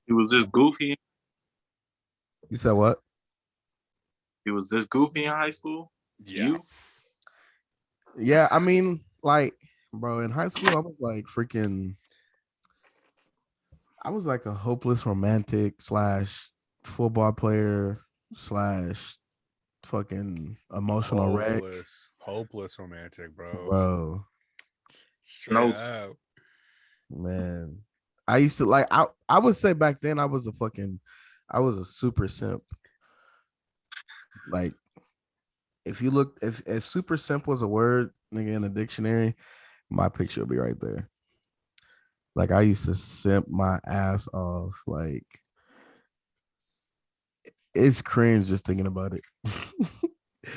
He was this goofy. You said what? He was this goofy in high school. Yeah. Yeah, I mean, like, bro, in high school, I was like freaking. I was like a hopeless romantic slash football player slash fucking emotional wreck, Hopeless romantic, bro. bro. Straight No. up. Man, I used to like. I would say back then I was a super simp. Like, if super simp was a word, nigga, in the dictionary, my picture will be right there. Like, I used to simp my ass off. Like, it's cringe just thinking about it.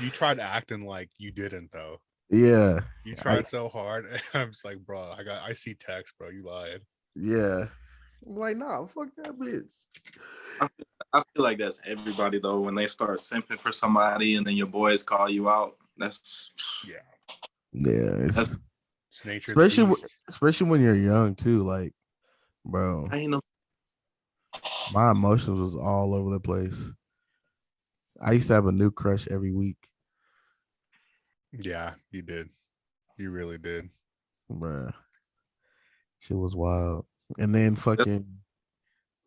You tried acting like you didn't, though. Yeah. You tried so hard. And I'm just like, bro, I see text, bro. You lied. Yeah. I'm like, nah, fuck that bitch. I feel like that's everybody though. When they start simping for somebody and then your boys call you out, that's It's nature of the beast. especially when you're young too. Like, bro, I ain't know. my emotions was all over the place. I used to have a new crush every week. Yeah, you did. You really did. Bruh. Shit was wild. And then fucking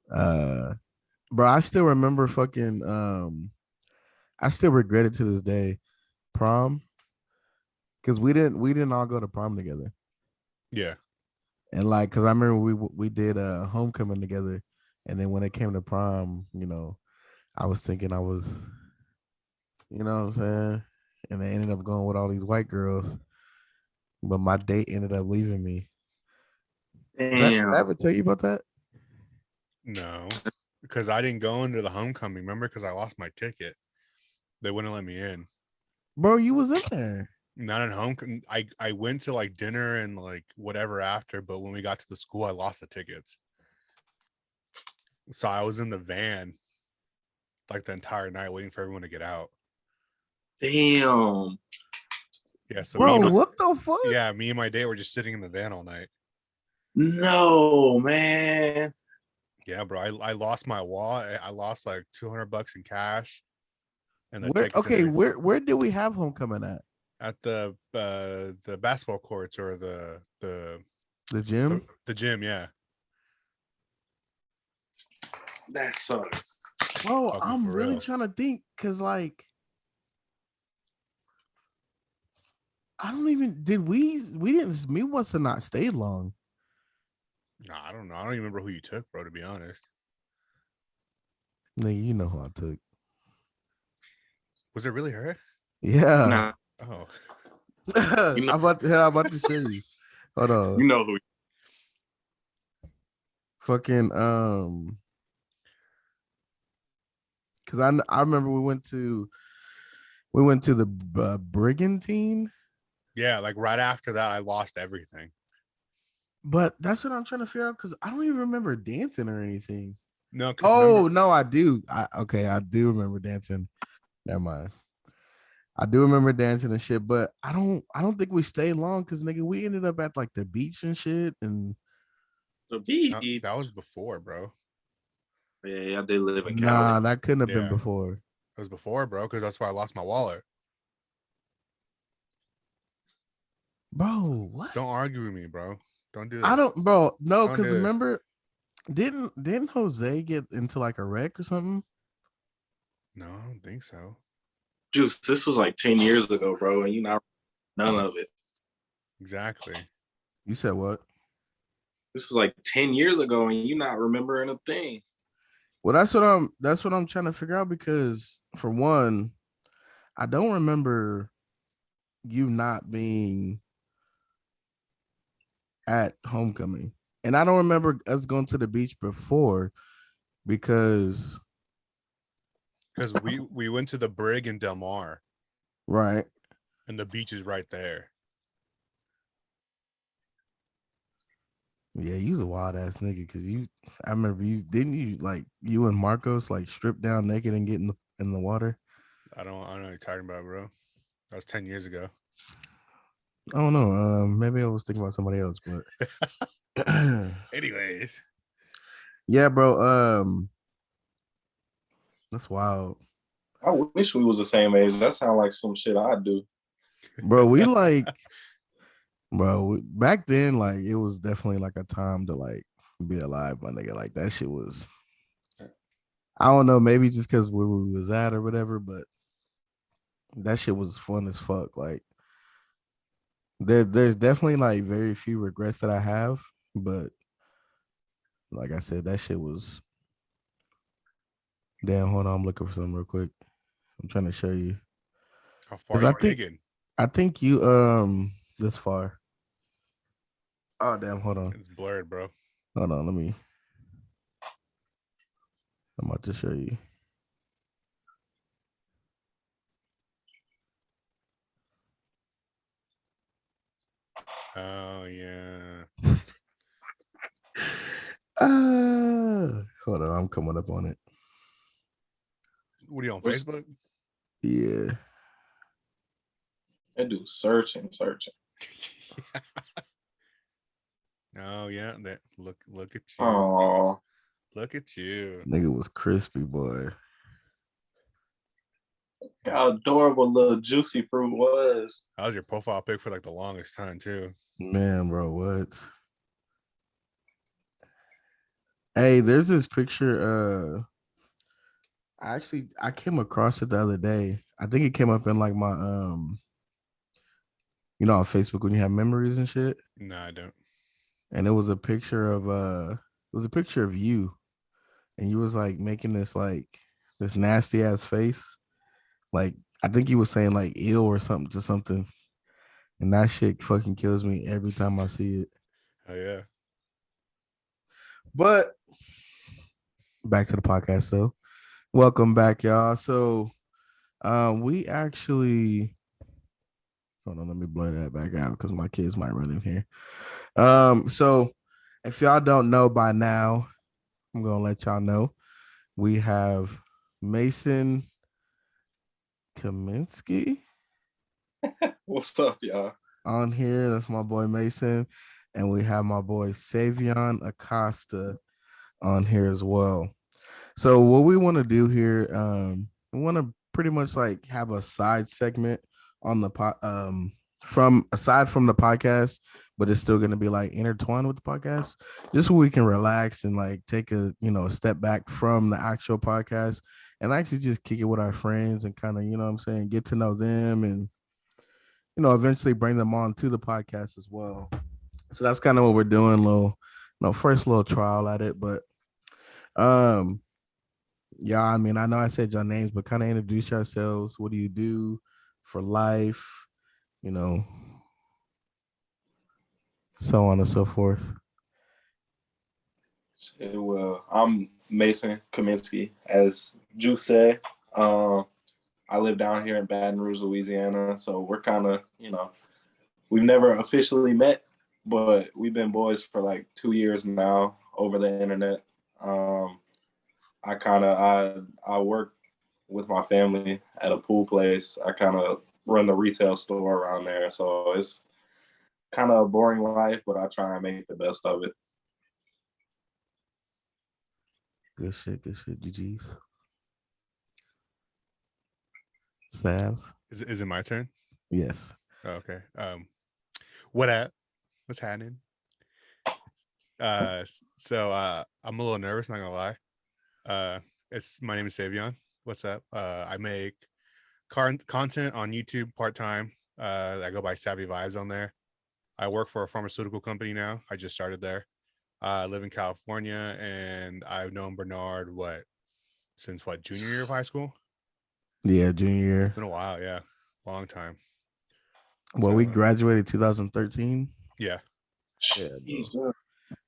bro, I still remember fucking I still regret it to this day. Prom. Because we didn't all go to prom together. Yeah. And like, cause I remember we did a homecoming together. And then when it came to prom, I was thinking I was, you know what I'm saying? And I ended up going with all these white girls. But my date ended up leaving me. Did I ever tell you about that? No, because I didn't go into the homecoming. Remember, because I lost my ticket. They wouldn't let me in. Bro, you was in there. Not at home. I went to like dinner and like whatever after, but when we got to the school, I lost the tickets. So I was in the van like the entire night waiting for everyone to get out. Damn. Yeah. So bro, what the fuck? Yeah, me and my date were just sitting in the van all night. No, man. Yeah, bro. I lost my wallet. I lost like $200 in cash. And where did we have homecoming at? At the basketball courts or the gym? The gym, yeah. That sucks. Bro, I'm really trying to think because like I don't even we must have not stayed long. Nah, I don't know. I don't even remember who you took, bro, to be honest. Nigga, you know who I took. Was it really her? Yeah. Nah. Oh. I'm about to show you. Hold on. You know who. Fucking because I remember we went to the Brigantine. Yeah, like right after that, I lost everything. But that's what I'm trying to figure out because I don't even remember dancing or anything. No. No, I do. I do remember dancing. Never mind. I do remember dancing and shit, but I don't think we stayed long because nigga, we ended up at like the beach and shit. And the beach. No, that was before, bro. Yeah, I did live in Cali. Nah, that couldn't have been before. It was before, bro, because that's why I lost my wallet. Bro, what? Don't argue with me, bro. Don't do this. I don't, bro. No, because remember, didn't Jose get into like a wreck or something? No, I don't think so. Juice, this was like 10 years ago, bro, and you not none of it. Exactly. You said what? This was like 10 years ago, and you not remembering a thing. Well, that's what I'm trying to figure out because for one, I don't remember you not being at homecoming. And I don't remember us going to the beach before because we went to the Brig in Del Mar. Right. And the beach is right there. Yeah, you was a wild ass nigga because I remember you and Marcos like strip down naked and get in the water. I don't know what you're talking about, bro. That was 10 years ago. I don't know. Maybe I was thinking about somebody else, but anyways. Yeah, bro. That's wild. I wish we was the same age. That sounds like some shit I'd do. Bro, we like back then, like it was definitely like a time to like be alive, my nigga. Like that shit was I don't know, maybe just because where we was at or whatever, but that shit was fun as fuck. Like there's definitely like very few regrets that I have, but like I said, that shit was damn. Hold on, I'm looking for something real quick. I'm trying to show you How far because you digging? I think you this far. Oh damn, It's blurred, bro. hold on. I'm about to show you. Oh yeah. Hold on, I'm coming up on it. What are you on Which- Facebook? Yeah, They do searching. Oh yeah. That look at you. Oh, Look at you. nigga was crispy, boy. how adorable little juicy fruit was. That was your profile pic for like the longest time too. Man, bro, what? Hey, there's this picture. I came across it the other day. I think it came up in like my on Facebook when you have memories and shit. No, I don't. And it was a picture of you, and you was like making this nasty ass face. Like I think you was saying like ill or something to something. And that shit fucking kills me every time I see it. Oh yeah. But back to the podcast, so welcome back, y'all. So we actually hold on, let me blur that back out because my kids might run in here. So if y'all don't know by now, I'm gonna let y'all know. We have Mason Kaminsky What's up, y'all? on here. That's my boy Mason. And we have my boy Savion Acosta on here as well. So what we want to do here, we want to pretty much like have a side segment on the from aside from the podcast, but it's still going to be like intertwined with the podcast, just so we can relax and like take a step back from the actual podcast and actually just kick it with our friends and kind of what I'm saying, get to know them and eventually bring them on to the podcast as well. So that's kind of what we're doing, little first little trial at it, but um yeah, I mean, I know I said your names, but kind of introduce yourselves. What do you do for life? You know, so on and so forth. Well, I'm Mason Kaminsky, as Juice said. I live down here in Baton Rouge, Louisiana. So we're kind of, we've never officially met, but we've been boys for like 2 years now over the internet. I work with my family at a pool place. I kind of run the retail store around there. So it's kind of a boring life, but I try and make the best of it. Good shit. GG's. Sav. Is it my turn? Yes. Oh, okay. What up? What's happening? So I'm a little nervous, not gonna lie. It's my name is Savion. What's up? I make content on YouTube part-time. I go by Savvy Vibes on there. I work for a pharmaceutical company now. I just started there. I live in California, and I've known Bernard since junior year of high school. Yeah, junior year. It's been a while, yeah, long time. Well, we graduated 2013. Yeah. Yeah. Jesus.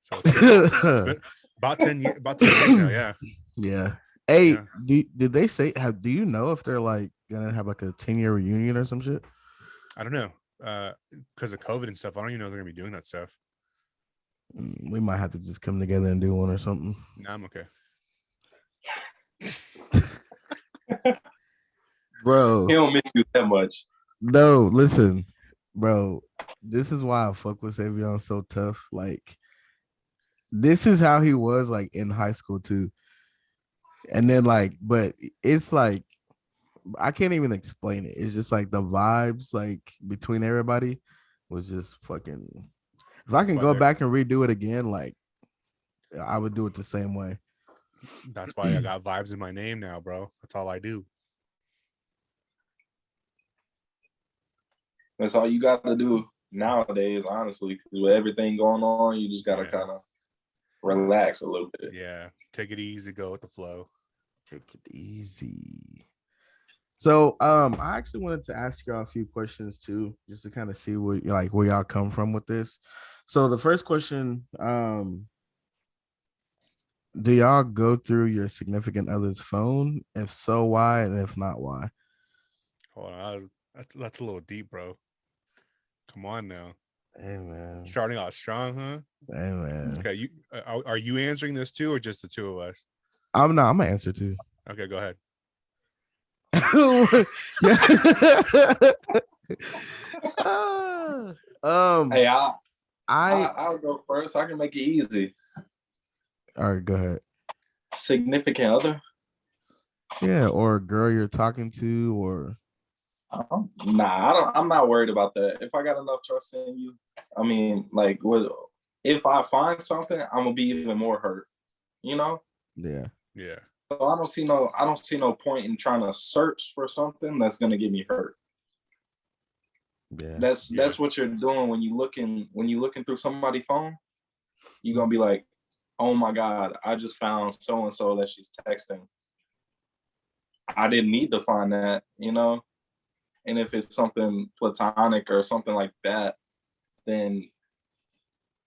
So it's been about 10 years. About 10 years now. Yeah. Yeah. Hey, Yeah. did they say do you know if they're like gonna have like a 10-year reunion or some shit? I don't know. Because of COVID and stuff, I don't even know they're gonna be doing that stuff. We might have to just come together and do one or something. No, I'm okay. Bro, He don't miss you that much. no, listen, bro. This is why I fuck with Savion so tough. Like, this is how he was like in high school too. And then like, but it's like I can't even explain it. It's just like the vibes like between everybody was just fucking. If I That's can why go they're back and redo it again, like I would do it the same way. that's why I got vibes in my name now, bro. That's all I do. That's all you got to do nowadays, honestly. 'Cause with everything going on, you just got to Yeah. kind of relax a little bit. Yeah. Take it easy, go with the flow. Take it easy. So I actually wanted to ask y'all a few questions too, just to kind of see where y'all come from with this. So the first question, do y'all go through your significant other's phone? If so, why? And if not, why? Hold on. That's a little deep, bro. Come on now. Hey man. Starting off strong, huh? Hey man. Okay, you are you answering this too, or just the two of us? I'm gonna answer too. Okay, go ahead. Yeah. Hey, I I'll go first. I can make it easy. all right, go ahead. Significant other? Yeah, or a girl you're talking to, or Nah, I don't. I'm not worried about that. If I got enough trust in you, I mean, like, what? If I find something, I'm gonna be even more hurt. You know. yeah. Yeah. So I don't see no point in trying to search for something that's gonna get me hurt. Yeah. That's what you're doing when you looking through somebody's phone. You're gonna be like, oh my God, I just found so and so that she's texting. I didn't need to find that, you know. And if it's something platonic or something like that, then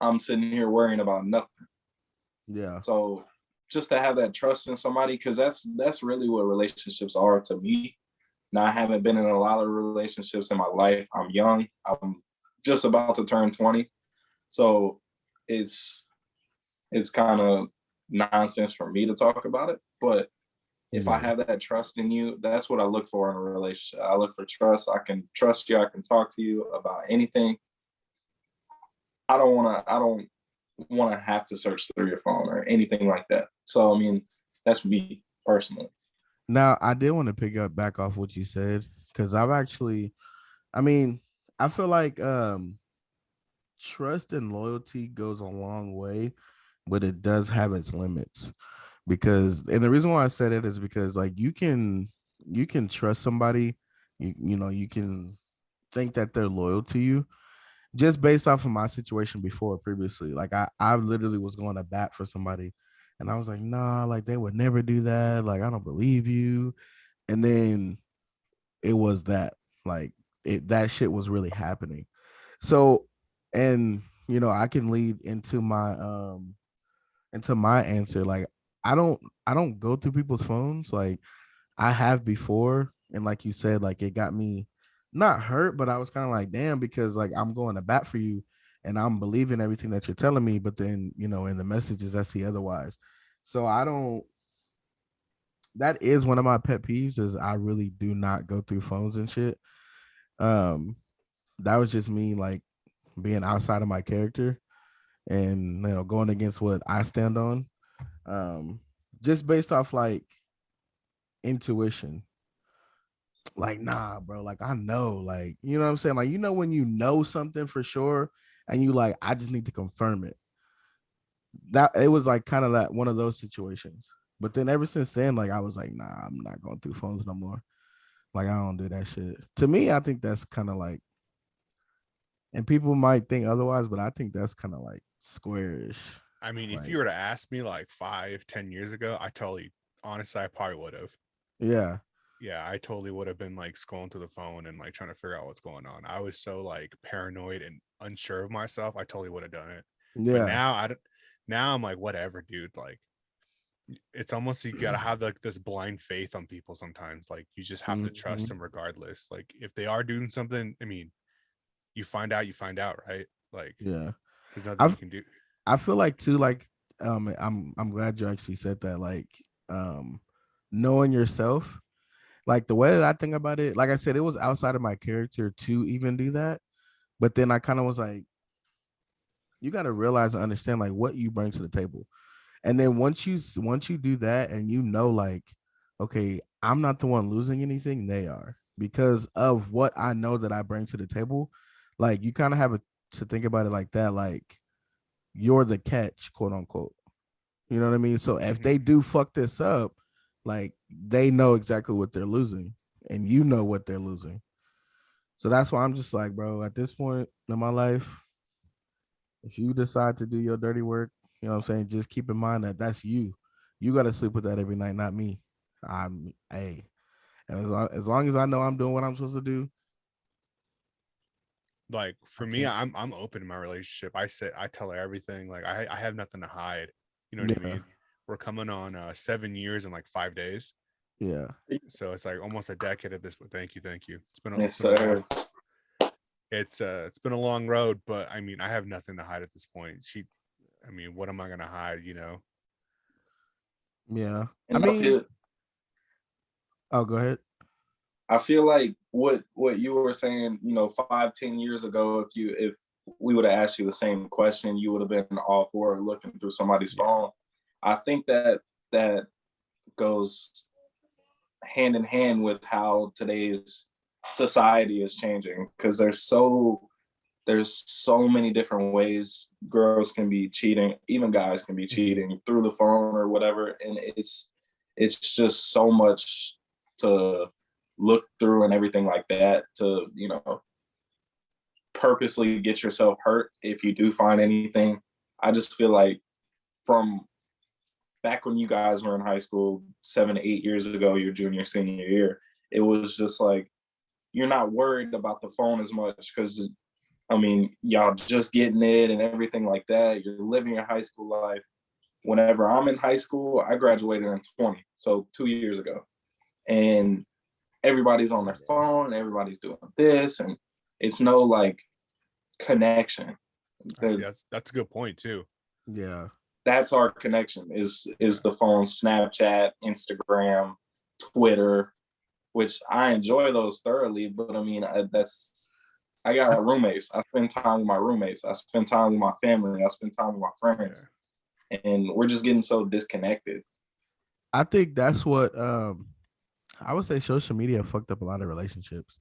I'm sitting here worrying about nothing. Yeah. So just to have that trust in somebody, because that's really what relationships are to me. Now I haven't been in a lot of relationships in my life. I'm young. I'm just about to turn 20. So it's kind of nonsense for me to talk about it. But if I Yeah. have that trust in you, that's what I look for in a relationship. I look for trust. I can trust you. I can talk to you about anything. I don't want to have to search through your phone or anything like that. So I mean, that's me personally. Now I did want to pick up back off what you said because I mean, I feel like trust and loyalty goes a long way, but it does have its limits. Because and the reason why I said it is because like you can trust somebody, you can think that they're loyal to you just based off of my situation before previously. Like I literally was going to bat for somebody and I was like, nah, like they would never do that. Like I don't believe you. And then it was that like that shit was really happening. So and I can lead into my answer. Like I don't go through people's phones. Like I have before, and like you said, like it got me not hurt, but I was kind of like, damn, because like I'm going to bat for you and I'm believing everything that you're telling me, but then in the messages I see otherwise. So I don't that is one of my pet peeves is I really do not go through phones and shit. Um that was just me like being outside of my character and going against what I stand on. Um just based off like intuition. Like, nah, bro. Like, I know, like, you know what I'm saying? Like, when you know something for sure and you like, I just need to confirm it. That it was like kind of that one of those situations. But then ever since then, like I was like, nah, I'm not going through phones no more. Like, I don't do that shit. To me, I think that's kind of like, and people might think otherwise, but I think that's kind of like squarish. I mean, if Like, you were to ask me like 5, 10 years ago, honestly, I probably would have. yeah. Yeah, I totally would have been like scrolling through the phone and like trying to figure out what's going on. I was so like paranoid and unsure of myself. I totally would have done it. But Yeah. now now I'm like, whatever, dude. Like it's almost you gotta have like this blind faith on people sometimes. Like you just have to trust Mhm. them regardless. Like if they are doing something, I mean, you find out, right? Like Yeah. there's nothing you I've can do. I feel like too, like I'm glad you actually said that. Like um knowing yourself, like the way that I think about it, like I said, it was outside of my character to even do that. But then I kind of was like, you got to realize and understand like what you bring to the table. And then once you do that and you know like, okay, I'm not the one losing anything, they are, because of what I know that I bring to the table. Like you kind of have to think about it like that, like you're the catch, quote unquote. You know what I mean? So if Mhm. they do fuck this up, like they know exactly what they're losing and you know what they're losing. So that's why I'm just like, bro, at this point in my life, if you decide to do your dirty work, you know what I'm saying, just keep in mind that that's you. You got to sleep with that every night, not me. Hey, and as long as I know I'm doing what I'm supposed to do, Like I for me, can't. I'm open in my relationship. I tell her everything. Like I have nothing to hide. You know what I Yeah, mean? We're coming on 7 years in like 5 days. yeah, So it's like almost a decade at this point. Thank you. Yes, It's been a long sir. it's been a long road, but I mean I have nothing to hide at this point. I mean, what am I gonna hide, you know? yeah. I And mean, oh, go ahead. I feel like what you were saying, 5, 10 years ago, if we would have asked you the same question, you would have been all for looking through somebody's Yeah. phone. I think that goes hand in hand with how today's society is changing, because there's so many different ways girls can be cheating, even guys can be Mhm. cheating through the phone or whatever, and it's just so much to look through and everything like that, to purposely get yourself hurt if you do find anything. I just feel like from back when you guys were in high school 7 to 8 years ago, your junior senior year, it was just like you're not worried about the phone as much, because I mean, y'all just getting it and everything like that. You're living your high school life. Whenever I'm in high school, I graduated in 20, so 2 years ago. And everybody's on their phone, everybody's doing this, and it's no like connection. I see. The- That's a good point too. Yeah, That's our connection is Yeah. the phone, Snapchat, Instagram, Twitter, which I enjoy those thoroughly. But I mean, I got roommates. I spend time with my roommates. I spend time with my family. I spend time with my Yeah. friends, and we're just getting so disconnected. I think that's what I would say. Social media fucked up a lot of relationships,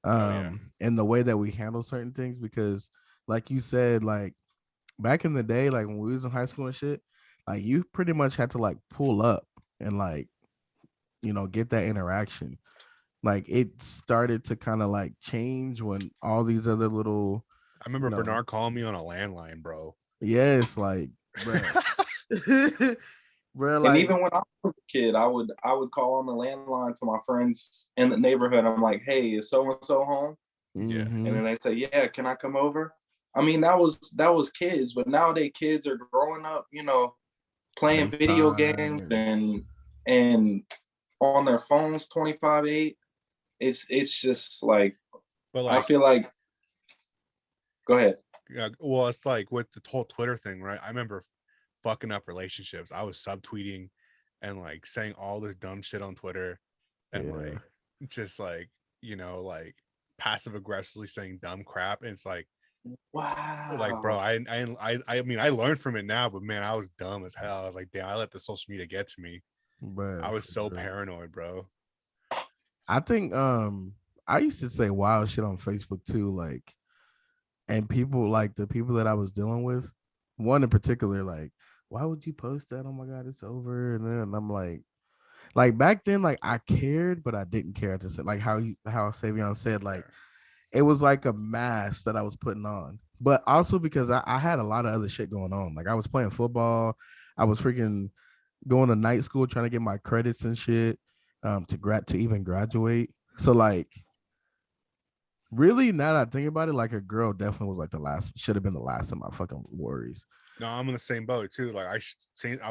Oh yeah. and the way that we handle certain things. Because, like you said, like back in the day, like when we was in high school and shit, like you pretty much had to like pull up and like get that interaction. Like it started to kind of like change when all these other little, I remember you know, Bernard calling me on a landline, bro. yes, like bruh. Bruh, And like even when I was a kid, I would call on the landline to my friends in the neighborhood. I'm like, "Hey, is so and so home?" Yeah. And mm-hmm, then they say, "Yeah, can I come over?" I mean, that was kids, but nowadays kids are growing up, playing video FaceTime games and and on their phones 25/8. It's just like But I like, feel like. Go ahead. yeah, well, it's like with the whole Twitter thing, right? I remember fucking up relationships. I was subtweeting and like saying all this dumb shit on Twitter and yeah, like just like passive aggressively saying dumb crap. And it's like, bro, Wow. I mean, I learned from it now, but man, I was dumb as hell. I was like, damn, I let the social media get to me. I bruh, was for so real. paranoid, bro. I think I used to say wild shit on Facebook too, like, and people like the people that I was dealing with, one in particular, like, why would you post that? Oh my god, it's over. And then I'm like back then, like I cared, but I didn't care to say, like how Savion said, like Yeah. it was like a mask that I was putting on. But also because I had a lot of other shit going on. Like I was playing football, I was freaking going to night school trying to get my credits and shit, to even graduate. So like really, now that I think about it, like a girl definitely was like the last, should have been the last of my fucking worries. No, I'm in the same boat too. Like I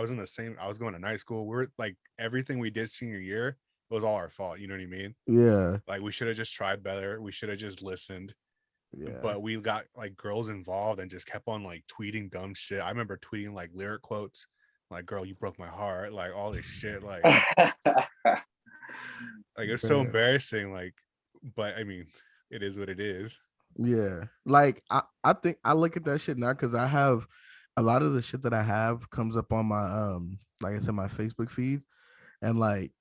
was in the same. I was going to night school. We're like everything we did senior year was all our fault. You know what I mean? Yeah, Like we should have just tried better. We should have just listened. yeah. But we got like girls involved and just kept on like tweeting dumb shit. I remember tweeting like lyric quotes, like "Girl, you broke my heart," like all this shit. Like it's so Man. embarrassing. Like, but I mean, it is what it is. Yeah. Like I think I look at that shit now because I have a lot of the shit that I have comes up on my like I said, my Facebook feed. And like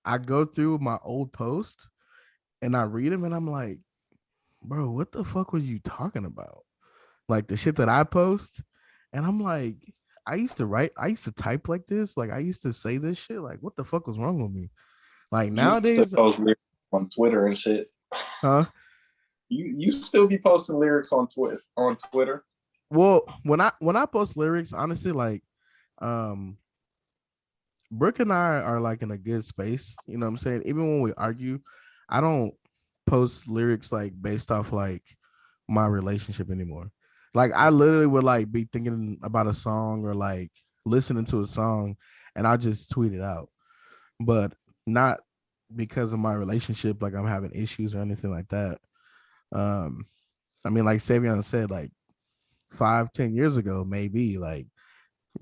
I go through my old posts and I read them and I'm like, bro, what the fuck was you talking about? Like the shit that I post. And I'm like, I used to type like this. Like I used to say this shit. Like, what the fuck was wrong with me? Like You still nowadays, post lyrics on Twitter and shit. huh? You still be posting lyrics on Twitter. Well, when I post lyrics, honestly, like um Brooke and I are like in a good space. You know what I'm saying? Even when we argue, I don't post lyrics like based off like my relationship anymore. Like I literally would like be thinking about a song or like listening to a song and I just tweet it out. But not because of my relationship, like I'm having issues or anything like that. Um, I mean, like Savion said, like 5, 10 years ago, maybe like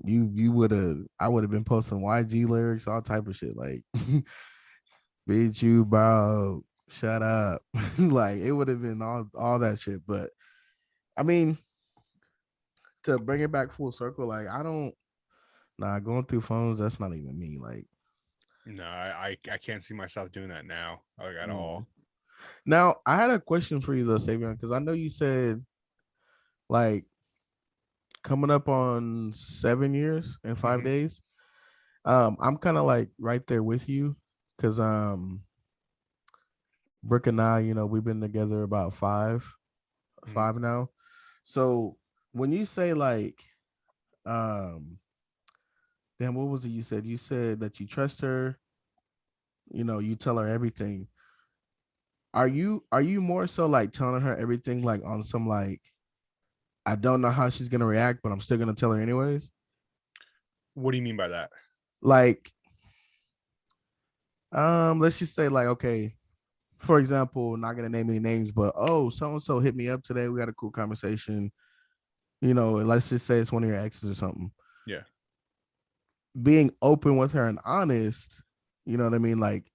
you would have I would have been posting YG lyrics, all type of shit, like beat you bro, shut up. Like it would have been all that shit. But I mean, to bring it back full circle, like I don't going through phones, that's not even me. Like No, I can't see myself doing that now, like at all. now I had a question for you though, Savion, because I know you said like coming up on 7 years and 5 days. I'm kind of like right there with you because Brooke and I, we've been together about five now. So when you say like, um, damn, what was it you said? You said that you trust her. You tell her everything. Are you more so like telling her everything like on some like I don't know how she's gonna react, but I'm still gonna tell her anyways? What do you mean by that? Like, let's just say like, okay, for example, not gonna name any names, but oh, so and so hit me up today. We had a cool conversation. Let's just say it's one of your exes or something. Yeah. Being open with her and honest, you know what I mean? Like,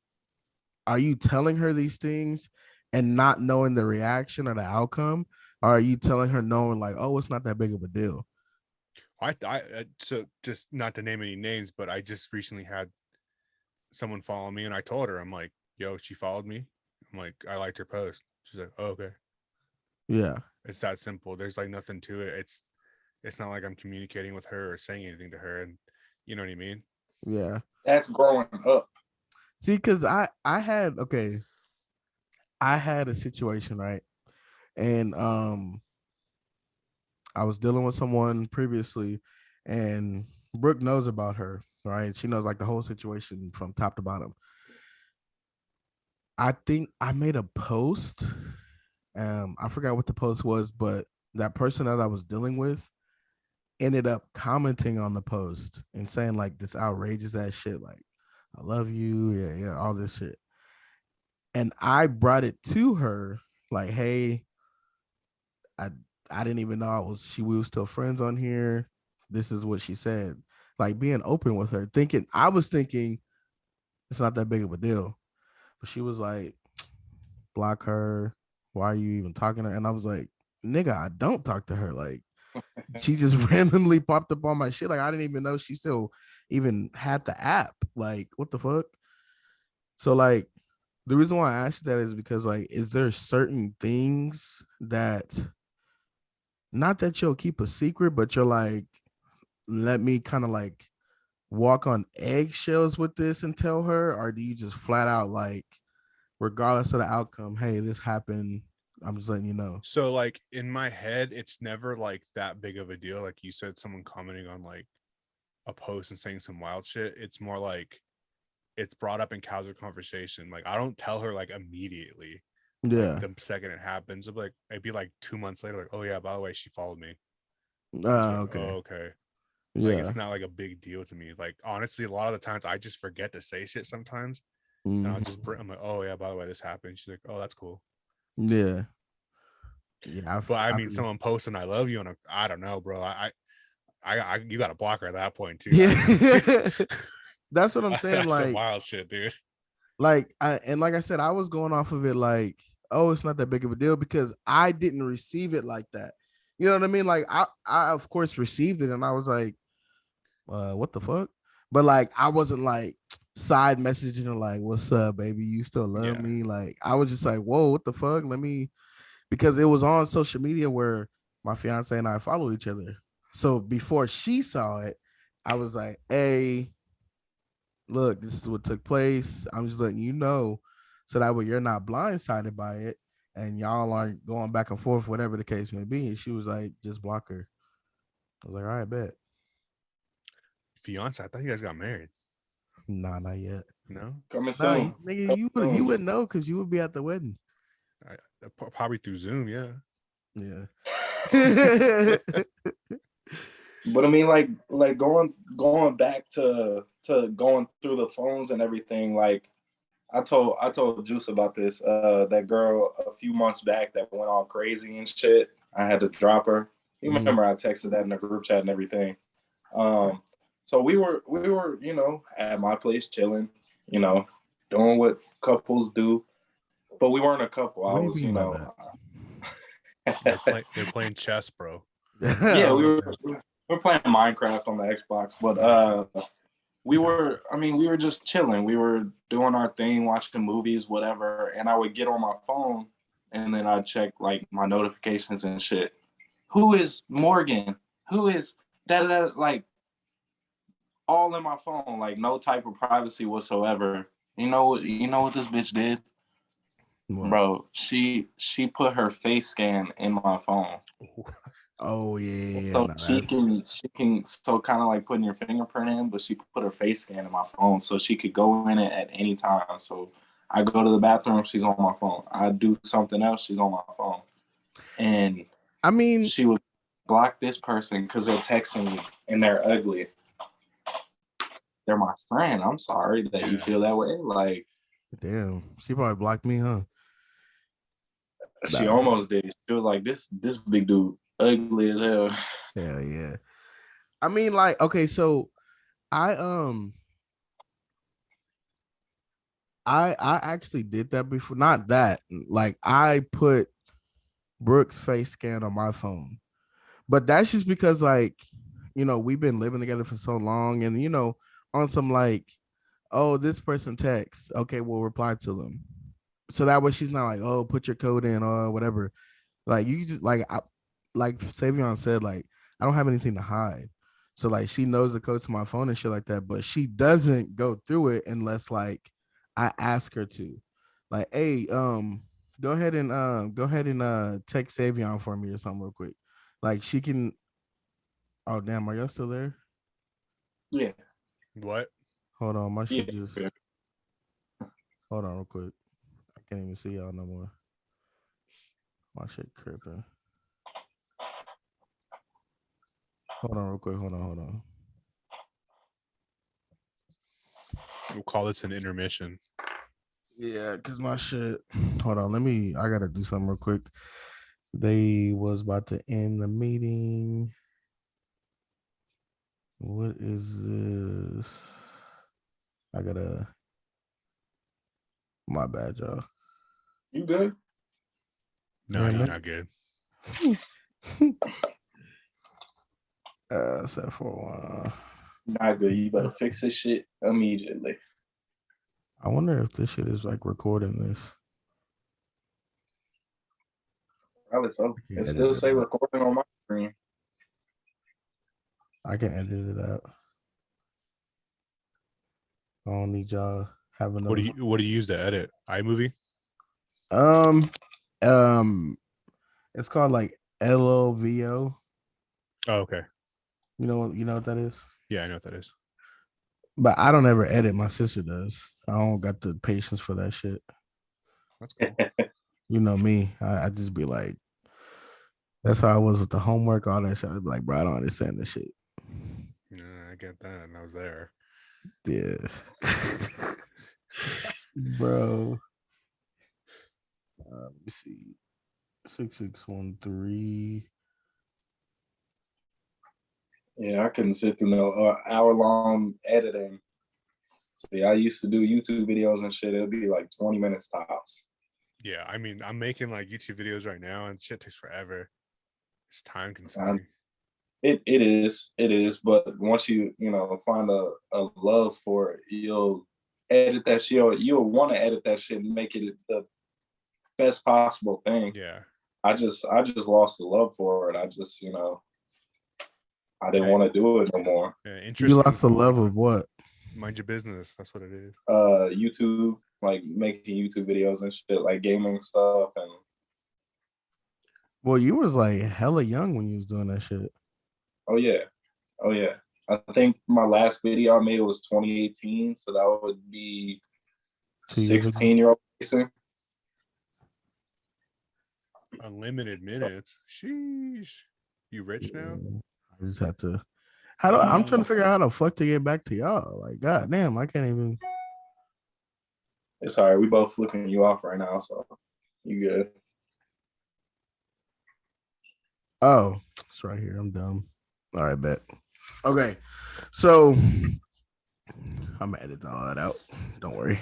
are you telling her these things and not knowing the reaction or the outcome? Or are you telling her knowing like, oh, it's not that big of a deal? So just not to name any names, but I just recently had someone follow me and I told her, I'm like, yo, she followed me. I'm like, I liked her post. She's like, oh, okay. Yeah. It's that simple. There's like nothing to it. It's not like I'm communicating with her or saying anything to her, and you know what I mean? Yeah. That's growing up. See, because I had a situation, right? And I was dealing with someone previously, and Brooke knows about her, right? She knows like the whole situation from top to bottom. I think I made a post. I forgot what the post was, but that person that I was dealing with ended up commenting on the post and saying like this outrageous ass shit, like I love you, yeah, all this shit. And I brought it to her, like, hey, I I didn't even know we were still friends on here. This is what she said. Like being open with her, I was thinking it's not that big of a deal. But she was like, block her. Why are you even talking to her? And I was like, nigga, I don't talk to her. Like she just randomly popped up on my shit. Like I didn't even know she still even had the app. Like, what the fuck? So like the reason why I asked that is because like, is there certain things that not that you'll keep a secret, but you're like, let me kind of like walk on eggshells with this and tell her, or do you just flat out like, regardless of the outcome, hey, this happened, I'm just letting you know? So like in my head, it's never like that big of a deal. Like you said, someone commenting on like a post and saying some wild shit. It's more like it's brought up in casual conversation. Like I don't tell her like immediately. Like Yeah. the second it happens, it'd be like 2 months later, like, oh yeah, by the way, she followed me. Like, Okay. oh, okay. Like Yeah. it's not like a big deal to me. Like honestly, a lot of the times I just forget to say shit sometimes. And I'll just Mhm. I'm like, oh yeah, by the way, this happened. She's like, oh, that's cool. Yeah. Yeah. But I mean, someone posting I love you, and I don't know, bro. You got to block her at that point too. Yeah. That's what I'm saying. That's some Like, wild shit, dude. like I said, I was going off of it like, oh, it's not that big of a deal because I didn't receive it like that. You know what I mean? Like I of course received it and I was like, what the fuck? But like I wasn't like side messaging her like, what's up, baby? You still love Yeah. me? Like I was just like, whoa, what the fuck? Let me because it was on social media where my fiance and I follow each other. So before she saw it, I was like, hey, look, this is what took place. I'm just letting you know so that way you're not blindsided by it and y'all aren't going back and forth, whatever the case may be. And she was like, just block her. I was like, all right, bet. Fiance, I thought you guys got married. Nah, not yet. No, Coming Nah, soon. nigga, you wouldn't know because you would be at the wedding. probably through Zoom. Yeah. Yeah. But I mean, like going back to going through the phones and everything. Like I told Juice about this. That girl a few months back that went all crazy and shit. I had to drop her. You remember I texted that in the group chat and everything. So we were at my place chilling, doing what couples do. But we weren't a couple. I What do you was, mean by that? They're playing chess, bro. yeah, we Oh, were okay. we were playing Minecraft on the Xbox, but we were just chilling. We were doing our thing, watching movies, whatever. And I would get on my phone and then I'd check like my notifications and shit. Who is Morgan? Who is that? Like all in my phone, like no type of privacy whatsoever. You know what this bitch did? What? Bro, she put her face scan in my phone. Oh yeah, So no, she that's can so kind of like putting your fingerprint in, but she put her face scan in my phone so she could go in it at any time. So I go to the bathroom, she's on my phone. I do something else, she's on my phone. And I mean, she would block this person because they're texting me and they're ugly. They're my friend. I'm sorry that you feel that way. Like damn, she probably blocked me, huh? she Nah, almost did. She was like, this big dude ugly as hell. hell yeah. I mean, like, okay, so I I actually did that before. Not that, like I put Brooke's face scan on my phone, but that's just because like we've been living together for so long, and on some like, oh, this person texts, okay, we'll reply to them, so that way she's not like, oh, put your code in or whatever. Like you just like Savion said, like I don't have anything to hide. So like she knows the code to my phone and shit like that, but she doesn't go through it unless like I ask her to. Like, hey, go ahead and text Savion for me or something real quick. Like she can. Oh damn, are y'all still there? Yeah. What? Hold on, my Yeah. shit just. Hold on real quick. I can't even see y'all no more. My shit tripping. Hold on real quick. Hold on. We'll call this an intermission. Yeah, cause my shit. Hold on, I gotta do something real quick. They was about to end the meeting. What is this? I gotta. My bad, y'all. You good? No, Yeah, you're man. not good. Set for one. Not good. You better fix this shit immediately. I wonder if this shit is like recording this. Probably so. Yeah, It still say recording on my screen. I can edit it out. I don't need y'all having What do you use to edit? iMovie? Um, it's called like LLVO. Oh, okay. You know what that is? Yeah, I know what that is. But I don't ever edit. My sister does. I don't got the patience for that shit. That's cool. You know me. I just be like, that's how I was with the homework, all that shit. I'd be like, bro, I don't understand this shit. Yeah, I get that. And I was there. Yeah. Bro. Let me see. 6613. Yeah, I couldn't sit through no hour-long editing. See, I used to do YouTube videos and shit. It'd be like 20 minutes tops. Yeah, I mean, I'm making like YouTube videos right now, and shit takes forever. It's time Um, consuming. it is. But once you find a love for it, you'll edit that shit. You'll want to edit that shit and make it the best possible thing. Yeah. I just lost the love for it. I didn't Hey, want to do it no more. yeah, You interesting. lost the love of what? Mind your business. That's what it is. YouTube, like making YouTube videos and shit, like gaming stuff, and Well, you was like hella young when you was doing that shit. oh yeah, oh yeah. I think my last video I made was 2018, so that would be 2 years ago. 16-year-old racing. Unlimited minutes. Sheesh. You rich now? I just have to. I'm trying to figure out how the fuck to get back to y'all. Like, god damn, I can't even. It's all right. We both flipping you off right now, so you good. Oh, it's right here. I'm dumb. All right, bet. Okay, so I'm gonna edit all that out. Don't worry.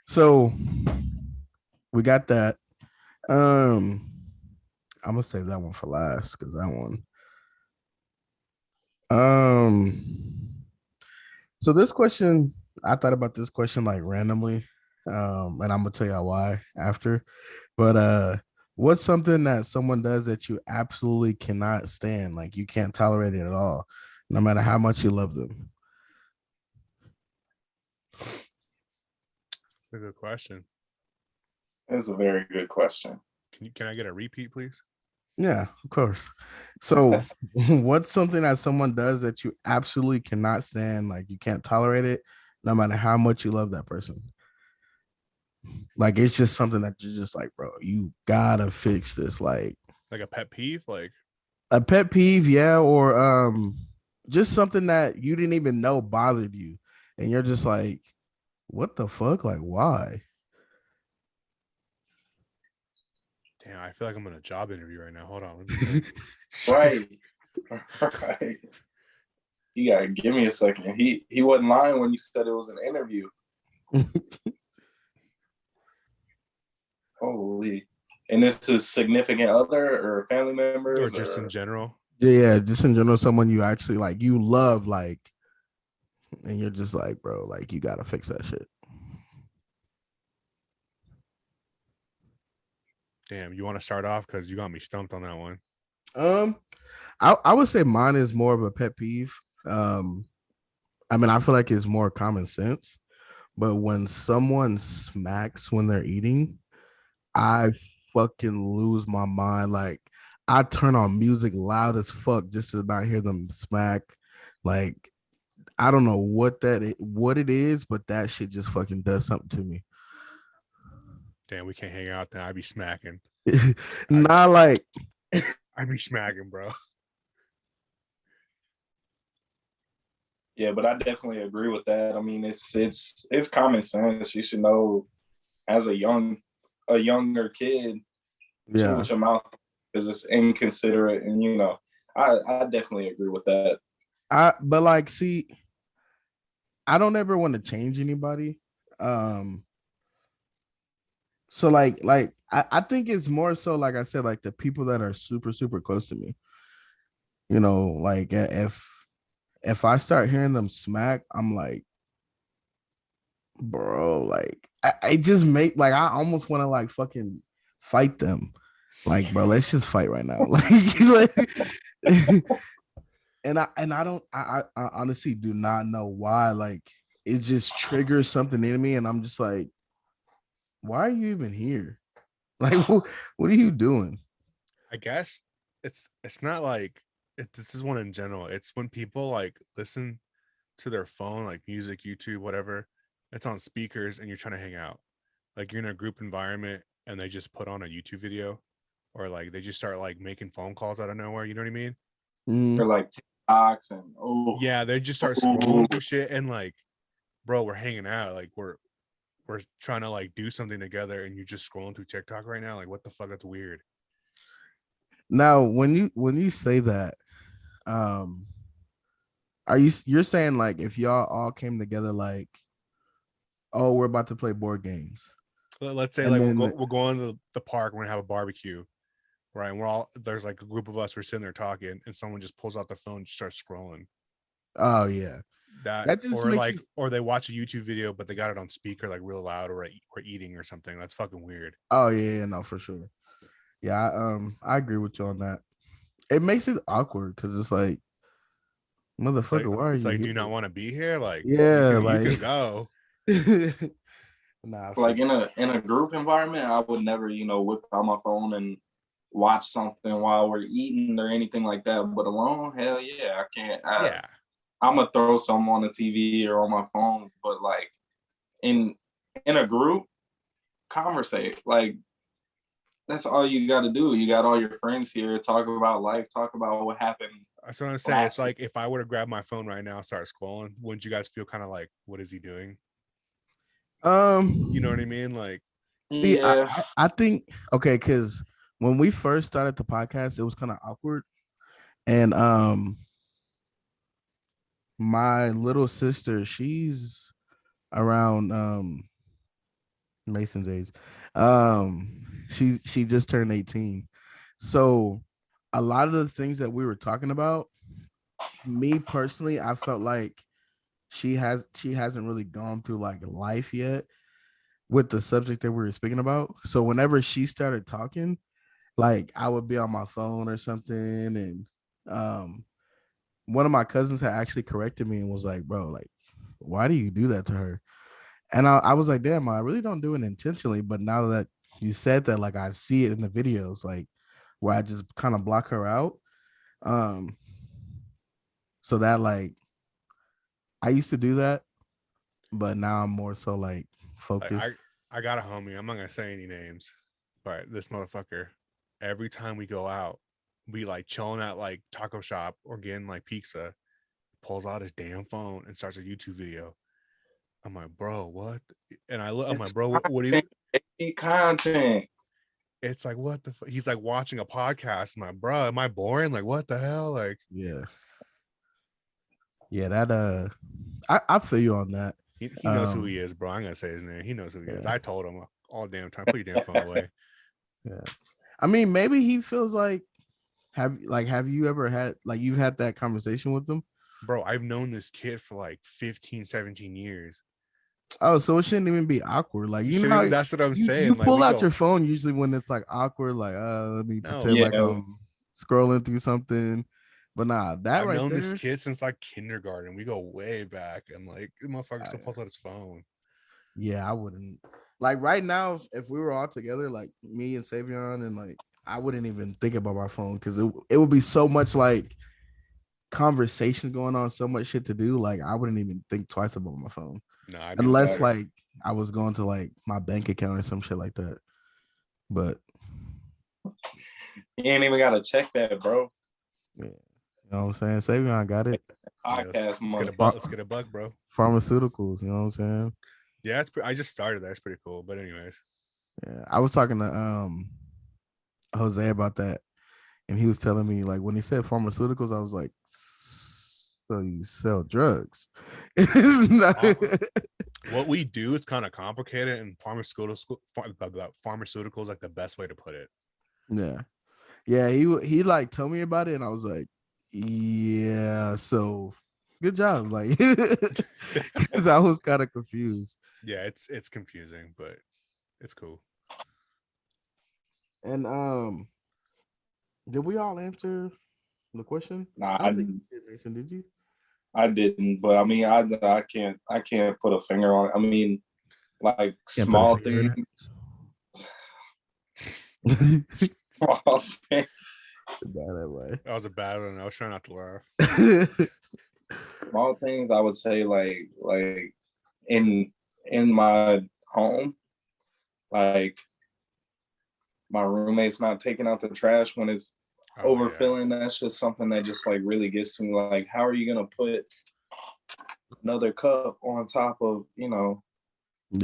So we got that. I'm gonna save that one for last because that one. So this question, I thought about this question like randomly, and I'm gonna tell you why after. But what's something that someone does that you absolutely cannot stand, like you can't tolerate it at all, no matter how much you love them? That's a good question. It's a very good question. Can I get a repeat, please? Yeah, of course. So, what's something that someone does that you absolutely cannot stand, like you can't tolerate it, no matter how much you love that person? Like it's just something that you're just like, bro, you gotta fix this. Like Like a pet peeve? Like, a pet peeve, yeah, or just something that you didn't even know bothered you, and you're just like, what the fuck? Like, why? damn, I feel like I'm in a job interview right now. Hold on. Let me think. Right. Right. You gotta give me a second. He wasn't lying when you said it was an interview. Holy. And this is significant other or family members Or just in general. Yeah, just in general, someone you actually like, you love, like, and you're just like, bro, like you gotta fix that shit. Damn, you want to start off because you got me stumped on that one. Um, I would say mine is more of a pet peeve. I mean, I feel like it's more common sense, but when someone smacks when they're eating, I fucking lose my mind. Like I turn on music loud as fuck just to not hear them smack. Like I don't know what it is, but that shit just fucking does something to me. Damn, we can't hang out now. I be smacking. Not like I be smacking, bro. Yeah, but I definitely agree with that. I mean, it's common sense. You should know as a younger kid, chill yeah. with your mouth because it's inconsiderate, and I definitely agree with that. But like see, I don't ever want to change anybody. So I think it's more so like I said, like the people that are super, super close to me. Like if I start hearing them smack, I'm like, bro, like I just make like I almost want to like fucking fight them. Like, bro, let's just fight right now. And I honestly do not know why. Like it just triggers something in me, and I'm just like, why are you even here? Like, what are you doing? I guess it's not like this is one in general. It's when people like listen to their phone, like music, YouTube, whatever. It's on speakers and you're trying to hang out. Like you're in a group environment and they just put on a YouTube video or like they just start like making phone calls out of nowhere. You know what I mean? Or like TikToks and Yeah, they just start scrolling through shit and like, bro, we're hanging out. Like we're trying to like do something together and you just scrolling through TikTok right now. Like, what the fuck? That's weird. Now, when you say that, um, you're saying like if y'all all came together, like oh, we're about to play board games. Let's say And like then we're going to the park, we're gonna have a barbecue, right? And we're all there's like a group of us, we're sitting there talking, and someone just pulls out the phone and starts scrolling. oh yeah, That that just or makes like you. or they watch a YouTube video, but they got it on speaker like real loud, or we're eating or something. That's fucking weird. Oh yeah, no, for sure. Yeah, I agree with you on that. It makes it awkward because it's like, motherfucker, why are It's you like, here? do you not want to be here? Like Yeah, you can like go. nah, for Like in a group environment, I would never, whip out my phone and watch something while we're eating or anything like that. But alone, hell yeah, I can't. Yeah. I'm gonna throw something on the TV or on my phone. But like in a group, conversate. Like that's all you got to do. You got all your friends here. Talk about life. Talk about what happened. That's what I'm saying. It's like if I were to grab my phone right now and start scrolling, wouldn't you guys feel kind of like, what is he doing? You know what I mean? Like, see, Yeah. I think okay, because when we first started the podcast, it was kind of awkward, and my little sister, she's around Mason's age. She just turned 18. So a lot of the things that we were talking about, me personally, I felt like she hasn't really gone through like life yet with the subject that we were speaking about. So whenever she started talking, like I would be on my phone or something, and um one of my cousins had actually corrected me and was like, bro, like, why do you do that to her? And I was like, damn, I really don't do it intentionally. But now that you said that, like I see it in the videos, like where I just kind of block her out. Um, so that like I used to do that, but now I'm more so like focused. I got a homie. I'm not gonna say any names, but this motherfucker, every time we go out, we like chilling at like taco shop or getting like pizza, pulls out his damn phone and starts a YouTube video. I'm like, bro, what? And I'm like, It's bro, what do you? content. It's like, what the? He's like watching a podcast. I'm like, bro, am I boring? Like, what the hell? Like, Yeah. Yeah, that I feel you on that. he knows who he is, bro. I'm gonna say his name. He knows who he is. Yeah. I told him all damn time, put your damn phone away. Yeah. I mean, maybe he feels like have you ever had like you've had that conversation with them? Bro, I've known this kid for like 15, 17 years. Oh, so it shouldn't even be awkward. Like You you know shouldn't how even, that's what I'm you saying. Like, pull we out go, your phone usually when it's like awkward, like let me no, pretend like Yeah. I'm scrolling through something. But nah, that I've right known this there. kid since like kindergarten. We go way back, and like the motherfucker still pulls out his phone. Yeah, I wouldn't like right now if we were all together, like me and Savion, and like I wouldn't even think about my phone because it would be so much like conversations going on, so much shit to do. Like I wouldn't even think twice about my phone No, I'd be unless like, like I was going to like my bank account or some shit like that. But You ain't even gotta check that, bro. yeah, you know what I'm saying? Savion got it. Podcast let's get a money. buck. Let's get a buck, bro. Pharmaceuticals, you know what I'm saying? Yeah, I just started. That's pretty cool. But anyways, Yeah, I was talking to Jose about that, and he was telling me like when he said pharmaceuticals, I was like, so you sell drugs? what we do is kind of complicated, and pharmaceuticals like the best way to put it. Yeah. He like told me about it, and I was like, yeah. So good job, like, because I was kind of confused. Yeah, it's confusing, but it's cool. And did we all answer the question? Nah, I don't think you did, Mason. Did you? I didn't, but I mean, I can't put a finger on it. I mean, like Can't put a small finger in it. things. Small things. That That was a bad one. I was trying not to laugh. way. Small things. I would say like in my home, like my roommate's not taking out the trash when it's overfilling. Yeah. That's just something that just like really gets to me. Like, how are you gonna put another cup on top of the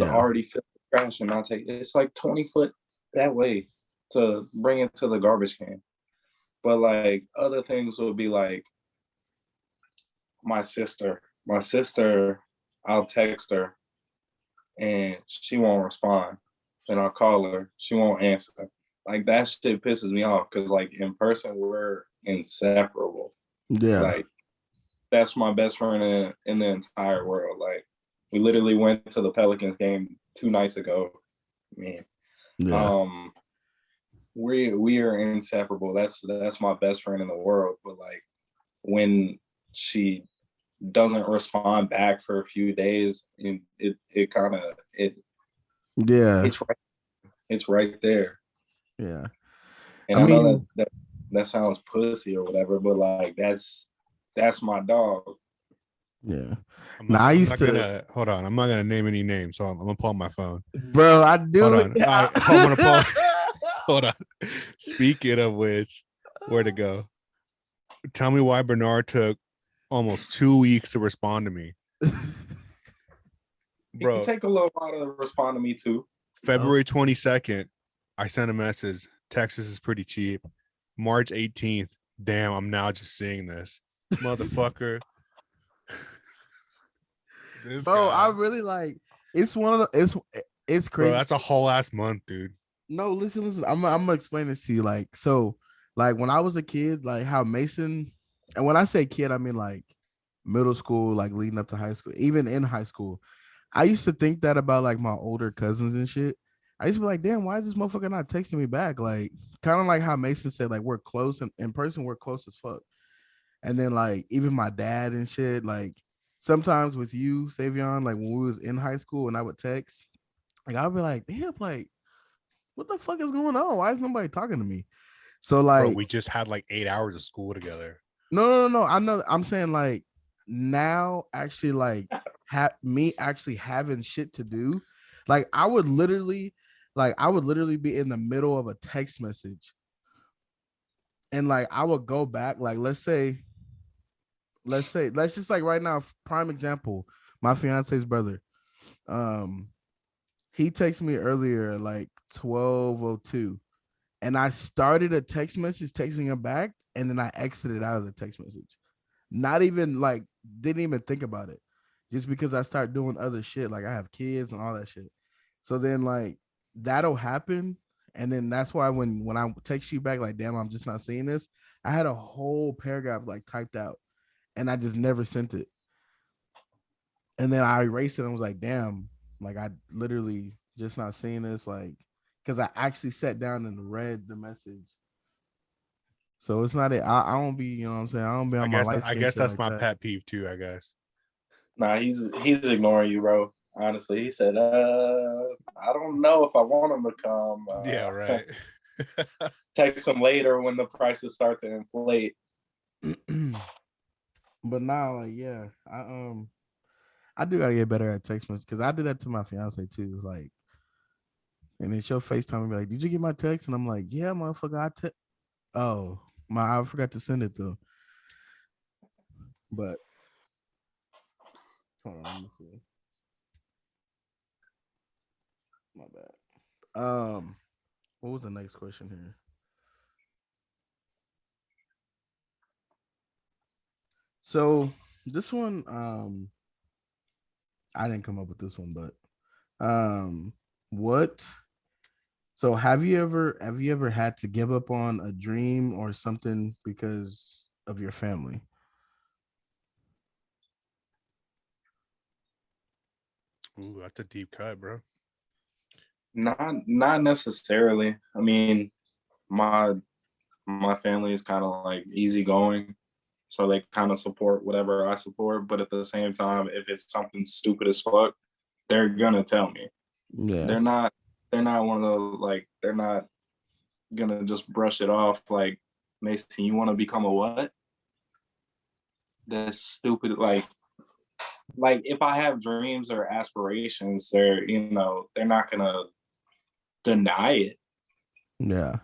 already filled trash and not take? It's like 20 foot that way to bring it to the garbage can. But like other things would be like my sister. I'll text her and she won't respond. Then I'll call her, she won't answer. Like that shit pisses me off because like in person we're inseparable. Yeah. Like that's my best friend in the entire world. Like we literally went to the Pelicans game 2 nights ago. Man, Yeah. we are inseparable. That's my best friend in the world. But like when she doesn't respond back for a few days, it kind of Yeah. it's right there. Yeah. And I I know mean, that sounds pussy or whatever, but like that's my dog. yeah. I'm Now not. I I'm used not to, gonna hold on. I'm not gonna name any names, so I'm gonna pull up my phone. bro. I Hold do on. it. I'm gonna pull. Hold on. Speaking of which, where to go? Tell me why Bernard took almost 2 weeks to respond to me, It can bro. take a little while to respond to me too. February 22nd, I sent a message. Texas is pretty cheap. March 18th. Damn, I'm now just seeing this, motherfucker. This Bro, guy, I really like. It's one of the. It's bro. crazy. That's a whole ass month, dude. No, listen. I'm gonna explain this to you. Like, so, like when I was a kid, like how Mason, and when I say kid, I mean like middle school, like leading up to high school, even in high school. I used to think that about like my older cousins and shit. I used to be like, damn, why is this motherfucker not texting me back? Like, kind of like how Mason said, like we're close and in person, we're close as fuck. And then like even my dad and shit, like sometimes with you, Savion, like when we was in high school and I would text, like I'd be like, damn, like what the fuck is going on? Why is nobody talking to me? So Bro, like, we just had like 8 hours of school together. no. I know. I'm saying like now, actually, like me actually having shit to do. Like I would literally be in the middle of a text message, and like I would go back. Like let's just like right now, prime example, my fiance's brother. Um, he texted me earlier like 12:02. And I started a text message texting him back, and then I exited out of the text message. Not even like didn't even think about it, just because I start doing other shit. Like I have kids and all that shit. So then like that'll happen, and then that's why when I text you back like, damn, I'm just not seeing this. I had a whole paragraph like typed out, and I just never sent it. And then I erased it and was like, damn, like I literally just not seeing this, like because I actually sat down and read the message. So it's not it. I don't be, you know what I'm saying? I don't be on my light I skin guess shit that's like my that. pet peeve too. I guess. Nah, he's ignoring you, bro. Honestly, he said, I don't know if I want him to come. Yeah, right. Text him later when the prices start to inflate. But now, like, yeah, I do gotta get better at text messages because I did that to my fiance too. Like, and then she'll FaceTime and be like, "Did you get my text?" And I'm like, "Yeah, motherfucker, oh I forgot to send it though." But hold on, let me see. My bad. What was the next question here? So this one, I didn't come up with this one, but what? So have you ever had to give up on a dream or something because of your family? Ooh, that's a deep cut, bro. Not necessarily. I mean, my family is kind of like easygoing, so they kind of support whatever I support. But at the same time, if it's something stupid as fuck, they're gonna tell me. Yeah, They're not one of those like they're not gonna just brush it off like Mason. You want to become a what? That's stupid. Like if I have dreams or aspirations, they're not gonna deny it, yeah,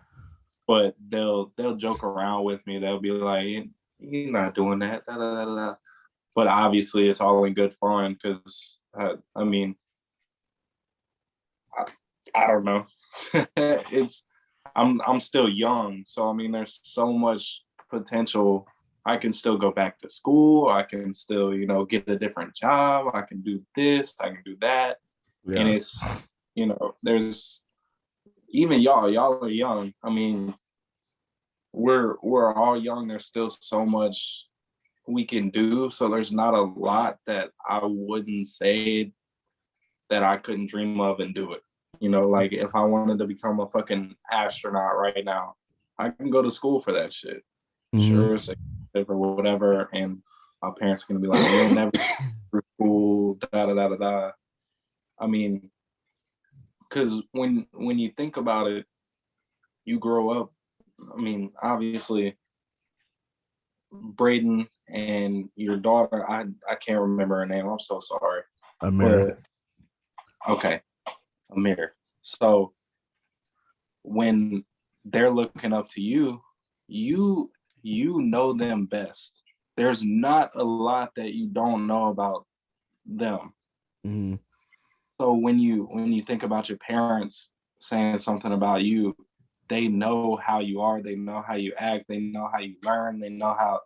but they'll joke around with me. They'll be like, "You're not doing that." Da, da, da, da. But obviously, it's all in good fun because I mean, I, I don't know. it's I'm still young, so I mean, there's so much potential. I can still go back to school. I can still, get a different job. I can do this. I can do that. And it's, there's even y'all are young. I mean, we're all young. There's still so much we can do. So there's not a lot that I wouldn't say that I couldn't dream of and do it. Like if I wanted to become a fucking astronaut right now, I can go to school for that shit. Sure, it's expensive or whatever, and my parents are gonna be like, "You'll never go through school." Da da da da da. I mean, because when you think about it, you grow up. I mean, obviously, Braden and your daughter. I can't remember her name. I'm so sorry. Amir. Okay, Amir. So when they're looking up to you, you know them best. There's not a lot that you don't know about them. Mm-hmm. So when you think about your parents saying something about you, they know how you are, they know how you act, they know how you learn, they know how,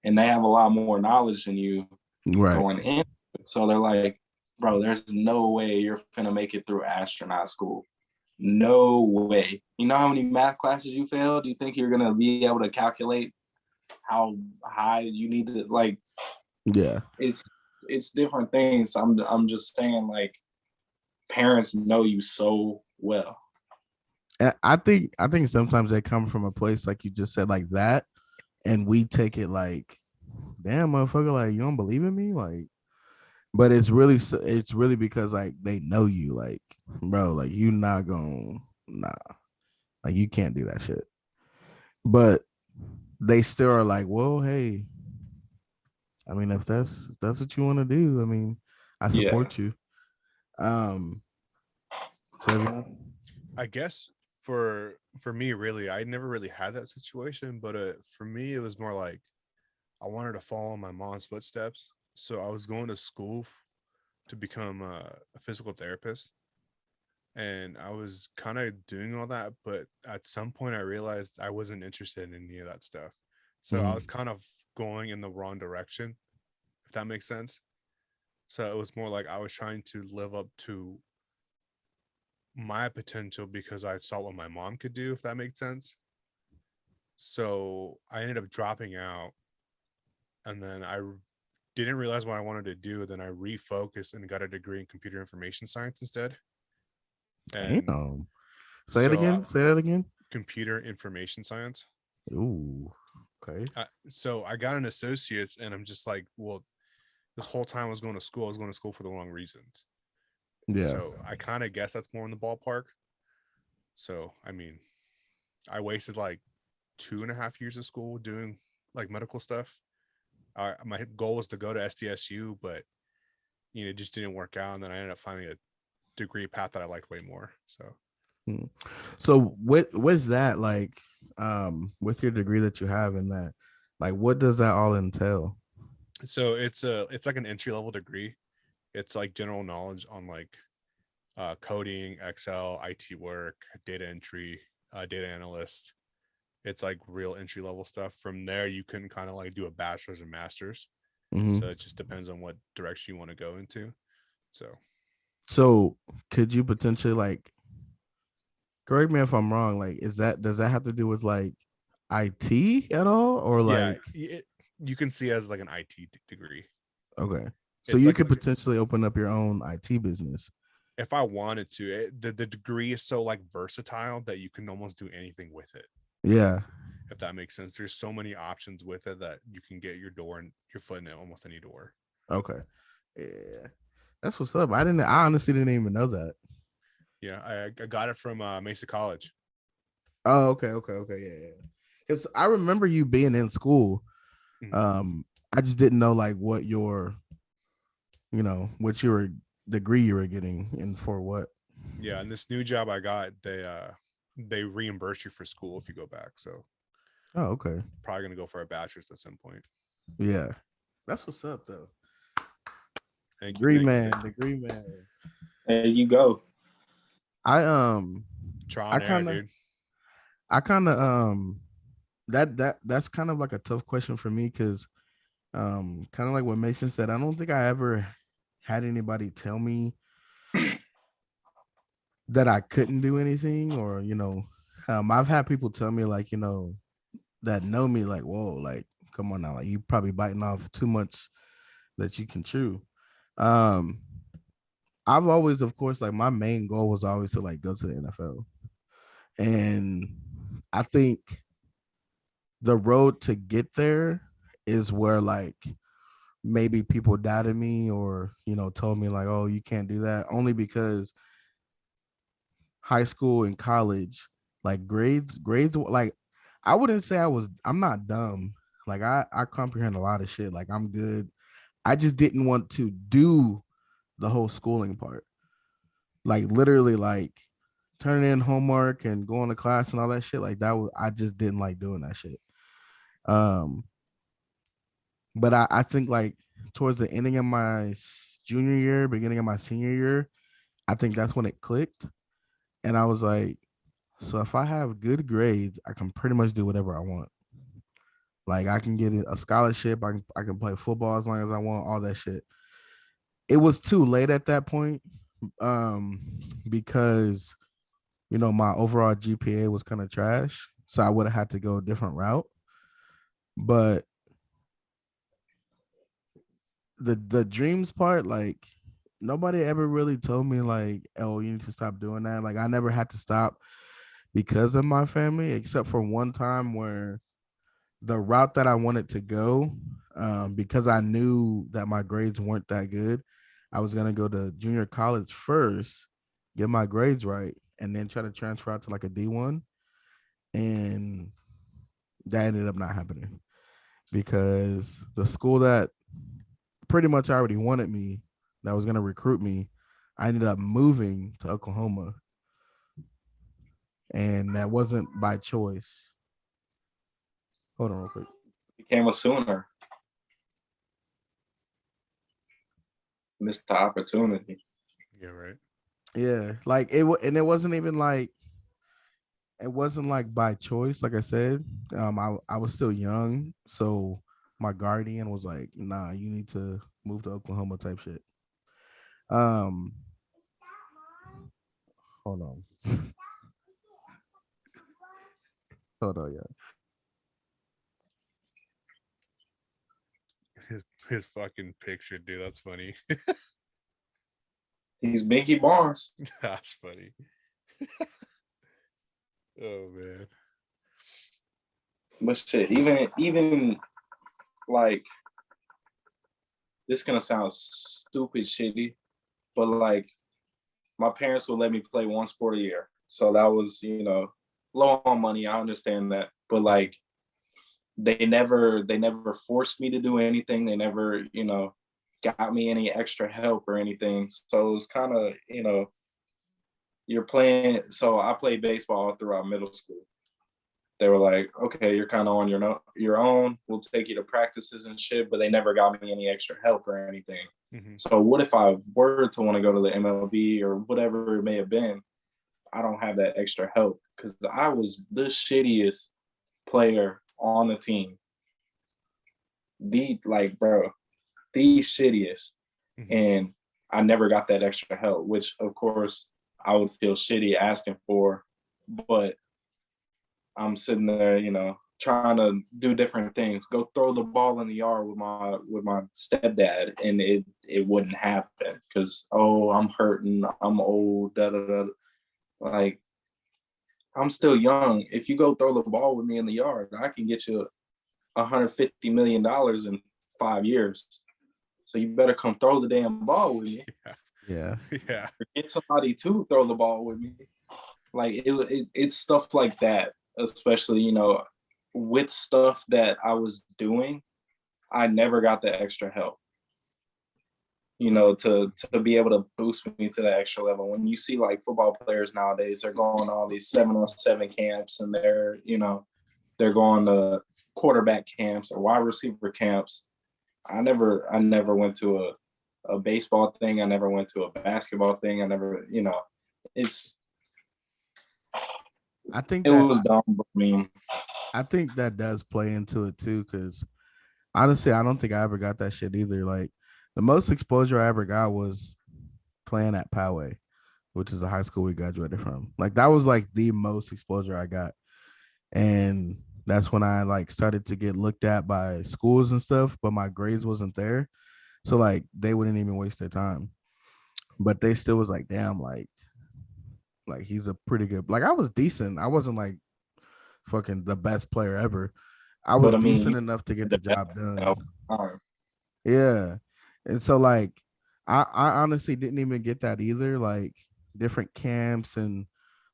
and they have a lot more knowledge than you going in. So they're like, bro, there's no way you're finna make it through astronaut school. No way. You know how many math classes you failed? Do you think you're gonna be able to calculate how high you need to, like? Yeah, it's different things. I'm just saying, like, parents know you so well. I think sometimes they come from a place like you just said, like that, and we take it like, damn, motherfucker, like you don't believe in me, like. But it's really because like they know you, like, bro, like you not gonna, like you can't do that shit. But they still are like, well, hey, I mean, if that's what you want to do, I mean, I support you. Savion? I guess for me, really, I never really had that situation, but for me, it was more like I wanted to follow in my mom's footsteps. So I was going to school to become a physical therapist, and I was kind of doing all that, but at some point I realized I wasn't interested in any of that stuff. So I was kind of going in the wrong direction, if that makes sense. So it was more like I was trying to live up to my potential because I saw what my mom could do, if that makes sense. So I ended up dropping out, and then I didn't realize what I wanted to do. Then I refocused and got a degree in computer information science instead. And damn. Say that again. Computer information science. Ooh, okay. So I got an associate's, and I'm just like, well, this whole time I was going to school for the wrong reasons. Yeah. So I kind of guess that's more in the ballpark. So, I mean, I wasted like 2.5 years of school doing like medical stuff. My goal was to go to SDSU, but it just didn't work out. And then I ended up finding a degree path that I liked way more. So with that, like, with your degree that you have in that, like, what does that all entail? So it's like an entry level degree. It's like general knowledge on like coding, Excel, IT work, data entry, data analyst. It's like real entry level stuff. From there, you can kind of like do a bachelor's or master's. So it just depends on what direction you want to go into. So could you potentially, like, correct me if I'm wrong, like, does that have to do with like IT at all, or like? Yeah, you can see it as like an IT degree. Okay, so It's you like could potentially open up your own IT business if I wanted to. The degree is so like versatile that you can almost do anything with it. Yeah, if that makes sense. There's so many options with it that you can get your foot in almost any door. Okay, yeah, that's what's up. I honestly didn't even know that. Yeah, I got it from Mesa College. Oh, okay, yeah. Because I remember you being in school. I just didn't know like what your degree you were getting and for what. Yeah, and this new job I got, they reimburse you for school if you go back. So okay, probably gonna go for a bachelor's at some point. Yeah, that's what's up though. Degree man. There you go. I kind of that's kind of like a tough question for me because kind of like what Mason said, I don't think I ever had anybody tell me that I couldn't do anything, or I've had people tell me like, that know me like, whoa, like come on now, like you probably biting off too much that you can chew. Um, I've always, of course, like my main goal was always to like go to the NFL. And I think the road to get there is where like maybe people doubted me or, told me like, oh, you can't do that. Only because high school and college, like grades, like I wouldn't say I'm not dumb. Like I comprehend a lot of shit. Like I'm good. I just didn't want to do the whole schooling part. Like literally like turning in homework and going to class and all that shit. Like that was I just didn't like doing that shit. Um, but I think like towards the ending of my junior year, beginning of my senior year, I think that's when it clicked. And I was like, so if I have good grades, I can pretty much do whatever I want. Like I can get a scholarship, I can play football as long as I want, all that shit. It was too late at that point, um, because my overall GPA was kind of trash. So I would have had to go a different route. But the dreams part, like nobody ever really told me like, oh, you need to stop doing that. Like I never had to stop because of my family, except for one time where the route that I wanted to go, because I knew that my grades weren't that good, I was gonna go to junior college first, get my grades right, and then try to transfer out to like a D1. And that ended up not happening because the school that pretty much already wanted me, that was gonna recruit me, I ended up moving to Oklahoma, and that wasn't by choice. Hold on real quick. Became a Sooner. Missed the opportunity. Yeah, right. Yeah, like and it wasn't even like it wasn't like by choice. Like I said, I was still young, so my guardian was like, "Nah, you need to move to Oklahoma," type shit. Um, hold on, hold on, yeah. His fucking picture, dude. That's funny. He's Binky Barnes. That's funny. Oh man. But shit, even like this is gonna sound stupid shitty, but like my parents would let me play one sport a year. So that was, low on money. I understand that. But like they never forced me to do anything. They never, got me any extra help or anything. So it was kind of, you're playing. So I played baseball throughout middle school. They were like, okay, you're kind of on your own. We'll take you to practices and shit, but they never got me any extra help or anything. Mm-hmm. So what if I were to want to go to the MLB or whatever it may have been? I don't have that extra help because I was the shittiest player on the team. Bro, the shittiest. Mm-hmm. And I never got that extra help, which of course I would feel shitty asking for, but I'm sitting there, trying to do different things. Go throw the ball in the yard with my stepdad, and it wouldn't happen because I'm hurting, I'm old, da da da. Like I'm still young. If you go throw the ball with me in the yard, I can get you $150 million in 5 years. So you better come throw the damn ball with me. Yeah. Yeah. Or get somebody to throw the ball with me. Like it's stuff like that, especially, with stuff that I was doing, I never got the extra help. To be able to boost me to the extra level. When you see like football players nowadays, they're going to all these 7-on-7 camps and they're going to quarterback camps or wide receiver camps. I never went to a baseball thing. I never went to a basketball thing. I never, it's I think it that was dumb, but I mean, I think that does play into it too, because honestly, I don't think I ever got that shit either. Like the most exposure I ever got was playing at Poway. which is the high school we graduated from. Like that was like the most exposure I got. And that's when I like started to get looked at by schools and stuff, but my grades wasn't there. So like they wouldn't even waste their time. But they still was like, damn, like he's a pretty good, like I was decent. I wasn't like fucking the best player ever. I was But I mean, decent enough to get the the best job done. of time. Yeah. And so like I honestly didn't even get that either. Like different camps and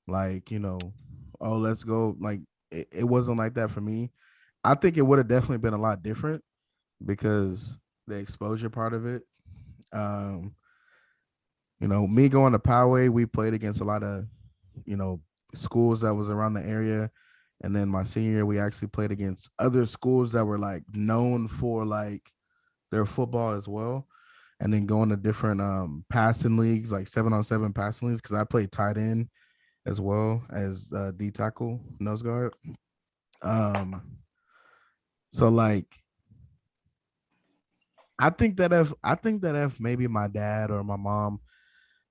like, oh, let's go. Like it wasn't like that for me. I think it would have definitely been a lot different because the exposure part of it. Um, me going to Poway, we played against a lot of, you know, schools that was around the area. And then my senior year, we actually played against other schools that were like known for like their football as well. And then going to different passing leagues, like 7-on-7 passing leagues, because I played tight end as well as D tackle, nose guard. Um, so like I think that if maybe my dad or my mom,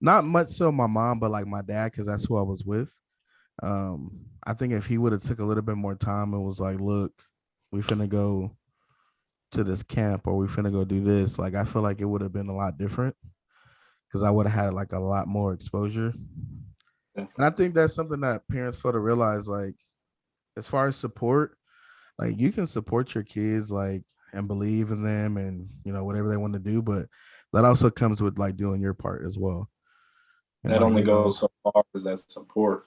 not much so my mom, but like my dad, because that's who I was with. I think if he would have took a little bit more time and was like, look, we finna go to this camp or we finna go do this, like I feel like it would have been a lot different because I would have had like a lot more exposure. And I think that's something that parents fail to realize, like as far as support, like you can support your kids like and believe in them and whatever they want to do, but that also comes with like doing your part as well. And That like, only goes so far as that support.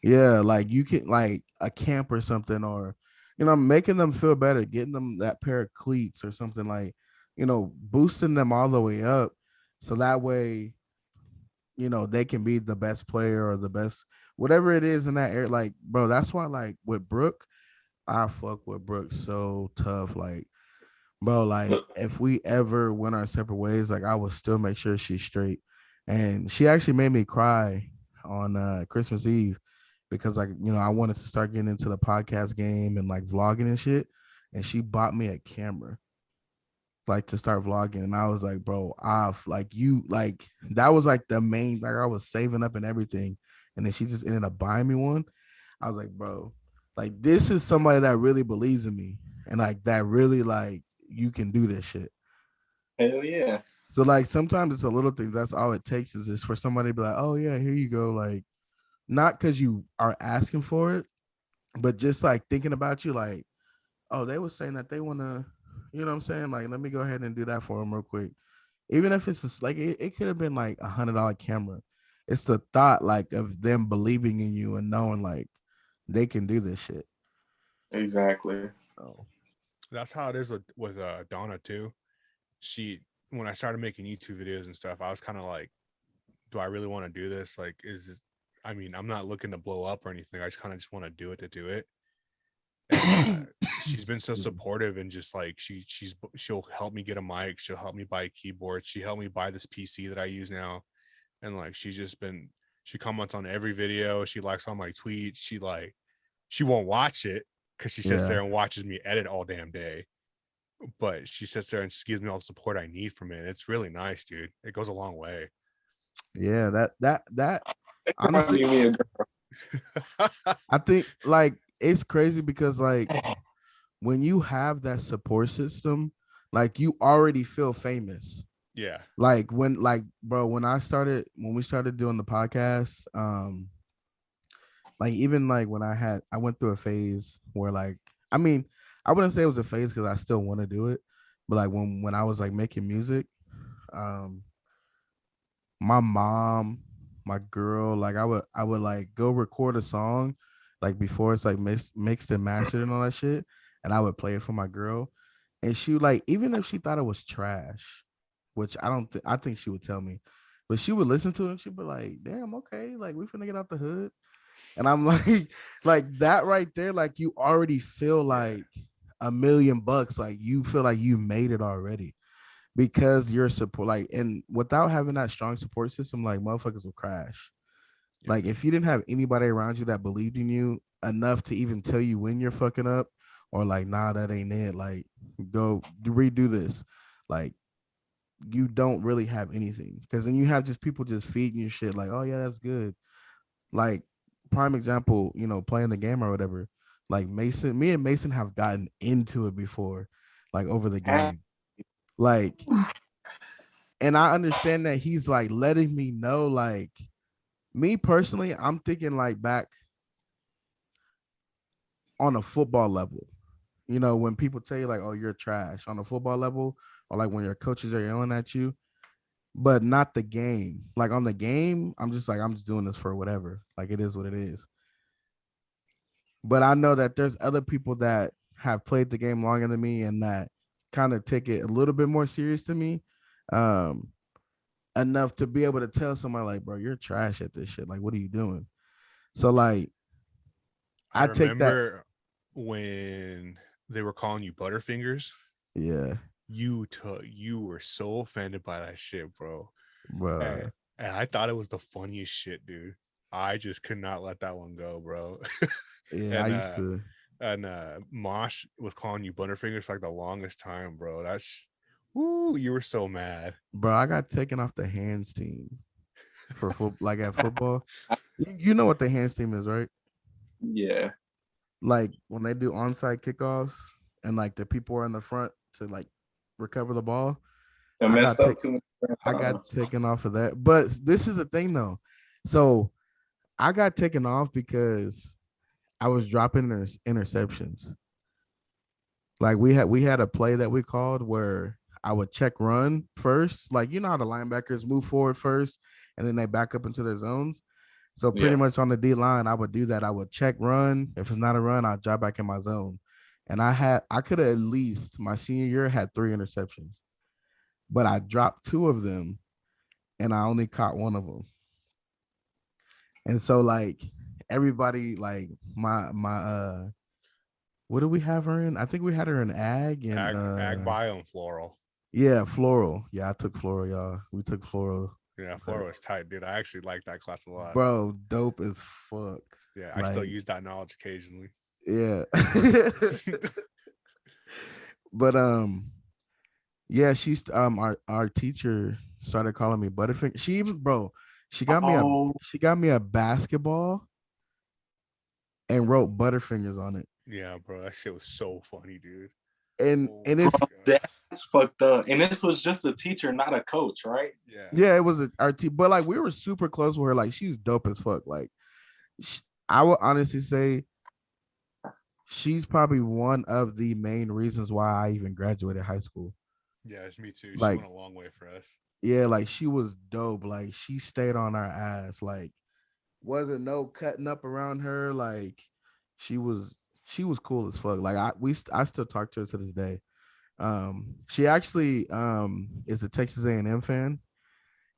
yeah, like you can like a camp or something, or making them feel better, getting them that pair of cleats or something like, boosting them all the way up. So that way, they can be the best player or the best whatever it is in that area. Like, bro, that's why like with Brooke, I fuck with Brooke so tough. Like, bro, like if we ever went our separate ways, like I would still make sure she's straight. And she actually made me cry on Christmas Eve because like, I wanted to start getting into the podcast game and like vlogging and shit. And she bought me a camera like to start vlogging. And I was like, bro, off like you like that was like the main, like I was saving up and everything. And then she just ended up buying me one. I was like, bro, like this is somebody that really believes in me and like that really like you can do this shit. Hell yeah. So like sometimes it's a little thing. That's all it takes is for somebody to be like, oh yeah, here you go. Like not because you are asking for it, but just like thinking about you, like, oh, they were saying that they want to, you know what I'm saying? Like, let me go ahead and do that for them real quick. Even if it's just, like it could have been like $100 camera. It's the thought like of them believing in you and knowing like they can do this shit. Exactly. So That's how it is with Donna too. She When I started making YouTube videos and stuff, I was kind of like, do I really want to do this? Like, is this? I mean, I'm not looking to blow up or anything. I just kind of just want to do it to do it. And she's been so supportive and just like she'll help me get a mic. She'll help me buy a keyboard. She helped me buy this PC that I use now. And like she comments on every video. She likes all my tweets. She won't watch it because she sits yeah, there and watches me edit all damn day. But she sits there and she gives me all the support I need from it. It's really nice, dude. It goes a long way. yeah, that honestly, Finding me a I think like it's crazy because like when you have that support system, like you already feel famous. Yeah. Like like bro, when we started doing the podcast, like even like when I went through a phase where like I mean, I wouldn't say it was a phase because I still want to do it, but like when I was like making music, um, my mom, my girl, like I would like go record a song like before it's like mixed and mastered and all that shit, and I would play it for my girl, and she like even if she thought it was trash, which I think she would tell me, but she would listen to it and she'd be like, "Damn, okay, like we finna get out the hood," and I'm like, like that right there, like you already feel Yeah. like $1,000,000, like you feel like you made it already because you're support like and without having that strong support system, like motherfuckers will crash. Yep. Like if you didn't have anybody around you that believed in you enough to even tell you when you're fucking up or like nah that ain't it, like go redo this, like you don't really have anything, because then you have just people just feeding you shit like, oh yeah, that's good. Like, prime example, playing the game or whatever. Like Mason, me and Mason have gotten into it before, like over the game. Like, and I understand that he's like letting me know, like, me personally, I'm thinking like back on a football level. When people tell you like, oh, you're trash on a football level, or like when your coaches are yelling at you, but not the game. Like on the game, I'm just like, I'm just doing this for whatever. Like it is what it is. But I know that there's other people that have played the game longer than me and that kind of take it a little bit more serious to me. Um, enough to be able to tell somebody like, bro, you're trash at this shit. Like, what are you doing? So like I I take that. remember when they were calling you Butterfingers. Yeah, You were so offended by that shit, bro. bro. And I thought it was the funniest shit, dude. I just could not let that one go, bro. Yeah, I and used to. Mosh was calling you Butterfingers for like the longest time, bro. Ooh, you were so mad. Bro, I got taken off the hands team for like at football. You know what the hands team is, right? Yeah. Like when they do onside kickoffs and like the people are in the front to like recover the ball. I I messed got up too many I got times. taken off of that. But this is the thing though. So I got taken off because I was dropping interceptions. Like we had a play that we called where I would check run first. Like how the linebackers move forward first and then they back up into their zones. So pretty Yeah. much on the D line, I would do that. I would check run. If it's not a run, I'll drop back in my zone. And I could have at least my senior year had 3 interceptions, but I dropped 2 of them and I only caught one of them. And so like everybody, like my what do we have her in? I think we had her in ag and Ag bio and floral. yeah, floral. Yeah, I took floral, y'all. We took floral. Yeah, floral was tight, dude. I actually like that class a lot. Bro, dope as fuck. Yeah, I still use that knowledge occasionally. Yeah. But yeah, she's our teacher started calling me Butterfinger. She even, bro, she got me a basketball and wrote Butterfingers on it. Yeah, bro, that shit was so funny, dude. And it's that's fucked up. And this was just a teacher, not a coach, right? Yeah, it was our team, but like we were super close with her. Like she was dope as fuck. Like I would honestly say she's probably one of the main reasons why I even graduated high school. Yeah, it's me too. Like, she went a long way for us. Yeah, like she was dope. Like she stayed on our ass. Like wasn't no cutting up around her. Like she was cool as fuck. Like I still talk to her to this day. She actually is a Texas A&M fan.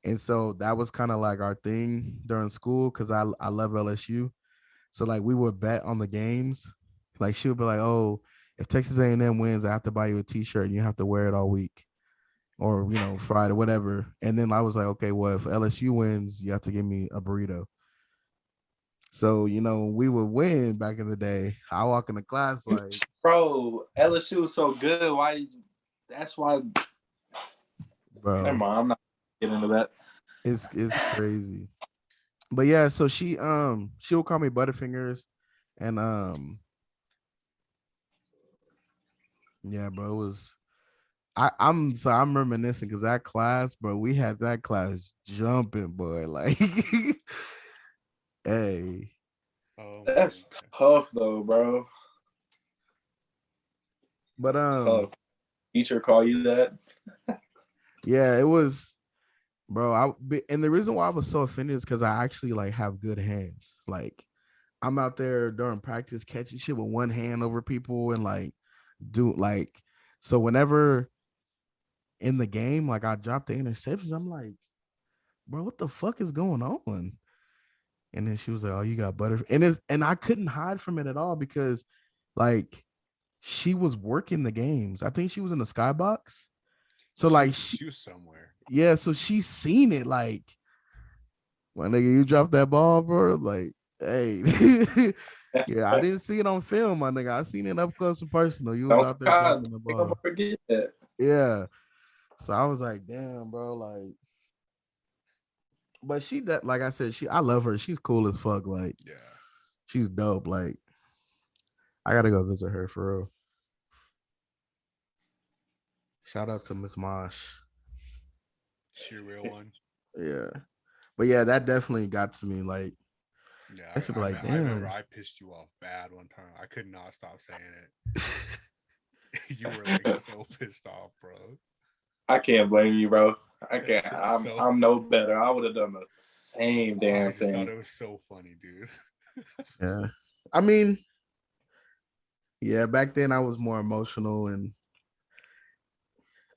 And so that was kind of like our thing during school because I love LSU. So like we would bet on the games. Like she would be like, "Oh, if Texas A&M wins, I have to buy you a T-shirt and you have to wear it all week, or Friday, whatever." And then I was like, "Okay, well if LSU wins, you have to give me a burrito." So we would win back in the day. I walk into class like, bro, LSU was so good. Why? That's why. Bro, never mind. I'm not getting into that. It's crazy. But yeah, so she will call me Butterfingers, and yeah, bro, it was. I'm reminiscing because that class, bro, we had that class jumping, boy. Like, hey, that's tough though, bro. But tough. Teacher call you that? Yeah, it was, bro. And the reason why I was so offended is because I actually like have good hands. Like, I'm out there during practice catching shit with one hand over people and like so whenever in the game, like I dropped the interceptions, I'm like, bro, what the fuck is going on? And then she was like, "Oh, you got butter," and I couldn't hide from it at all because, like, she was working the games. I think she was in the skybox, so she was somewhere. Yeah, so she's seen it. Like, my nigga, you dropped that ball, bro. Like, hey, yeah, I didn't see it on film, my nigga. I seen it up close and personal. You was out there dropping the ball. Forget that. Yeah. So I was like, damn, bro, like. But she that like I said, I love her. She's cool as fuck. Like Yeah. she's dope. Like I gotta go visit her for real. Shout out to Miss Mosh. She a real one. Yeah. But yeah, that definitely got to me. Like Yeah, I should be like, I remember damn. I pissed you off bad one time. I could not stop saying it. You were like so pissed off, bro. I can't blame you, bro. I can't. It's so I'm no better. I would have done the same I damn just thought thing. it was so funny, dude. Yeah. I mean, yeah, back then I was more emotional, and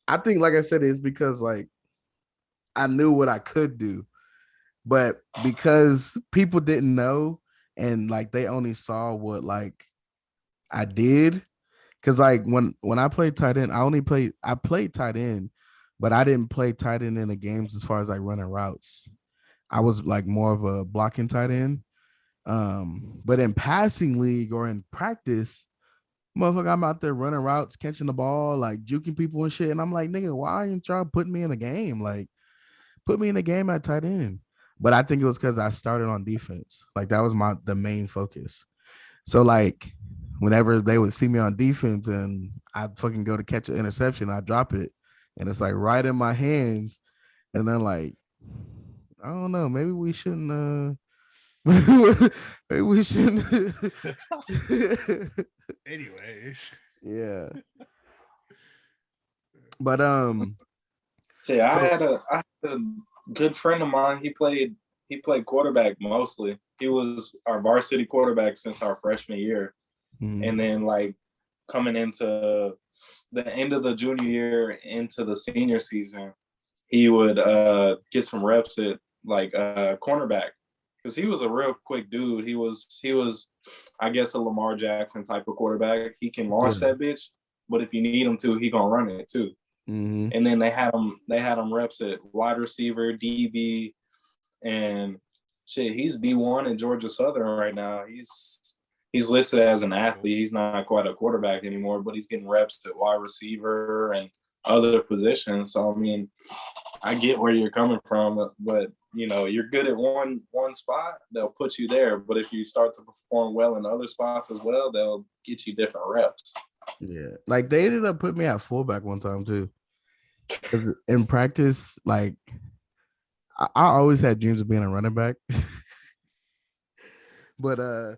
I think, like I said, it's because like I knew what I could do, but because people didn't know and like they only saw what like I did. Cause like when I played tight end, I played tight end, but I didn't play tight end in the games as far as like running routes. I was like more of a blocking tight end. But in passing league or in practice, motherfucker, I'm out there running routes, catching the ball, like juking people and shit. And I'm like, nigga, why aren't y'all putting me in a game? Like, put me in a game at tight end. But I think it was because I started on defense. Like that was the main focus. So like whenever they would see me on defense and I'd fucking go to catch an interception, I drop it and it's like right in my hands. And then like, I don't know, maybe we shouldn't maybe we shouldn't Anyways. yeah. But See, I had a good friend of mine. He played quarterback mostly. He was our varsity quarterback since our freshman year. And then like coming into the end of the junior year into the senior season, he would get some reps at like cornerback because he was a real quick dude. He was I guess a Lamar Jackson type of quarterback. He can launch that bitch, but if you need him to, he gonna run it too. And then they had him reps at wide receiver, DB, and shit. He's D1 in Georgia Southern right now. He's listed as an athlete. He's not quite a quarterback anymore, but he's getting reps at wide receiver and other positions. So I mean, I get where you're coming from, but you know, you're good at one spot, they'll put you there. But if you start to perform well in other spots as well, they'll get you different reps. Yeah, like they ended up putting me at fullback one time too. Because in practice, like I always had dreams of being a running back. But I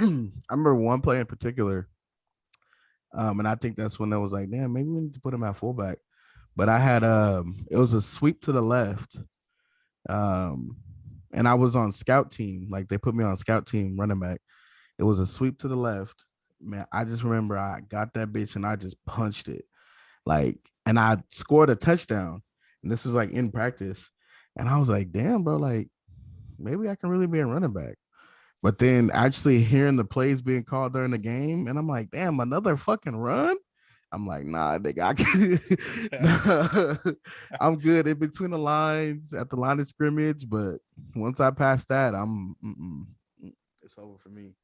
remember one play in particular. And I think that's when I was like, damn, maybe we need to put him at fullback. But I had it was a sweep to the left. And I was on scout team. Like they put me on scout team running back. It was a sweep to the left. Man, I just remember I got that bitch and I just punched it. Like, and I scored a touchdown. And this was like in practice. And I was like, damn, bro, like maybe I can really be a running back. But then actually hearing the plays being called during the game, and I'm like, damn, another fucking run. I'm like, nah, nigga, nah, I'm good in between the lines at the line of scrimmage. But once I pass that, it's over for me.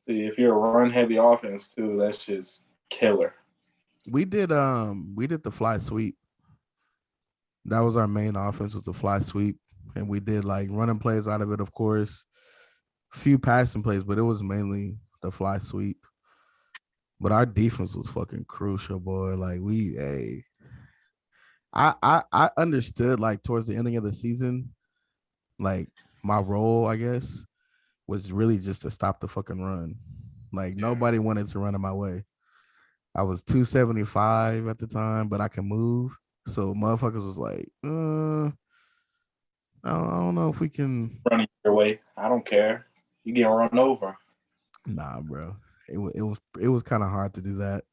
See, if you're a run heavy offense too, that's just killer. We did the fly sweep. That was our main offense, was the fly sweep. And we did like running plays out of it, of course. Few passing plays, but it was mainly the fly sweep. But our defense was fucking crucial, boy. Like I understood like towards the ending of the season, like my role, I guess, was really just to stop the fucking run. Like nobody wanted to run in my way. I was 275 at the time, but I can move. So motherfuckers was like, I don't know if we can Running your way, I don't care. You get run over. Nah, bro. It was kind of hard to do that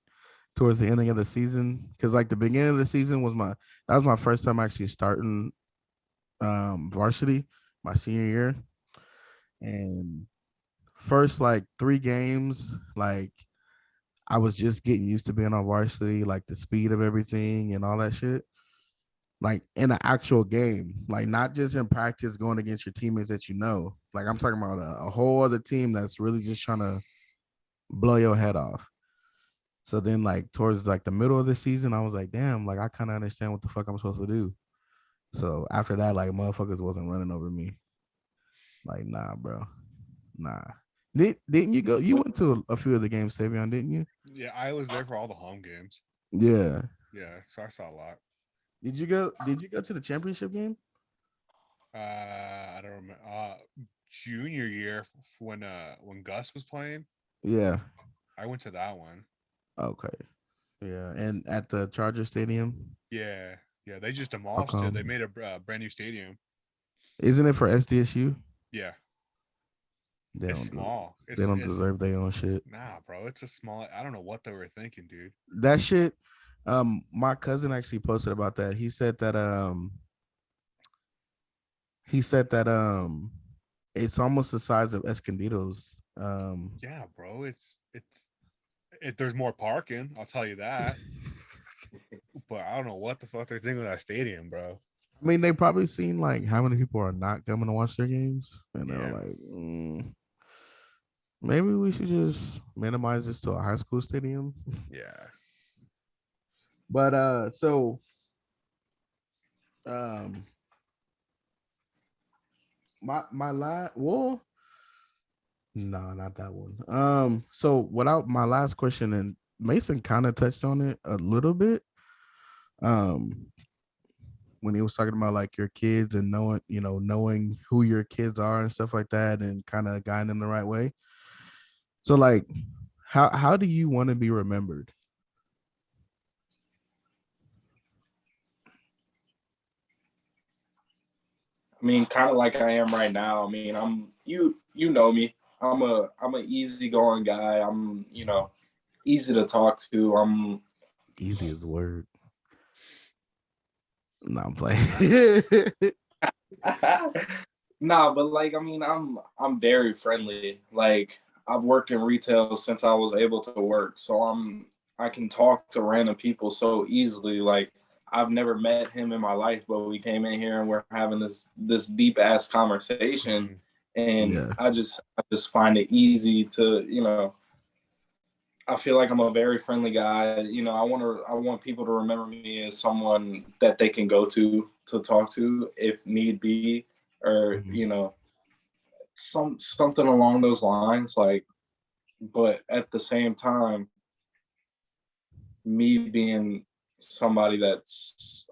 towards the ending of the season because like the beginning of the season was my first time actually starting varsity my senior year, and first like 3 games like I was just getting used to being on varsity, like the speed of everything and all that shit. Like in an actual game, like not just in practice going against your teammates that you know. Like I'm talking about a whole other team that's really just trying to blow your head off. So then, like towards like the middle of the season, I was like, damn, like I kind of understand what the fuck I'm supposed to do. So after that, like motherfuckers wasn't running over me. Like, nah, bro, nah. Didn't you go? You went to a few of the games, Savion, didn't you? Yeah, I was there for all the home games. Yeah. Yeah, so I saw a lot. Did you go? Did you go to the championship game? I don't remember. Junior year when Gus was playing, Yeah. I went to that one. Okay. Yeah, and at the Charger Stadium. Yeah, yeah. They just How demolished it. They come? made a brand new stadium. Isn't it for SDSU? Yeah, They it's don't. small. They don't It's deserve their own shit. nah, bro. It's a small. I don't know what they were thinking, dude. That shit. My cousin actually posted about that. He said that it's almost the size of Escondido's. Yeah, bro. There's more parking. I'll tell you that. But I don't know what the fuck they're thinking of that stadium, bro. I mean, they probably seen like how many people are not coming to watch their games, and they're Yeah. like, maybe we should just minimize this to a high school stadium. Yeah. But so um, my last well, no, not that one. So without my last question, and Mason kind of touched on it a little bit. Um, when he was talking about like your kids and knowing who your kids are and stuff like that, and kind of guiding them the right way. So like, how do you want to be remembered? I mean, kind of like I am right now. I mean, you know me. I'm an easygoing guy. I'm easy to talk to. I'm Easy is the word. No, I'm playing. nah, but like I mean, I'm very friendly. Like I've worked in retail since I was able to work, so I can talk to random people so easily. Like I've never met him in my life, but we came in here and we're having this deep ass conversation, and Yeah, I just find it easy to I feel like I'm a very friendly guy. I want people to remember me as someone that they can go to talk to if need be, or mhm. something along those lines. Like, but at the same time, me being somebody that's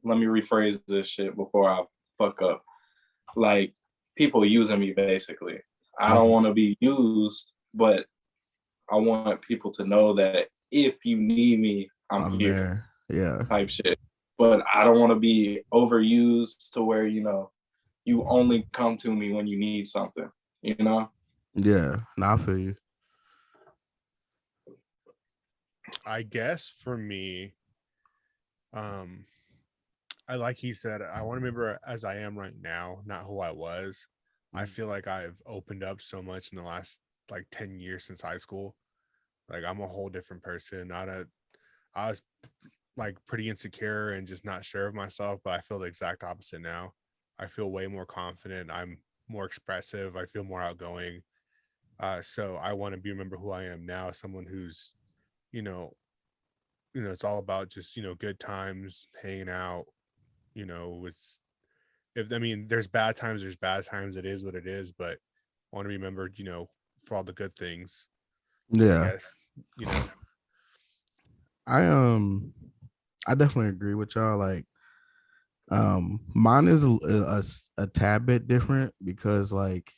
let me rephrase this shit before I fuck up. Like people using me basically. I don't Mhm. want to be used, but I want people to know that if you need me, I'm I'm here there. Yeah, type shit. But I don't want to be overused to where, you only come to me when you need something, you know? yeah. Now I feel you. I guess for me, um, I like he said, I want to remember as I am right now, not who I was. I feel like I've opened up so much in the last like 10 years since high school. Like I'm a whole different person. I was like pretty insecure and just not sure of myself, but I feel the exact opposite now. I feel way more confident. I'm more expressive. I feel more outgoing. So I want to be remember who I am now, someone who's, you know, it's all about just, good times, hanging out, with if I mean there's bad times, it is what it is, but I want to be remembered, for all the good things. I Yeah, guess, you know. I I definitely agree with y'all. Like, mine is a tad bit different because like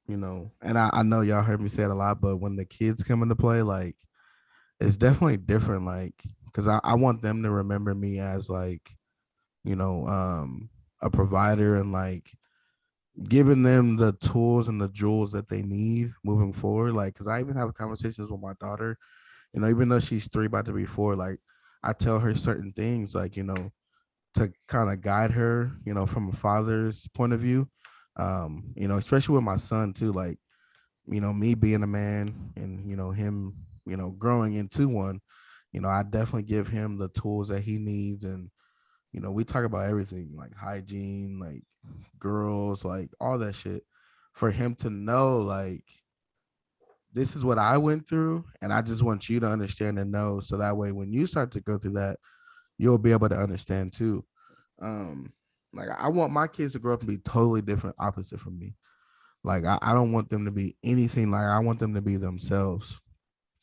and I know y'all heard me say it a lot, but when the kids come into play, like it's definitely different. Like, because I want them to remember me as like you know um a provider and like giving them the tools and the jewels that they need moving forward. Like, because I even have conversations with my daughter, even though she's 3 about to be 4, like I tell her certain things like to kind of guide her, from a father's point of view. Especially with my son too, like, me being a man and, him, growing into one, I definitely give him the tools that he needs. And, we talk about everything like hygiene, like girls, like all that shit for him to know, like, this is what I went through, and I just want you to understand and know, so that way when you start to go through that, you'll be able to understand too. Um, like I want my kids to grow up and be totally different, opposite from me. Like I don't want them to be anything like I want them to be themselves.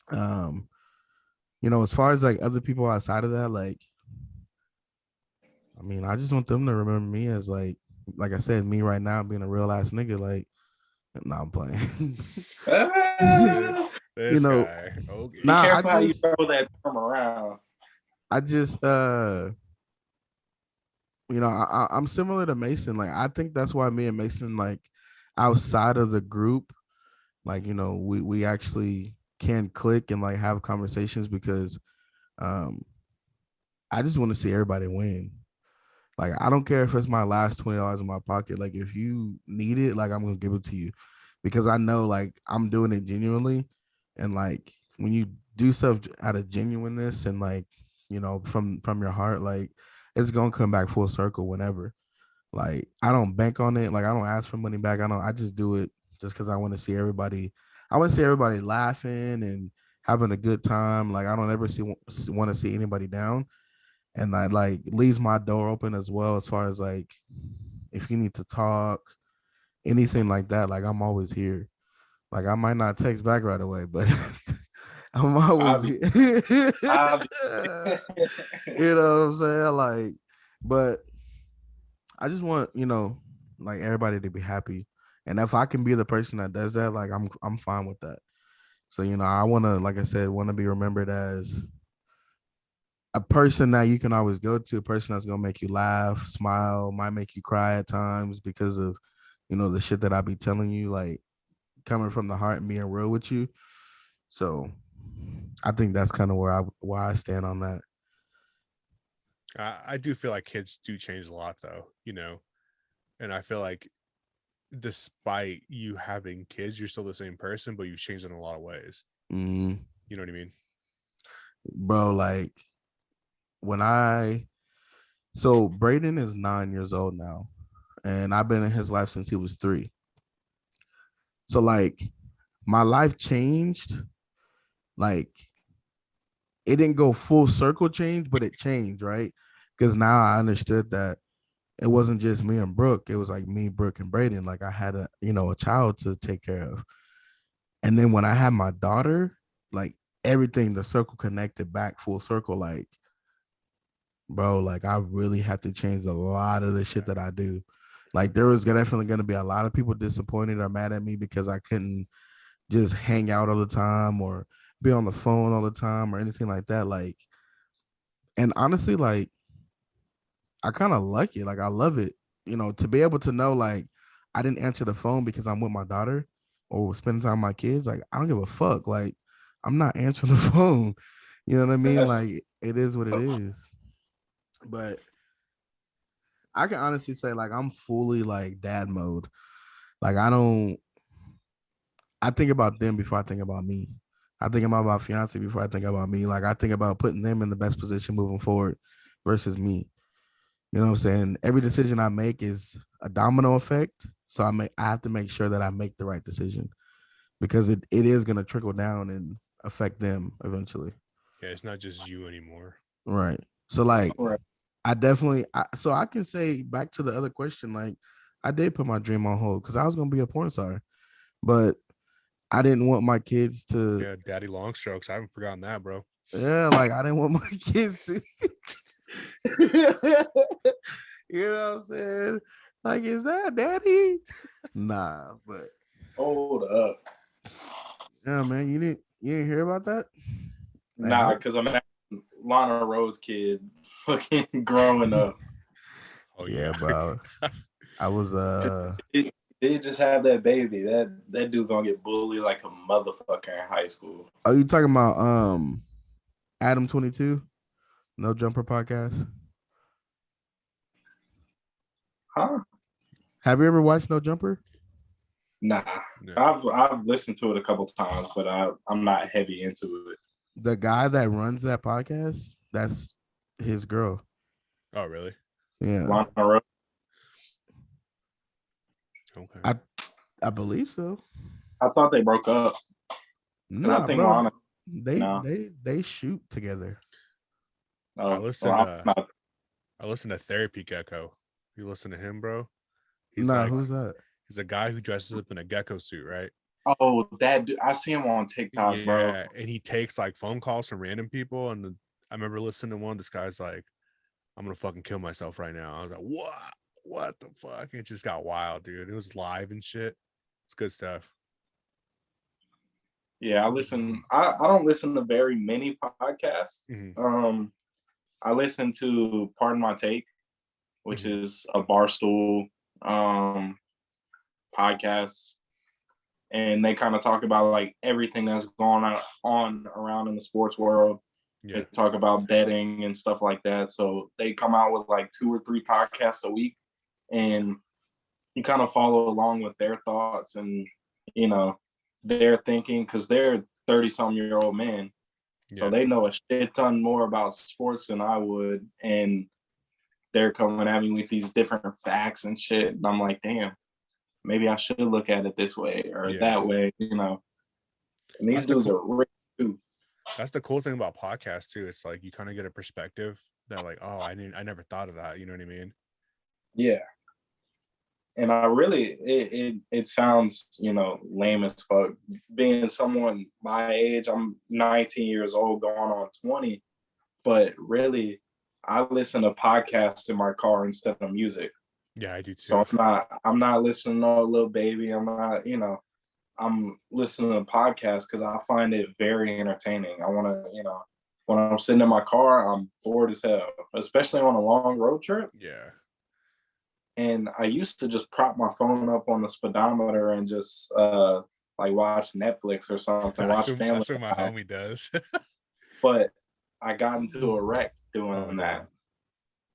Um, as far as like other people outside of that, like I mean, I just want them to remember me as like I said, me right now being a real ass nigga. Like, no, I'm playing. you This know, guy. Okay. Be nah, careful how you throw that term around. I just, I'm similar to Mason. Like, I think that's why me and Mason, like, outside of the group, like, we actually can click and like have conversations because, um, I just want to see everybody win. Like, I don't care if it's my last $20 in my pocket. Like, if you need it, like, I'm gonna give it to you, because I know like I'm doing it genuinely, and like when you do stuff out of genuineness and like from your heart, like it's gonna come back full circle whenever. Like, I don't bank on it. Like, I don't ask for money back. I don't. I just do it just because I want to see everybody. I want to see everybody laughing and having a good time. Like, I don't ever want to see anybody down, and I like leaves my door open as well, as far as like if you need to talk, anything like that, like I'm always here. Like, I might not text back right away, but I'm always I'll be, here. I'll be. You know what I'm saying? Like, but I just want, like everybody to be happy. And if I can be the person that does that, like I'm fine with that. So, I wanna, like I said, wanna be remembered as a person that you can always go to, a person that's gonna make you laugh, smile, might make you cry at times because of, the shit that I be telling you, like coming from the heart and being real with you. So I think that's kind of where I stand on that. I do feel like kids do change a lot, though, and I feel like despite you having kids, you're still the same person, but you've changed in a lot of ways. Mm, You know what I mean? bro, like when so Braden is 9 years old now, and I've been in his life since he was 3. So like my life changed, like it didn't go full circle change, but it changed, right? Because now I understood that it wasn't just me and Brooke. It was like me, Brooke, and Braden. Like I had a child to take care of. And then when I had my daughter, like everything, the circle connected back full circle. Like, bro, like I really had to change a lot of the shit that I do. Like there was definitely going to be a lot of people disappointed or mad at me because I couldn't just hang out all the time or be on the phone all the time or anything like that. Like, and honestly, like I kind of like it. Like I love it. To be able to know like I didn't answer the phone because I'm with my daughter or spending time with my kids. Like I don't give a fuck. Like I'm not answering the phone. You know what I mean? That's Like it is what it is. But I can honestly say like I'm fully like dad mode. Like I think about them before I think about me. I think about my fiance before I think about me. Like I think about putting them in the best position moving forward versus me. You know what I'm saying? Every decision I make is a domino effect. So I have to make sure that I make the right decision because it is gonna trickle down and affect them eventually. Yeah, it's not just you anymore. Right. So like right. I definitely so I can say back to the other question, like I did put my dream on hold because I was gonna be a porn star, but I didn't want my kids to. Yeah, daddy long strokes. I haven't forgotten that, bro. Yeah, like I didn't want my kids to. You know what I'm saying? Like, is that daddy? Nah, but Hold up. yeah, man, you didn't hear about that? Nah, because I'm Lana Rhodes' kid, fucking growing up. Oh Yeah, yeah. bro. I was They just have that baby. That dude gonna get bullied like a motherfucker in high school. Are you talking about Adam 22? No Jumper podcast? Huh? Have you ever watched No Jumper? Nah. No. I've listened to it a couple times, but I'm not heavy into it. The guy that runs that podcast, that's his girl. Oh really? Yeah. Lana Rhodes. Okay. I believe so. I thought they broke up. Nah, think bro. Lana. No. They shoot together. I Oh, listen. well, I listen to Therapy Gecko. You listen to him, bro? He's Nah, like, who's that? he's a guy who dresses up in a gecko suit, right? oh, that dude, I see him on TikTok, bro. Yeah, and he takes like phone calls from random people. And I remember listening to one. This guy's like, "I'm gonna fucking kill myself right now." I was like, "What? What the fuck?" It just got wild, dude. It was live and shit. It's good stuff. Yeah, I listen. I don't listen to very many podcasts. Mhm. I listen to Pardon My Take, which Mhm. is a Barstool podcast, and they kind of talk about like everything that's going on around in the sports world. Yeah, They talk about betting and stuff like that. So they come out with like 2 or 3 podcasts a week, and you kind of follow along with their thoughts and you know their thinking because they're 30-some-year-old men, so yeah, they know a shit ton more about sports than I would, and they're coming at me with these different facts and shit. And I'm like, damn, maybe I should look at it this way or yeah. that way, you know. And these That's the dudes cool. are rich too. That's the cool thing about podcasts too. It's like you kind of get a perspective that, like, oh, I never thought of that. You know what I mean? Yeah. And I really, it sounds, lame as fuck. Being someone my age, I'm 19 years old, going on 20, but really, I listen to podcasts in my car instead of music. Yeah, I do So too. I'm not listening to no Lil Baby. I'm not, I'm listening to podcasts because I find it very entertaining. I want to, when I'm sitting in my car, I'm bored as hell, especially on a long road trip. Yeah. And I used to just prop my phone up on the speedometer and just like watch Netflix or something, watch Family That's what my Guy. homie does. But I got into a wreck Oh, doing that. damn.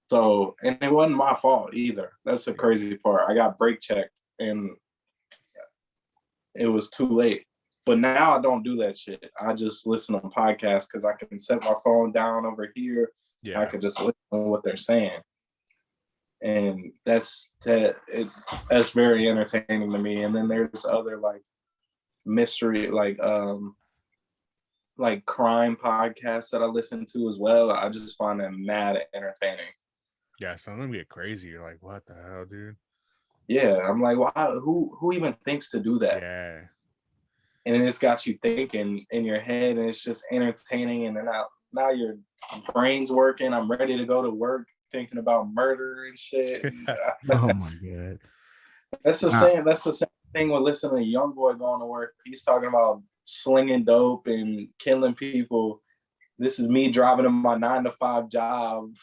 So, and it wasn't my fault either. That's the crazy part. I got brake checked and it was too late. But now I don't do that shit. I just listen to podcasts because I can set my phone down over here. I Yeah. could just listen to what they're saying. And that's very entertaining to me. And then there's other like mystery, like crime podcasts that I listen to as well. I just find them mad entertaining. Yeah, some of them get crazy. You're like, what the hell, dude? Yeah, I'm like, wow, who even thinks to do that? Yeah. And then it's got you thinking in your head, and it's just entertaining. And then now your brain's working. I'm ready to go to work, thinking about murder and shit. Oh my god. That's the same thing with listening to Young Boy going to work. He's talking about slinging dope and killing people. This is me driving to my 9-to-5 job,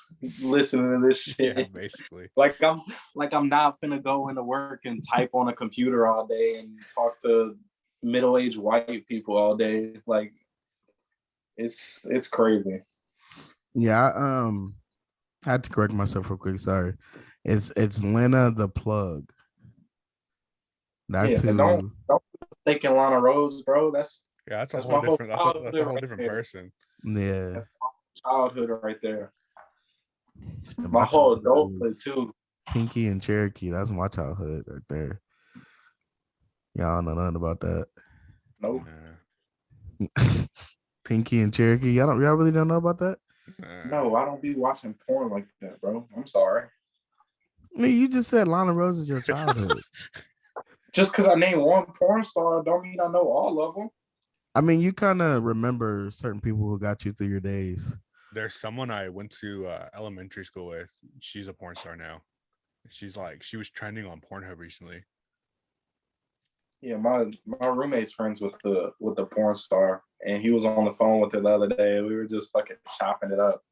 listening to this shit. Yeah, basically. Like I'm not finna go into work and type on a computer all day and talk to middle-aged white people all day. Like it's crazy. Yeah, I had to correct myself real quick. Sorry. It's Lena the Plug. That's Yeah, who. don't thinking Lana Rose, bro. That's That's a that's whole my whole different childhood that's a whole right different there. person. Yeah. That's my childhood right there. Yeah, My whole childhood adulthood was too. Pinky and Cherokee. That's my childhood right there. Y'all don't know nothing about that. Nope. Pinky and Cherokee. Y'all really don't know about that? No, I don't be watching porn like that, bro. I'm sorry. I mean, you just said Lana Rose is your childhood. Just because I named one porn star don't mean I know all of them. I mean, you kind of remember certain people who got you through your days. There's someone I went to elementary school with. She's a porn star now. She was trending on Pornhub recently. Yeah, my roommate's friends with the porn star, and he was on the phone with her the other day. We were just fucking chopping it up.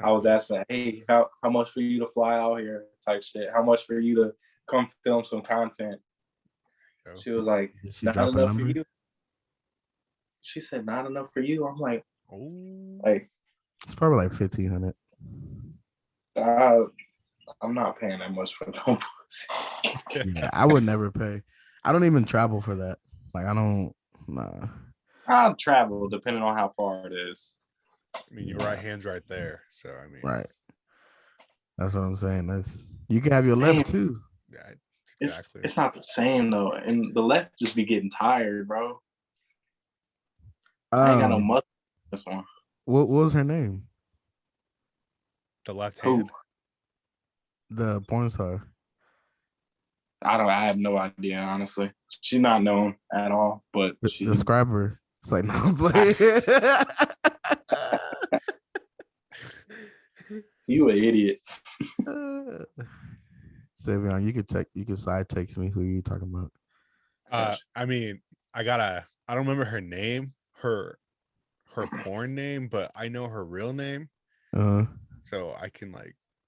I was asking, hey, how much for you to fly out here type shit? How much for you to come film some content? She was like, not enough for you. She said, not enough for you. I'm like, like it's probably like 1,500. I'm not paying that much for no pussy. Yeah, I would never pay. I don't even travel for that. Like I don't. Nah. I'll travel depending on how far it is. I mean, your right hand's right there, so I mean, right. That's what I'm saying. You can have your left too. Yeah, exactly. It's not the same though, and the left just be getting tired, bro. I ain't got no Um, muscle in this one. what was her name? The left Who? hand. The porn star. I have no idea, honestly. She's not known at all, but she. Describe her. It's like, no, I'm playing. You an idiot. Savion, you can side text me who you talking about. I mean, I don't remember her name, her porn name, but I know her real name. So I can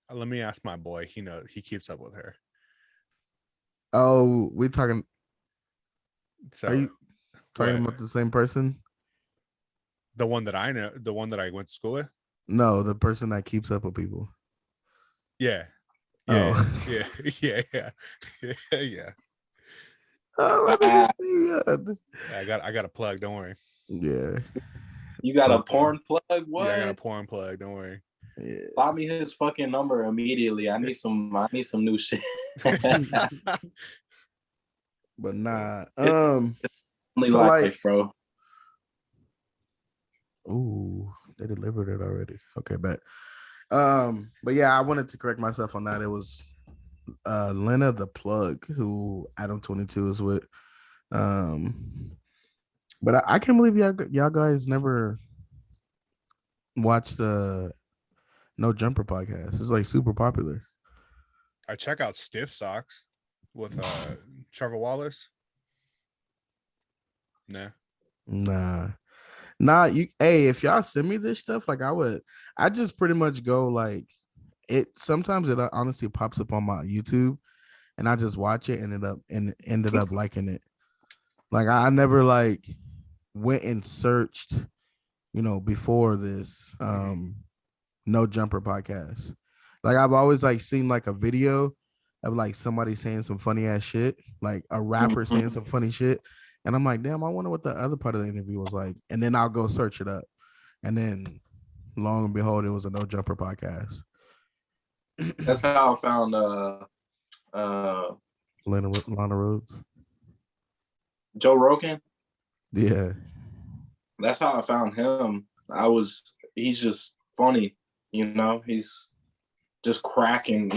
let me ask my boy. He keeps up with her. Oh, we talking. So Are you talking about the same person? The one that I know, the one that I went to school with? No, the person that keeps up with people. Yeah. Oh. Yeah. Yeah. Oh, I got a plug. Don't worry. Yeah. You got a porn plug? What? Yeah, I got a porn plug. Don't worry. Yeah. Slide me his fucking number immediately. I need some new shit. But nah. It's only So life, bro. Ooh, they delivered it already. Okay, bet. But yeah, I wanted to correct myself on that. It was Lena the Plug, who Adam 22 is with. But I can't believe y'all guys never watched the No Jumper podcast. It's like super popular. I check out Stiff Socks with Trevor Wallace. Nah. If y'all send me this stuff, like I just pretty much go like it. Sometimes it honestly pops up on my YouTube and I just watch it and ended up liking it. Like I never like went and searched, before this No Jumper podcast. Like I've always like seen like a video of like somebody saying some funny ass shit, like a rapper saying some funny shit. And I'm like, damn, I wonder what the other part of the interview was like. And then I'll go search it up. And then long and behold, it was a No Jumper podcast. That's how I found Lana Rhodes. Joe Rogan. Yeah. That's how I found him. He's just funny, he's just cracking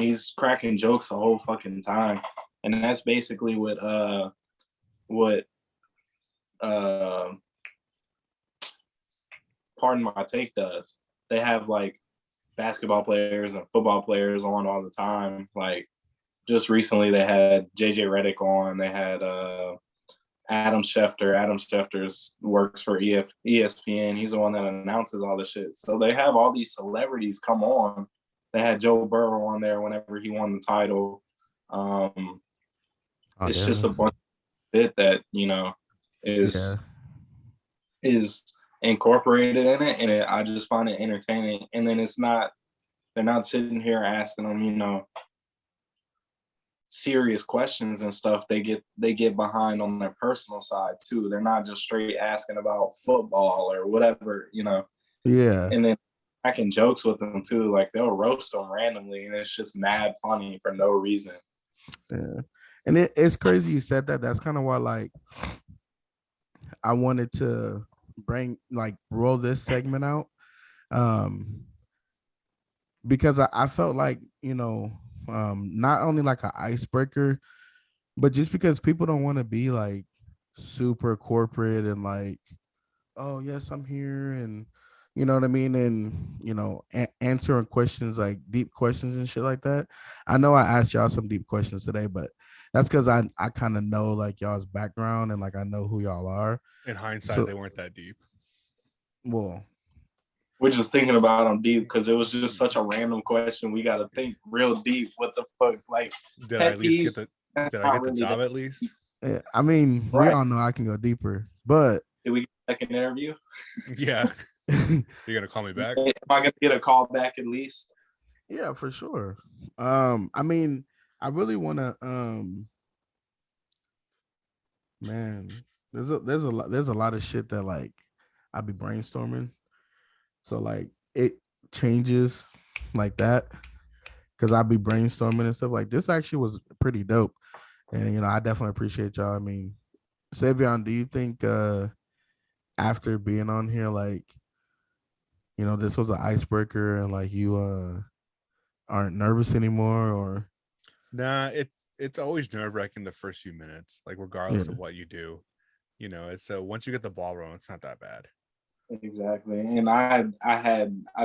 jokes the whole fucking time. And that's basically what Pardon My Take does. They have like basketball players and football players on all the time. Like just recently they had JJ Redick on. They had Adam Schefter. Adam Schefter works for ESPN. He's the one that announces all the shit. So they have all these celebrities come on. They had Joe Burrow on there whenever he won the title. It's just a bunch of shit that is incorporated in it, and I just find it entertaining. And then they're not sitting here asking them, serious questions and stuff. They get behind on their personal side too. They're not just straight asking about football or whatever, Yeah. And then cracking jokes with them too. Like they'll roast them randomly, and it's just mad funny for no reason. Yeah. And it's crazy you said that. That's kind of why like I wanted to roll this segment out. Because I felt like, not only like an icebreaker, but just because people don't want to be like super corporate and like, oh yes, I'm here, and you know what I mean, and answering questions like deep questions and shit like that. I know I asked y'all some deep questions today, but that's because I kind of know like y'all's background and like I know who y'all are. In hindsight, they weren't that deep. Well, we're just thinking about them deep because it was just such a random question. We got to think real deep. What the fuck? Like, did I get the job at least? Yeah, I mean, we all know I can go deeper, but did we get a second interview? Yeah. You're gonna call me back? Am I gonna get a call back at least? Yeah, for sure. I mean, I really want to. Man, there's a lot of shit that like I be brainstorming. So like it changes like that because I be brainstorming and stuff. Like this actually was pretty dope, and I definitely appreciate y'all. I mean, Savion, do you think after being on here, like, this was an icebreaker and like you aren't nervous anymore, or Nah, it's always nerve wracking the first few minutes, like regardless yeah. of what you do. It's so once you get the ball rolling, it's not that bad. Exactly. And I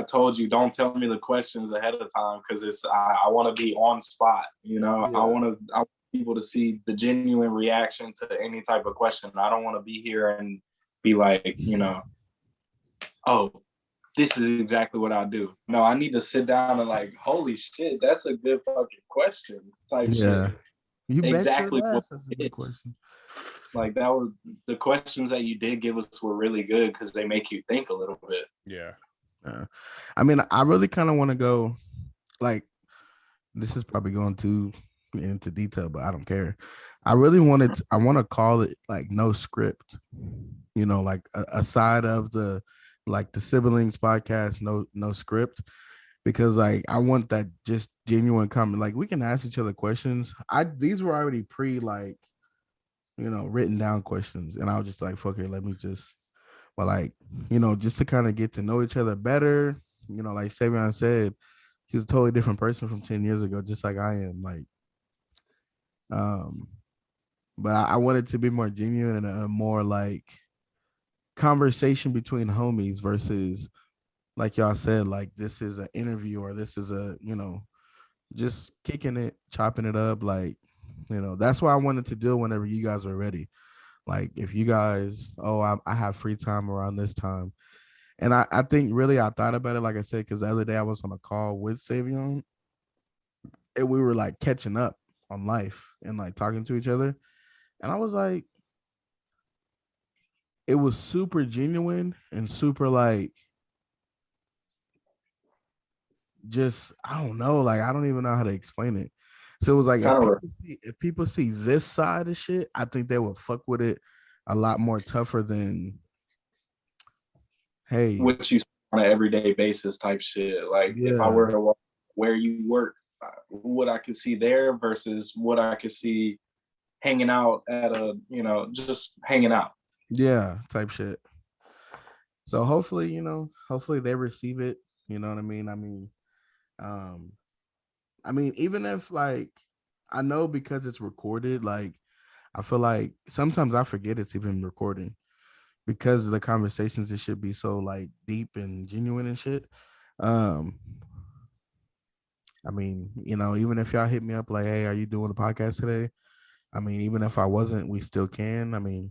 told you don't tell me the questions ahead of time because I want to be on spot. I want people to see the genuine reaction to any type of question. I don't want to be here and be like, oh, this is exactly what I do. No, I need to sit down and like, holy shit, that's a good fucking question type Yeah. shit. You bet your Exactly what ass. That's a good question. like that was the questions that you did give us were really good because they make you think a little bit. Yeah. I mean, I really kind of want to go, like, this is probably going too into detail, but I don't care. I want to call it like no script, like aside of the siblings podcast, no script, because like I want that just genuine comment. Like we can ask each other questions. These were already written down questions, and I was just like, fuck it, let me just, but like, just to kind of get to know each other better. Like Savion said, he's a totally different person from 10 years ago, just like I am. Like, but I wanted to be more genuine and a more like conversation between homies versus like y'all said, like this is an interview or this is a, just kicking it, chopping it up. Like, that's why I wanted to do whenever you guys were ready. Like if you guys, I have free time around this time. And I think really I thought about it, like I said, because the other day I was on a call with Savion and we were like catching up on life and like talking to each other. And I was like, it was super genuine and super like, just, I don't know, like I don't even know how to explain it. So it was like if people see this side of shit, I think they would fuck with it a lot more tougher than, hey, what you see on an everyday basis type shit. Like if I were to walk where you work, what I could see there versus what I could see hanging out at just hanging out. Yeah, type shit. So hopefully, hopefully they receive it. You know what I mean? I mean, even if like I know because it's recorded, like I feel like sometimes I forget it's even recording because of the conversations. It should be so like deep and genuine and shit. Um, I mean, even if y'all hit me up like, hey, are you doing a podcast today? I mean, even if I wasn't, we still can. I mean,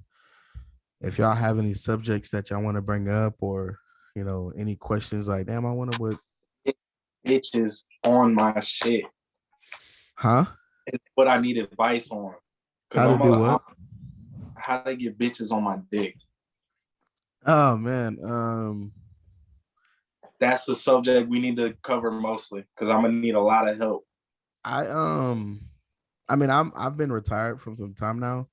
if y'all have any subjects that y'all want to bring up or, any questions like, damn, I wonder what. Bitches on my shit. Huh? It's what I need advice on. How to do what? How to get bitches on my dick. Oh, man. That's the subject we need to cover mostly because I'm gonna need a lot of help. I mean, I've been retired from some time now.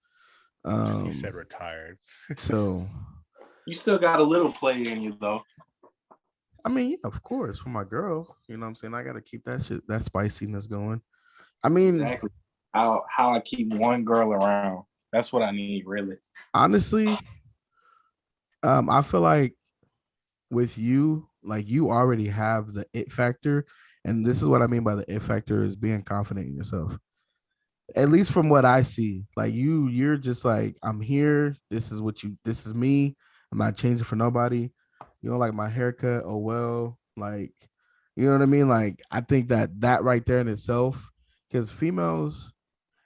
You said retired. So you still got a little play in you though. I mean, yeah, of course, for my girl, you know what I'm saying? I gotta keep that shit, that spiciness going. I mean, exactly how I keep one girl around. That's what I need, really. Honestly, I feel like with you, like you already have the it factor. And this is what I mean by the it factor is being confident in yourself. At least from what I see, like you're just like, I'm here. This is me. I'm not changing for nobody. You know, like my haircut. Oh, well, like, you know what I mean? Like, I think that right there in itself, because females,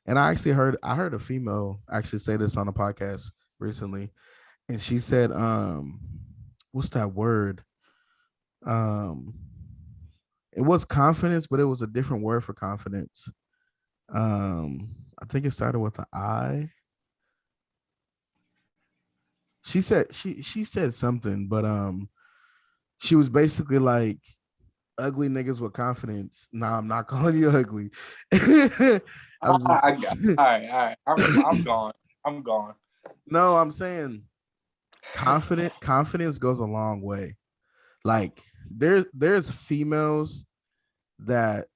and I heard a female actually say this on a podcast recently. And she said, what's that word? Um, it was confidence, but it was a different word for confidence. I think it started with an I. She said something, but she was basically like ugly niggas with confidence. Nah, I'm not calling you ugly. I was just all right. I'm gone. I'm gone. No, I'm saying confidence goes a long way. Like there's females that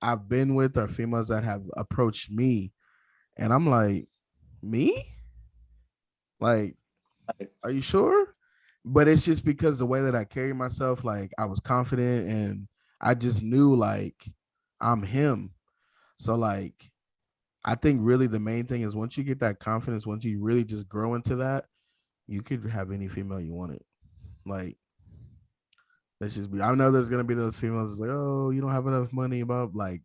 I've been with or females that have approached me, and I'm like, me? Like, Are you sure? But it's just because the way that I carry myself, like I was confident and I just knew like I'm him. So like I think really the main thing is once you get that confidence, once you really just grow into that, you could have any female you wanted. Like let's just be. I know there's gonna be those females that's like, oh, you don't have enough money. About like,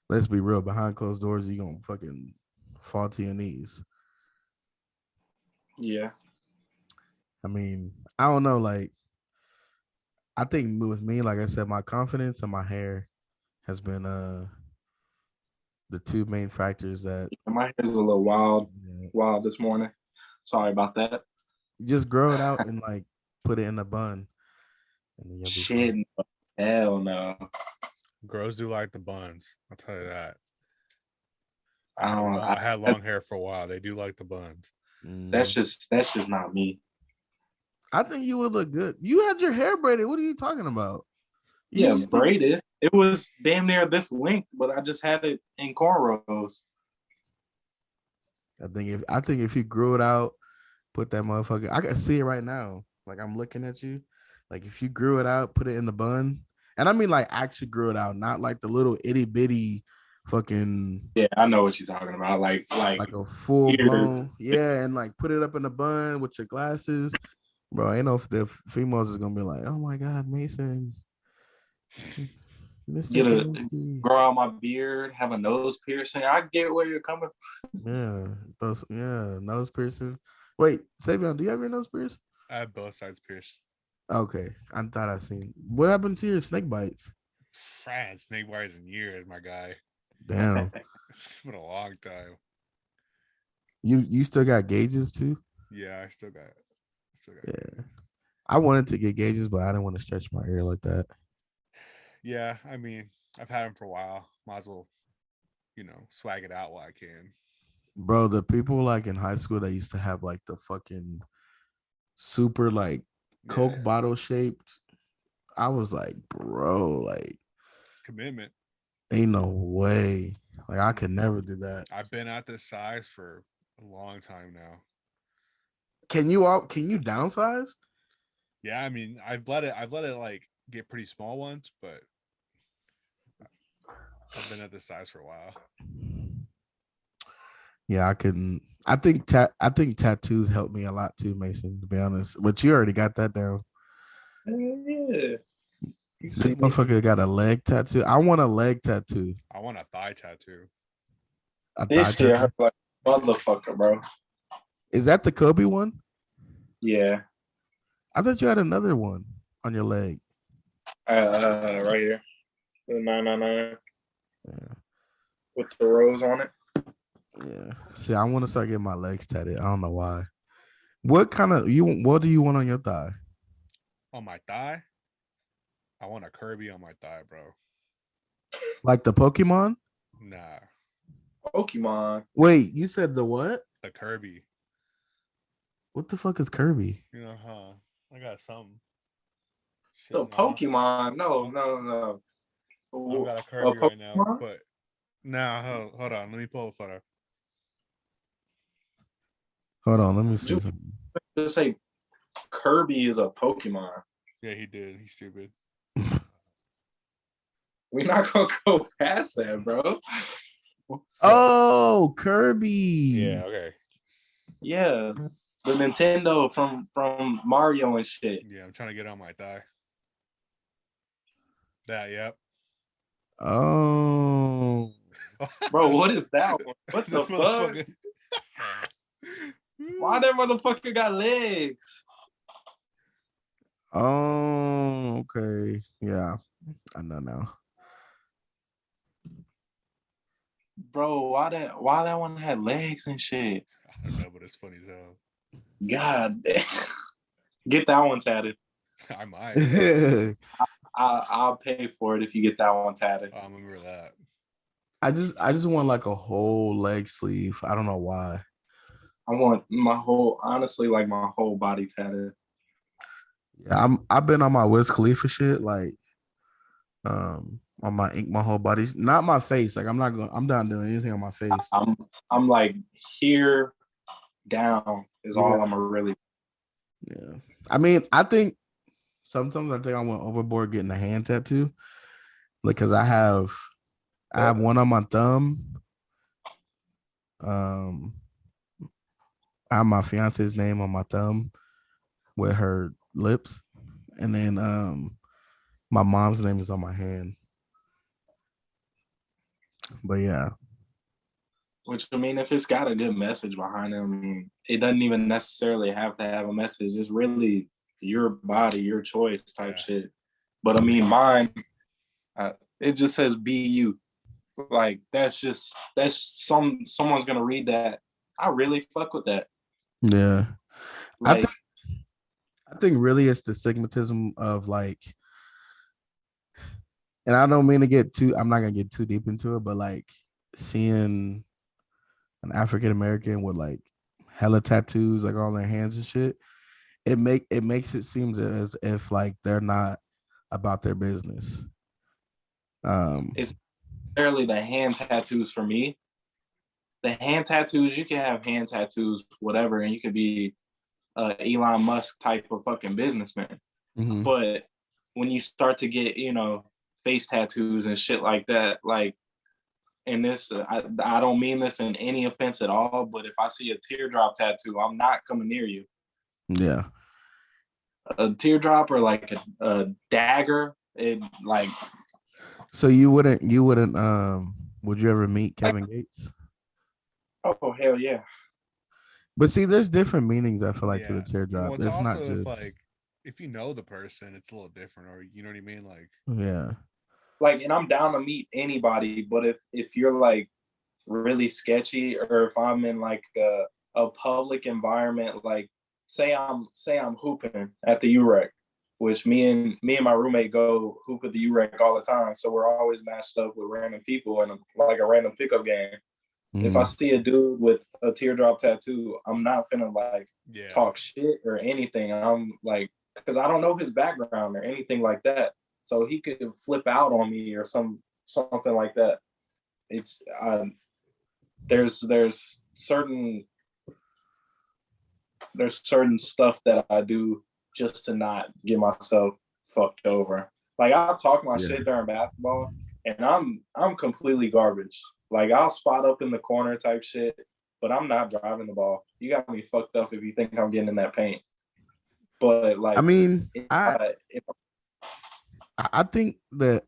let's be real. Behind closed doors, you gonna fucking fall to your knees. Yeah. I mean, I don't know. Like, I think with me, like I said, my confidence and my hair has been the two main factors that My hair's a little wild, yeah, wild this morning. Sorry about that. just grow it out and like put it in a bun, and then you'll be Shit, fine. no. Hell no. Girls do like the buns. I'll tell you that. I don't. I had long hair for a while. They do like the buns. That's just not me. I think you would look good. You had your hair braided. What are you talking about? You Yeah, just braided. It was damn near this length, but I just had it in cornrows. I think if you grew it out, put that motherfucker. I can see it right now. Like I'm looking at you. Like if you grew it out, put it in the bun, and I mean like actually grew it out, not like the little itty bitty, fucking Yeah, I know what you're talking about. Like a full ears. blown, yeah, and like put it up in the bun with your glasses, bro. I know if the females is gonna be like, oh my god, Mason, Mr. Get a Kaminsky. grow out my beard, have a nose piercing. I get where you're coming Yeah, nose piercing. Wait, Savion, do you have your nose pierced? I have both sides pierced. Okay, I thought I seen. What happened to your snake bites? France snake wires in years, my guy. Damn, It's been a long time. you still got gauges too? Yeah, I still got. Yeah, I wanted to get gauges, but I didn't want to stretch my ear like that. Yeah, I mean, I've had them for a while. Might as well, swag it out while I can. Bro, the people like in high school that used to have like the fucking super like Coke bottle shaped. I was like, bro, like It's commitment. ain't no way. Like I could never do that. I've been at this size for a long time now. Can you downsize? Yeah, I mean, I've let it like get pretty small once, but I've been at this size for a while. Yeah, I couldn't. I think tattoos helped me a lot too, Mason, to be honest. But you already got that down. Yeah. This motherfucker got a leg tattoo. I want a leg tattoo. I want a thigh tattoo. This shit hurt like motherfucker, bro. Is that the Kobe one? Yeah. I thought you had another one on your leg. Right here. The 999. Yeah. With the rose on it. Yeah. See, I want to start getting my legs tatted. I don't know why. What do you want on your thigh? On my thigh? I want a Kirby on my thigh, bro. Like the Pokemon? Nah. Pokemon. Wait, you said the what? The Kirby. What the fuck is Kirby? I got something. The Pokemon. No. I got a Kirby right now, but hold on. Let me pull a photo. Hold on, let me see something. Just say Kirby is a Pokemon. Yeah, he did. He's stupid. We're not gonna go past that, bro. Oh, Kirby. Yeah, okay. Yeah. The Nintendo from Mario and shit. Yeah, I'm trying to get on my thigh. That, yep. Oh. Bro, what is that one? What the fuck? Why that motherfucker got legs? Oh, okay. Yeah, I know now. Bro, why that one had legs and shit? I don't know, but it's funny as hell. God damn. Get that one tatted. I might. I'll pay for it if you get that one tatted. I remember that. I just want like a whole leg sleeve. I don't know why. I want my whole body tatted. Yeah, I've been on my Wiz Khalifa shit, like on my ink, my whole body, not my face. Like I'm not doing anything on my face. I'm like here down is all I'm really. Yeah. I mean, I think sometimes I think I went overboard getting a hand tattoo because I have one on my thumb. Um, I have my fiance's name on my thumb with her lips, and then my mom's name is on my hand. But yeah, Which I mean, if it's got a good message behind it, I mean, it doesn't even necessarily have to have a message. It's really your body, your choice type Yeah. shit. But I mean, mine, it just says "be you." Like that's someone's gonna read that. I really fuck with that. yeah. I Like think I think really it's the stigmatism of like, and I don't mean to get too. I'm not gonna get too deep into it, but like seeing an African American with like hella tattoos like on their hands and shit, it makes it seem as if like they're not about their business. it's necessarily the hand tattoos for me. The hand tattoos, you can have hand tattoos, whatever, and you could be Elon Musk type of fucking businessman. Mhm. But when you start to get, face tattoos and shit like that, like, and this, I don't mean this in any offense at all, but if I see a teardrop tattoo, I'm not coming near you. Yeah. A teardrop or like a dagger, it like, So you wouldn't would you ever meet Kevin Gates? oh hell yeah. But see, there's different meanings I feel like to the Yeah. Well, teardrop. it's It's not also if just like if you know the person, it's a little different, or you know what I mean? Like, yeah. Like, and I'm down to meet anybody, but if you're like really sketchy, or if I'm in like a public environment, like say I'm hooping at the UREC, which me and my roommate go hoop at the UREC all the time. So we're always matched up with random people in like a random pickup game. If I Mm, see a dude with a teardrop tattoo, I'm not finna like yeah, talk shit or anything. I'm like, because I don't know his background or anything like that. So he could flip out on me or something like that. It's there's certain stuff that I do just to not get myself fucked over. Like I'll talk my yeah. shit during basketball, and I'm completely garbage. Like I'll spot up in the corner type shit, but I'm not driving the ball. You got me fucked up if you think I'm getting in that paint. But I like mean, if I think that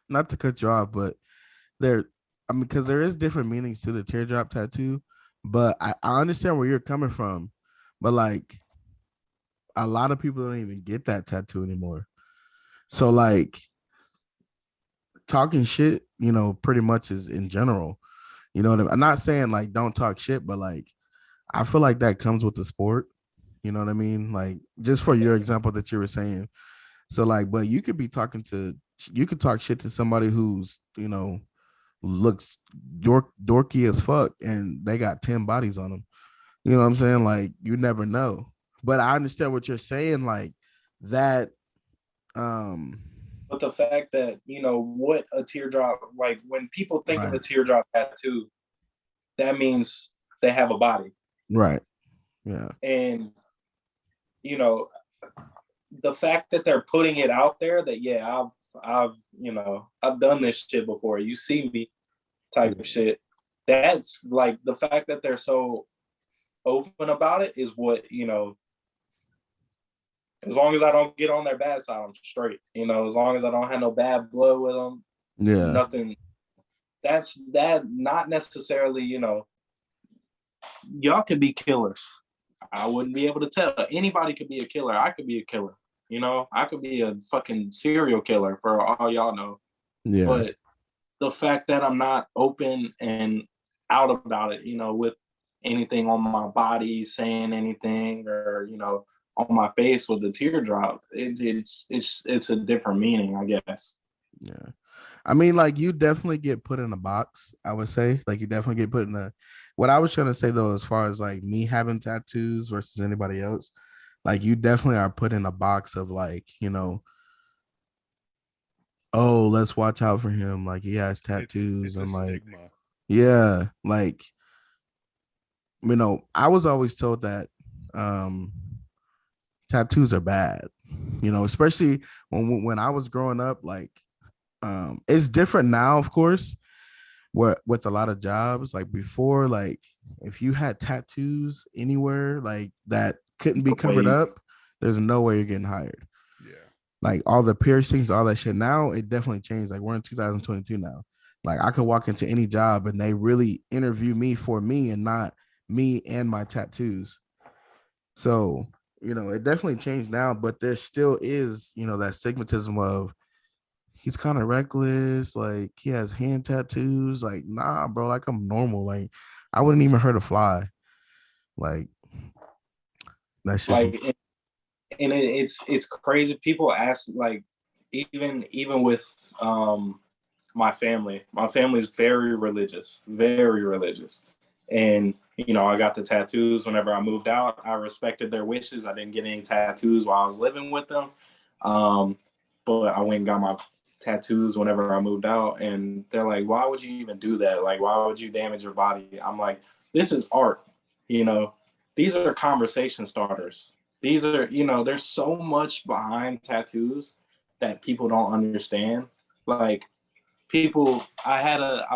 not to cut you off, but there I mean, because there is different meanings to the teardrop tattoo, but I understand where you're coming from. But like a lot of people don't even get that tattoo anymore. So like talking shit, pretty much is in general. You know what I mean? I'm not saying like don't talk shit, but like I feel like that comes with the sport. You know what I mean? Like just for your example that you were saying. So like, but you could talk shit to somebody who's, looks dorky as fuck and they got 10 bodies on them. You know what I'm saying? Like you never know. But I understand what you're saying, like that um but the fact that what a teardrop, like when people think of right, a teardrop tattoo, that means they have a body. right. Yeah. And you know the fact that they're putting it out there that yeah, I've done this shit before, you see me type of shit. That's like the fact that they're so open about it is what, as long as I don't get on their bad side, I'm straight. As long as I don't have no bad blood with them, Yeah. nothing. That not necessarily, y'all could be killers. I wouldn't be able to tell. Anybody could be a killer. I could be a killer. I could be a fucking serial killer for all y'all know. Yeah. But the fact that I'm not open and out about it, with anything on my body, saying anything, or on my face with the teardrop, it's a different meaning, I guess. Yeah. I mean, like you definitely get put in a box, I would say. Like you definitely get put in a what I was trying to say though, as far as like me having tattoos versus anybody else, like you definitely are put in a box of like, oh, let's watch out for him. Like he has tattoos it's a and like, stigma. yeah, like I was always told that um tattoos are bad. Especially when I was growing up, like it's different now, of course, with a lot of jobs. Like before, like if you had tattoos anywhere like that couldn't be covered Wait, up, there's no way you're getting hired. Yeah. Like all the piercings, all that shit. Now it definitely changed. Like we're in 2022 now. Like I could walk into any job and they really interview me for me and not me and my tattoos. So, it definitely changed now, but there still is, that stigmatism of he's kind of reckless, like he has hand tattoos. Like, nah, bro, like I'm normal. Like I wouldn't even hurt a fly. Like that's just like, and it's crazy. People ask, like, even with my family. My family's very religious, and I got the tattoos whenever I moved out. I respected their wishes. I didn't get any tattoos while I was living with them, but I went and got my tattoos whenever I moved out, and they're like, "Why would you even do that? Like, why would you damage your body?" I'm like, "This is art, you know. These are conversation starters. These are, there's so much behind tattoos that people don't understand. Like, I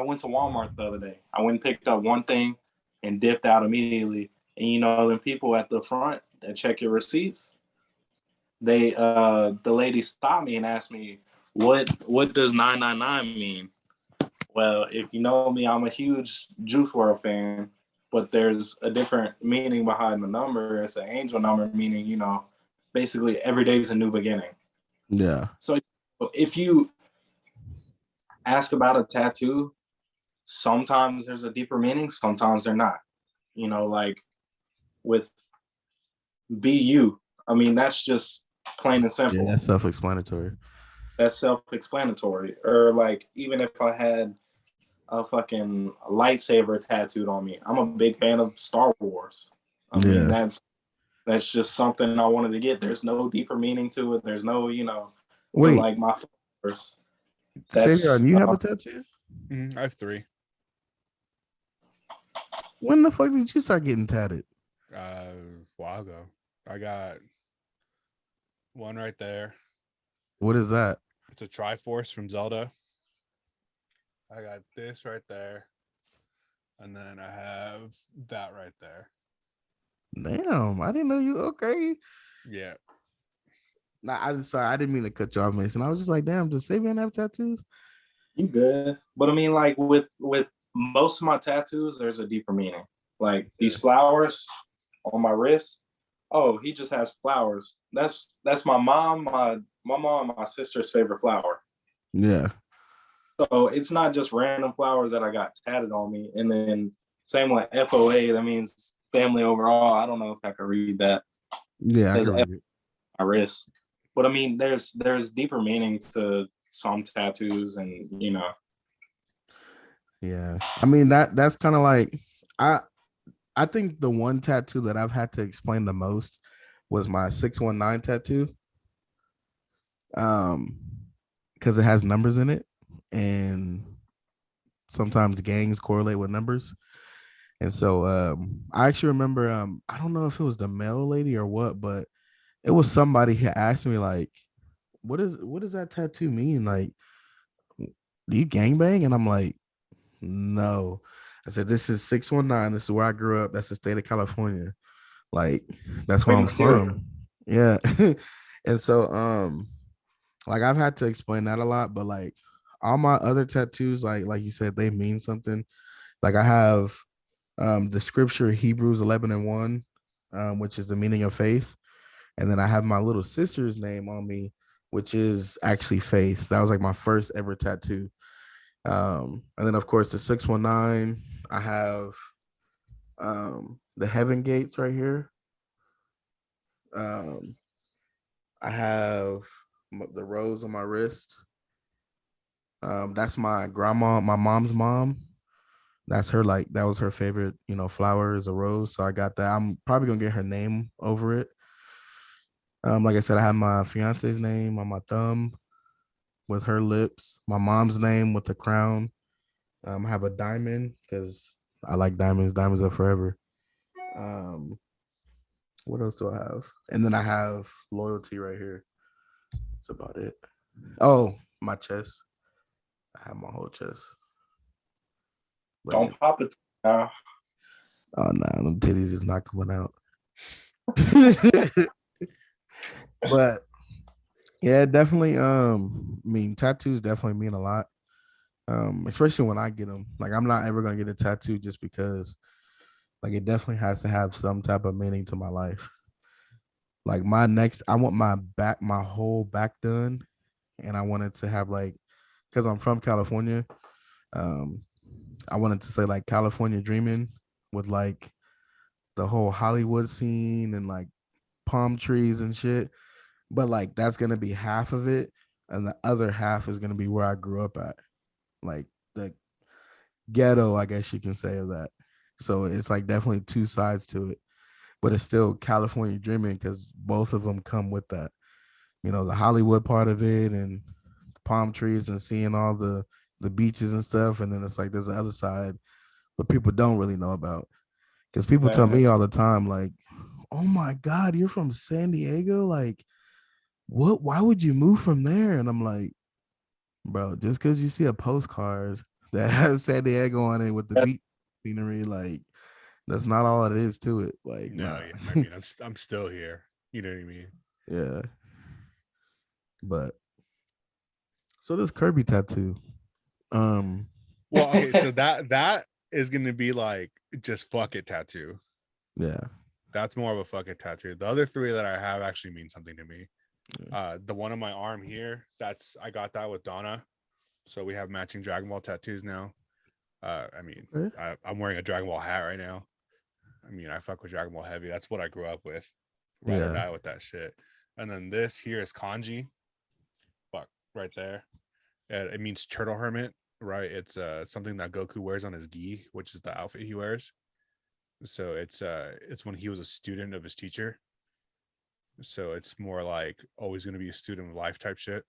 went to Walmart the other day. I went and picked up one thing and dipped out immediately. And then people at the front that check your receipts, the lady stopped me and asked me, what does 999 mean? Well, if you know me, I'm a huge Juice World fan, but there's a different meaning behind the number. It's an angel number, meaning, basically every day is a new beginning. yeah. So if you ask about a tattoo, sometimes there's a deeper meaning, sometimes they're not. Like with BU, I mean, that's just plain and Yeah, simple. that's self-explanatory. That's self-explanatory. Or like, even if I had a fucking lightsaber tattooed on me, I'm a big fan of Star Wars. I mean, Yeah. that's just something I wanted to get. There's no deeper meaning to it. There's no, but Wait, like my first, that's Savion, you have a tattoo? I have 3. When the fuck did you start getting tatted? A while ago. I got one right there. What is that? It's a Triforce from Zelda. I got this right there. And then I have that right there. Damn, I didn't know you. Okay. Yeah. Nah, I'm sorry. I didn't mean to cut you off, Mason. I was just like, damn, does Savion have tattoos? You good. But I mean, like with most of my tattoos, there's a deeper meaning. Like these flowers on my wrist. Oh, he just has flowers. That's my mom, my sister's favorite flower. Yeah. So it's not just random flowers that I got tatted on me. And then same with FOA, that means family overall. I don't know if I can read that. Yeah, I There's can F read it. on my wrist. But I mean, there's deeper meaning to some tattoos, and Yeah. I mean that's kind of like I I think the one tattoo that I've had to explain the most was my 619 tattoo. Um, because it has numbers in it, and sometimes gangs correlate with numbers. And so I actually remember I don't know if it was the mail lady or what, but it was somebody who asked me like, what does that tattoo mean? Like, do you gangbang? And I'm like, no. I said, this is 619. This is where I grew up. That's the state of California. Like, that's where very I'm mysterious. from. Yeah. And so like I've had to explain that a lot, but like all my other tattoos, like you said, they mean something. Like I have the scripture Hebrews 11:1, which is the meaning of faith. And then I have my little sister's name on me, which is actually faith. That was like my first ever tattoo. And then of course the 619, I have the heaven gates right here. Um, I have the rose on my wrist. That's my grandma, my mom's mom. That's her, like that was her favorite, flower is a rose. So I got that. I'm probably gonna get her name over it. Like I said, I have my fiance's name on my thumb with her lips, my mom's name with the crown. I have a diamond because I like diamonds. Diamonds are forever. Um, What else do I have? And then I have loyalty right here. That's about it. Oh, my chest. I have my whole chest. But Don't yeah. pop it now. Oh nah, them titties is not coming out. But yeah, definitely. I mean, tattoos definitely mean a lot. Especially when I get them. Like, I'm not ever gonna get a tattoo just because. Like, it definitely has to have some type of meaning to my life. Like, I want my whole back done, and I wanted to have like, because I'm from California. Um, I wanted to say like California dreaming with like the whole Hollywood scene and like palm trees and shit. But like that's gonna be half of it, and the other half is gonna be where I grew up at, like the ghetto, I guess you can say, of that. So it's like definitely two sides to it, but it's still California dreaming because both of them come with that. You know, the Hollywood part of it and palm trees and seeing all the beaches and stuff, and then it's like there's the other side, but people don't really know about. Because people tell Man, me all the time, like, "Oh my God, you're from San Diego? Like, what? Why would you move from there?" And I'm like, "Bro, just because you see a postcard that has San Diego on it with the beach scenery, like, that's not all it is to it. Like, No, nah, yeah. I mean, I'm still here. You know what I mean? yeah." But so this Kirby tattoo, um, Well, okay, so that is gonna be like just fuck it tattoo. yeah, That's more of a fuck it tattoo. The other three that I have actually mean something to me. yeah. The one on my arm here, I got that with Donna. So we have matching Dragon Ball tattoos now. I mean, Okay. I'm wearing a Dragon Ball hat right now. I mean, I fuck with Dragon Ball heavy. That's what I grew up with. Ride or Yeah, die with that shit. And then this here is kanji. Fuck, right there. And it means turtle hermit, right? It's something that Goku wears on his gi, which is the outfit he wears. So it's when he was a student of his teacher. So it's more like always gonna be a student of life type shit.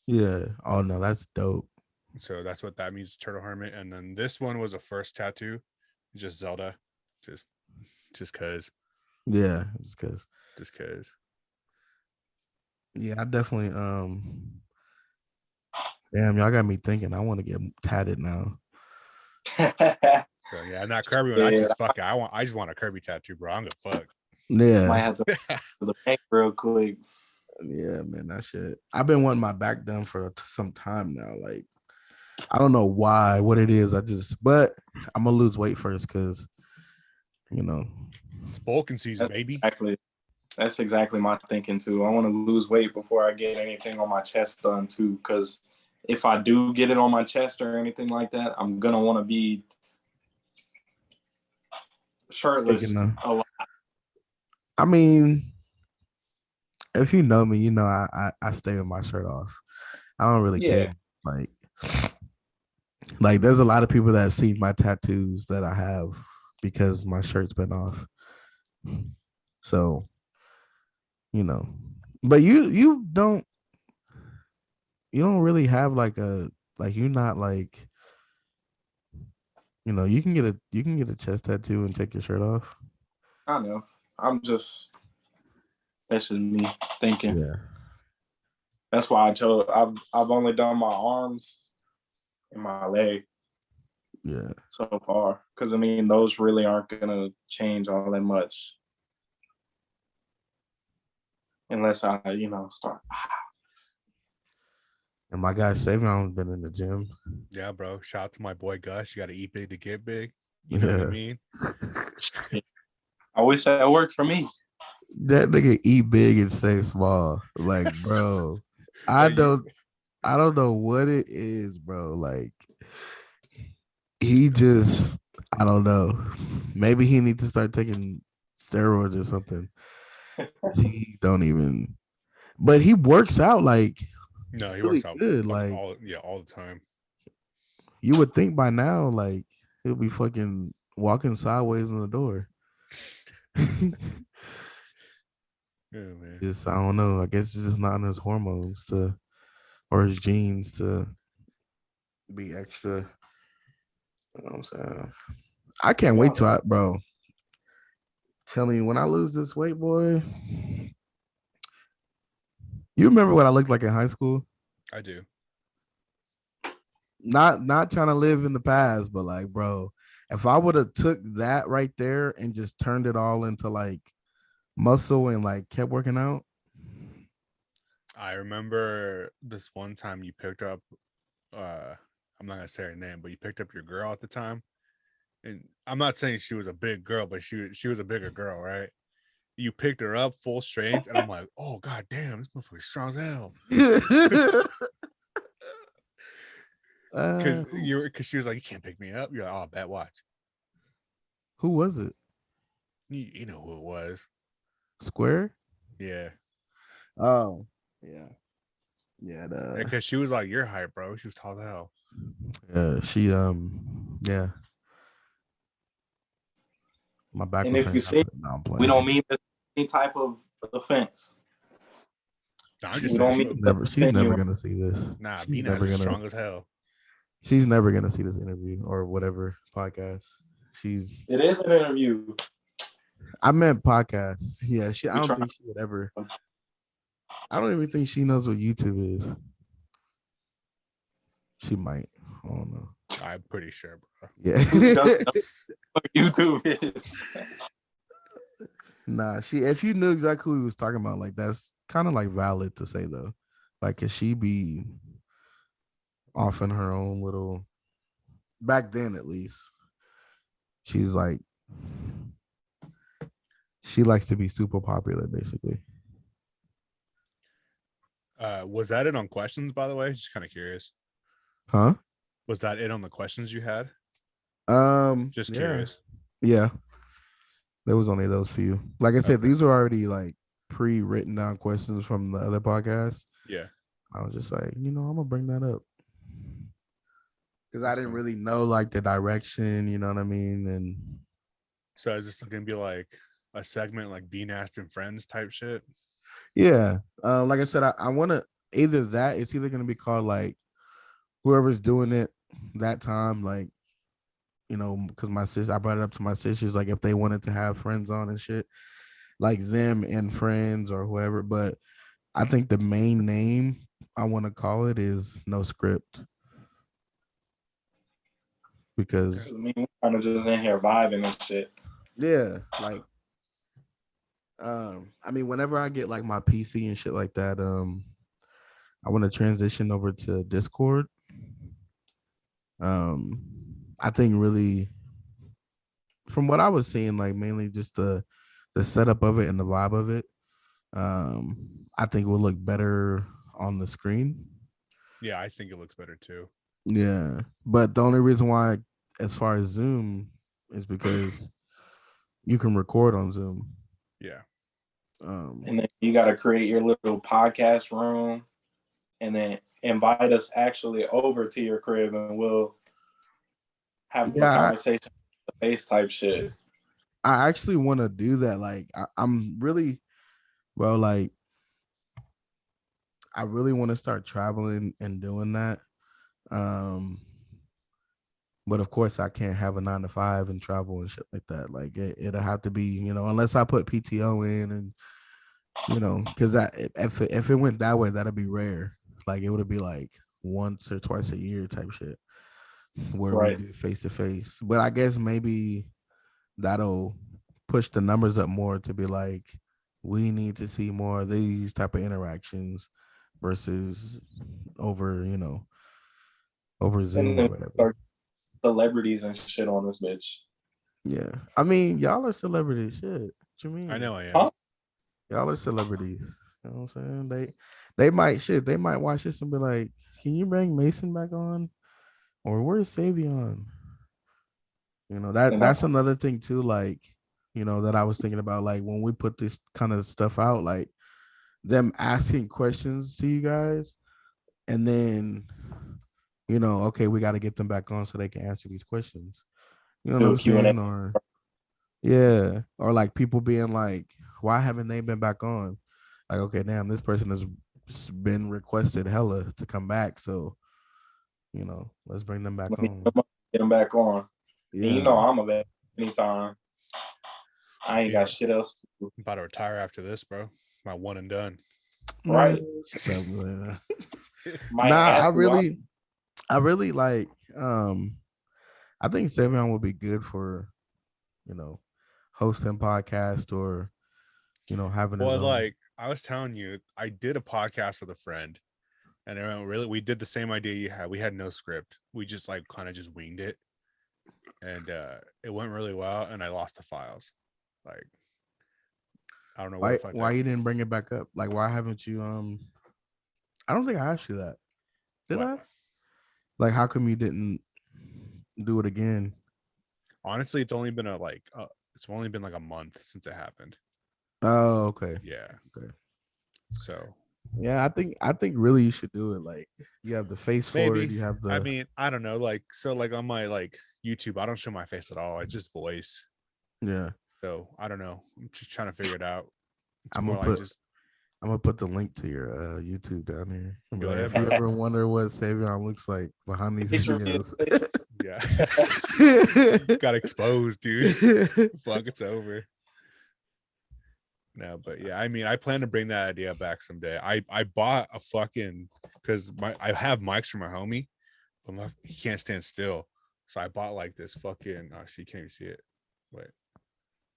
yeah. Oh no, that's dope. So that's what that means, turtle hermit. And then this one was a first tattoo, just Zelda, just just cause, Yeah, just because. just cause. Yeah, I definitely. Damn, y'all got me thinking. I want to get tatted now. So yeah, and that Kirby one, yeah, I just want a Kirby tattoo, bro. I'm gonna fuck. might Yeah, have to go to the bank real quick. yeah, man, that shit. I've been wanting my back done for some time now. Like, I don't know why, what it is. But I'm gonna lose weight first because you know. It's Vulcan season, That's baby. exactly my thinking too. I want to lose weight before I get anything on my chest done too, because if I do get it on my chest or anything like that, I'm gonna want to be shirtless a lot. I mean, if you know me, you know I stay with my shirt off. I don't really care. Yeah, Like, there's a lot of people that see my tattoos that I have because my shirt's been off. So, you know. But you don't really have like you're not like, you can get a chest tattoo and take your shirt off. I know. I'm just that's just me thinking. Yeah. That's why I chose. I've only done my arms and my leg Yeah. so far, because I mean those really aren't gonna change all that much unless I start. And my guy Savion been in the gym. Yeah, bro. Shout out to my boy Gus. You got to eat big to get big. You know what I Yeah. mean? I wish that worked for me. That nigga eat big and stay small. Like, bro, I Hey, don't I don't know what it is, bro. Like, he just, I don't know. Maybe he needs to start taking steroids or something. He don't even, but he works out like no, he really works out good. fucking Like, all the time. you would think by now, like, he'll be fucking walking sideways in the door. Yeah, man. Just, I don't know. I guess it's just not in his hormones or his genes to be extra. You know what I'm saying? I can't wait Yeah. till bro. telling you, when I lose this weight, boy, you remember what I looked like in high school? I do. Not trying to live in the past, but like, bro, if I would have took that right there and just turned it all into like muscle and like kept working out. I remember this one time you picked up I'm not gonna say her name, but you picked up your girl at the time. And I'm not saying she was a big girl, but she was a bigger girl, right? You picked her up full strength, and I'm like, oh god damn, this motherfucker's strong as hell. Because she was like, you can't pick me up. You're like, oh, bad watch. Who was it? You know who it was. Square? Yeah. Oh, yeah. Yeah, Because she was like your height, bro. She was tall as hell. She yeah. My back And was if you say we don't mean any type of offense. No, I'm she's just saying. never gonna see this. Nah, she's Mina is strong as hell. She's never gonna see this interview or whatever podcast. It is an interview. I meant podcast. Yeah, I don't think she would ever. I don't even think she knows what YouTube is. She might. I don't know. I'm pretty sure, bro. Yeah. What YouTube is. Nah, if you knew exactly who he was talking about, like that's kind of like valid to say though. Like, could she be off in her own little back then at least? She's like she likes to be super popular, basically. Was that it on questions, by the way? Just kind of curious. Huh? Was that it on the questions you had? Just curious. Yeah. There was only those few. Like I said, these are already like pre-written down questions from the other podcast. Yeah. I was just like, I'm gonna bring that up. Because I didn't really know like the direction, you know what I mean? And so is this gonna be like a segment like Being Asked and Friends type shit? Yeah. Like I said, I wanna either that, it's either gonna be called like whoever's doing it that time, like, because my sister, I brought it up to my sisters, like if they wanted to have friends on and shit, like them and friends or whoever. But I think the main name I want to call it is No Script. Because I mean, we're kind of just in here vibing and shit. Yeah, like I mean, whenever I get like my PC and shit like that, I want to transition over to Discord. I think really from what I was seeing, like mainly just the setup of it and the vibe of it, I think it will look better on the screen. Yeah, I think it looks better too. Yeah, but the only reason why, as far as Zoom, is because you can record on Zoom. Yeah. And then you got to create your little podcast room, and then invite us actually over to your crib, and we'll have a conversation, face type shit. I actually want to do that. Like, I'm really, well, like, I really want to start traveling and doing that. But of course, I can't have a 9 to 5 and travel and shit like that. Like, it'll have to be, unless I put PTO in and, because if it went that way, that'd be rare. Like, it would be like once or twice a year type shit where we do face to face. But I guess maybe that'll push the numbers up more to be like, we need to see more of these type of interactions versus over, over Zoom or whatever. Celebrities and shit on this bitch. Yeah. I mean, y'all are celebrities. Shit. What you mean? I know I am. Huh? Y'all are celebrities. You know what I'm saying? They might watch this and be like, can you bring Mason back on? Or where's Savion? That's another thing too, like, that I was thinking about, like when we put this kind of stuff out, like them asking questions to you guys, and then okay, we got to get them back on so they can answer these questions. You know what I'm saying? Or yeah, or like people being like, why haven't they been back on? Like, okay, damn, this person has been requested hella to come back, so let's bring them back on. Get them back on. Yeah. And I'm available anytime. I ain't got shit else to do. I'm about to retire after this, bro. My one and done. Right. Might Nah, add I to really like. I think Savion would be good for, hosting podcast or, having his Well, own. like I was telling you, I did a podcast with a friend, and it went really. We did the same idea you had. We had no script. We just like kind of just winged it, and it went really well. And I lost the files. Like I don't know where the fuck Why you didn't bring it back up? Like, why haven't you? I don't think I asked you that. Did what? I? Like, how come you didn't do it again? Honestly, it's only been it's only been like a month since it happened. Oh, okay. Yeah. Okay. So yeah, I think really you should do it. Like, you have the face for maybe it. You have the. I mean, I don't know. Like, so like on my like YouTube, I don't show my face at all. I just voice. Yeah. So I don't know. I'm just trying to figure it out. It's I'm more gonna like put. just I'm gonna put the link to your YouTube down here. go Like, ahead, if you bro. ever wonder what Savion looks like behind these It's videos. Yeah. Got exposed, dude. Fuck, it's over. No, but yeah, I mean, I plan to bring that idea back someday. I bought a fucking because I have mics for my homie, but he can't stand still. So I bought like this fucking she can't even see it. Wait,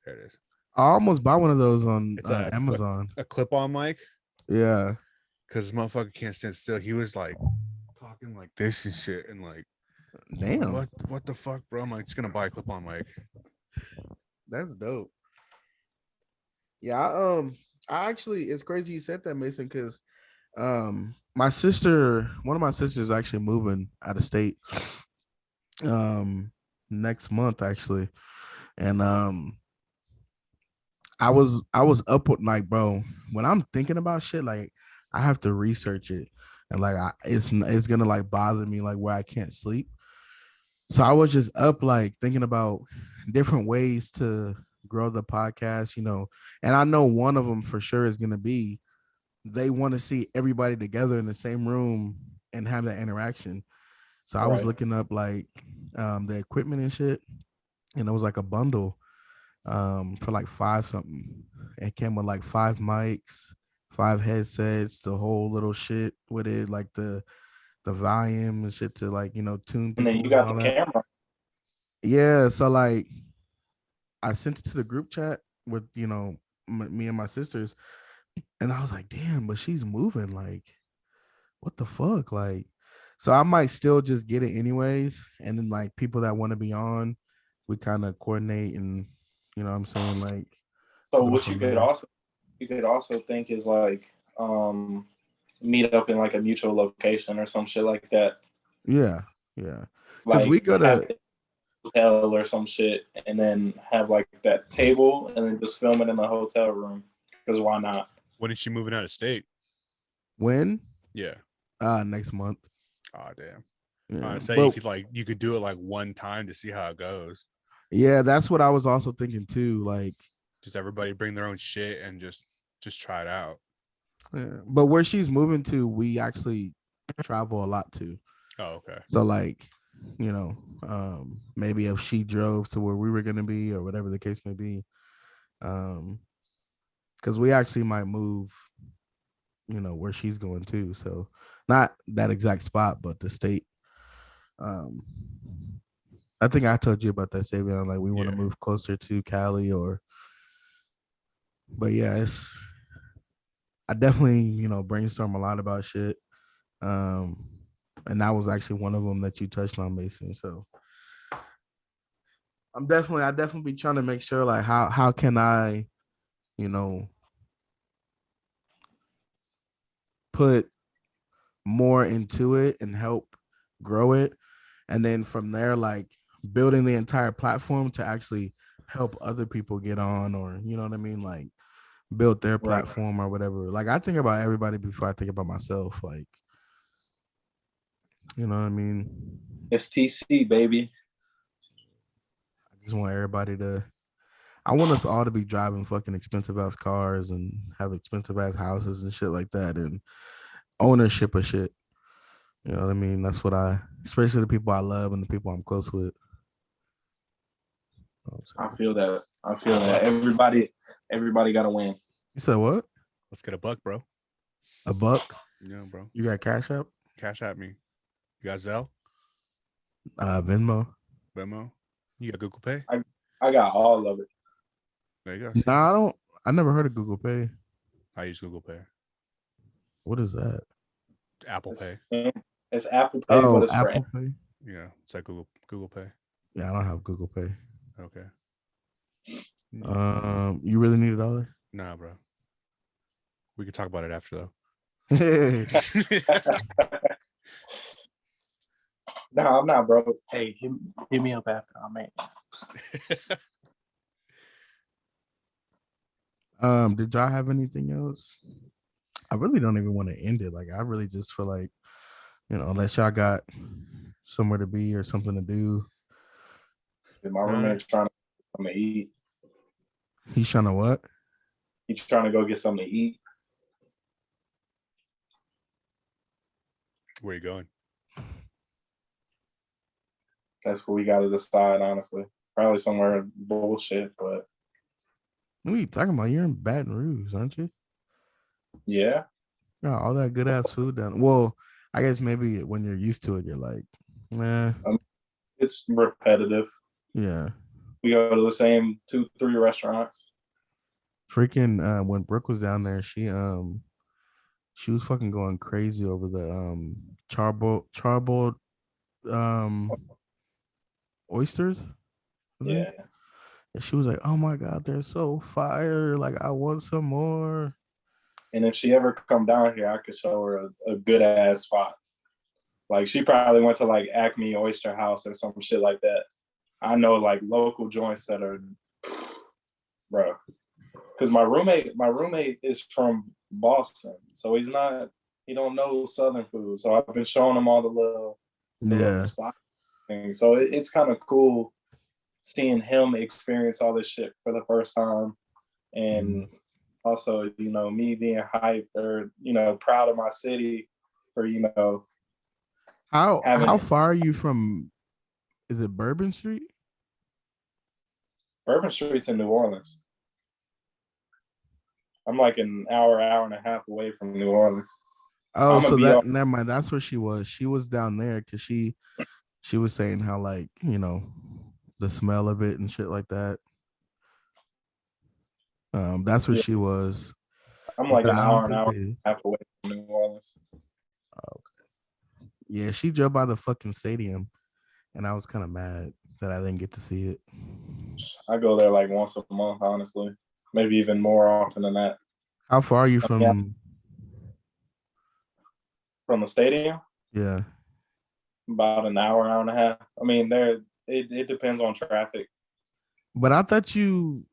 there it is. I almost bought one of those on It's Amazon. a clip-on mic. Yeah. Because this motherfucker can't stand still. He was like talking like this and shit, and like, Damn. what the fuck, bro? I'm like, just gonna buy a clip-on mic. That's dope. Yeah, I actually, it's crazy you said that, Mason, because one of my sisters is actually moving out of state next month actually. And I was up with, like, bro, when I'm thinking about shit, like, I have to research it, and like it's gonna like bother me, like, where I can't sleep. So I was just up, like, thinking about different ways to grow the podcast, and I know one of them for sure is gonna be they want to see everybody together in the same room and have that interaction. So I was looking up, like, the equipment and shit, and it was like a bundle for like five something. It came with like 5 mics, 5 headsets, the whole little shit with it, like the volume and shit to, like, tune And people then you and got all the that. camera. Yeah, so like I sent it to the group chat with, me and my sisters, and I was like, damn, but she's moving, like, what the fuck? Like, so I might still just get it anyways. And then, like, people that want to be on, we kind of coordinate, and what I'm saying, like, So go what you from could there. also think is like meet up in like a mutual location or some shit like that. Yeah. Because Like we go have to a hotel or some shit, and then have like that table, and then just film it in the hotel room. Because why not? When is she moving out of state? when? Yeah. Next month. Oh damn. Yeah. Say you could do it like one time to see how it goes. Yeah, that's what I was also thinking too. Like, Just everybody bring their own shit and just try it out. yeah. But where she's moving to, we actually travel a lot to. Oh, okay. So, like, maybe if she drove to where we were gonna be, or whatever the case may be, because we actually might move, where she's going to. So, not that exact spot, but the state. I think I told you about that, Savion. Like, we want to move closer to Cali, but yeah, I definitely, brainstorm a lot about shit. And that was actually one of them that you touched on, Mason. So I definitely be trying to make sure, like, how can I, put more into it and help grow it. And then from there, like, building the entire platform to actually help other people get on, or, you know what I mean? Like, build their platform or whatever. Like, I think about everybody before I think about myself. Like, you know what I mean? It's TC, baby. I just want everybody to. I want us all to be driving fucking expensive ass cars and have expensive ass houses and shit like that, and ownership of shit. You know what I mean? That's what especially the people I love and the people I'm close with. I feel that. Everybody got to win. You said what? Let's get a buck, bro. A buck? Yeah, bro. You got Cash App? Cash at me. You got Zelle? Venmo. Venmo? You got Google Pay? I got all of it. There you go. Nah, I don't. I never heard of Google Pay. I use Google Pay. What is that? Apple Pay. It's Apple Pay, but it's Apple for Pay. Yeah, it's like Google Pay. Yeah, I don't have Google Pay. Okay. You really need $1? Nah, bro. We can talk about it after though. No, I'm not, bro. Hey, hit me up after. I'm in. Did y'all have anything else? I really don't even want to end it. Like, I really just feel like, unless y'all got somewhere to be or something to do. My roommate's trying to come to eat. He's trying to what? He's trying to go get something to eat. Where you going? That's what we got to decide, honestly. Probably somewhere bullshit, but. What are you talking about? You're in Baton Rouge, aren't you? Yeah. Yeah, all that good ass food down. Well, I guess maybe when you're used to it, you're like, nah. It's repetitive. Yeah. We go to the same 2-3 restaurants. Freaking when Brooke was down there, she was fucking going crazy over the charboiled oysters. Yeah. And she was like, "Oh my god, they're so fire! Like, I want some more." And if she ever come down here, I could show her a good ass spot. Like, she probably went to like Acme Oyster House or some shit like that. I know like local joints that are, bro. Because my roommate is from Boston, so he don't know Southern food. So I've been showing him all the little spot things. So it's kind of cool seeing him experience all this shit for the first time, and also me being hyped or proud of my city for how far are you from? Is it Bourbon Street? Bourbon Street's in New Orleans. I'm like an hour and a half away from New Orleans. Oh, so never mind. That's where she was. She was down there because she was saying how, like, the smell of it and shit like that. That's where she was. I'm like an hour and a half away from New Orleans. Okay. Yeah, she drove by the fucking stadium, and I was kind of mad that I didn't get to see it. I go there like once a month, honestly. Maybe even more often than that. How far are you from the stadium? Yeah. About an hour and a half. I mean, it depends on traffic. But I thought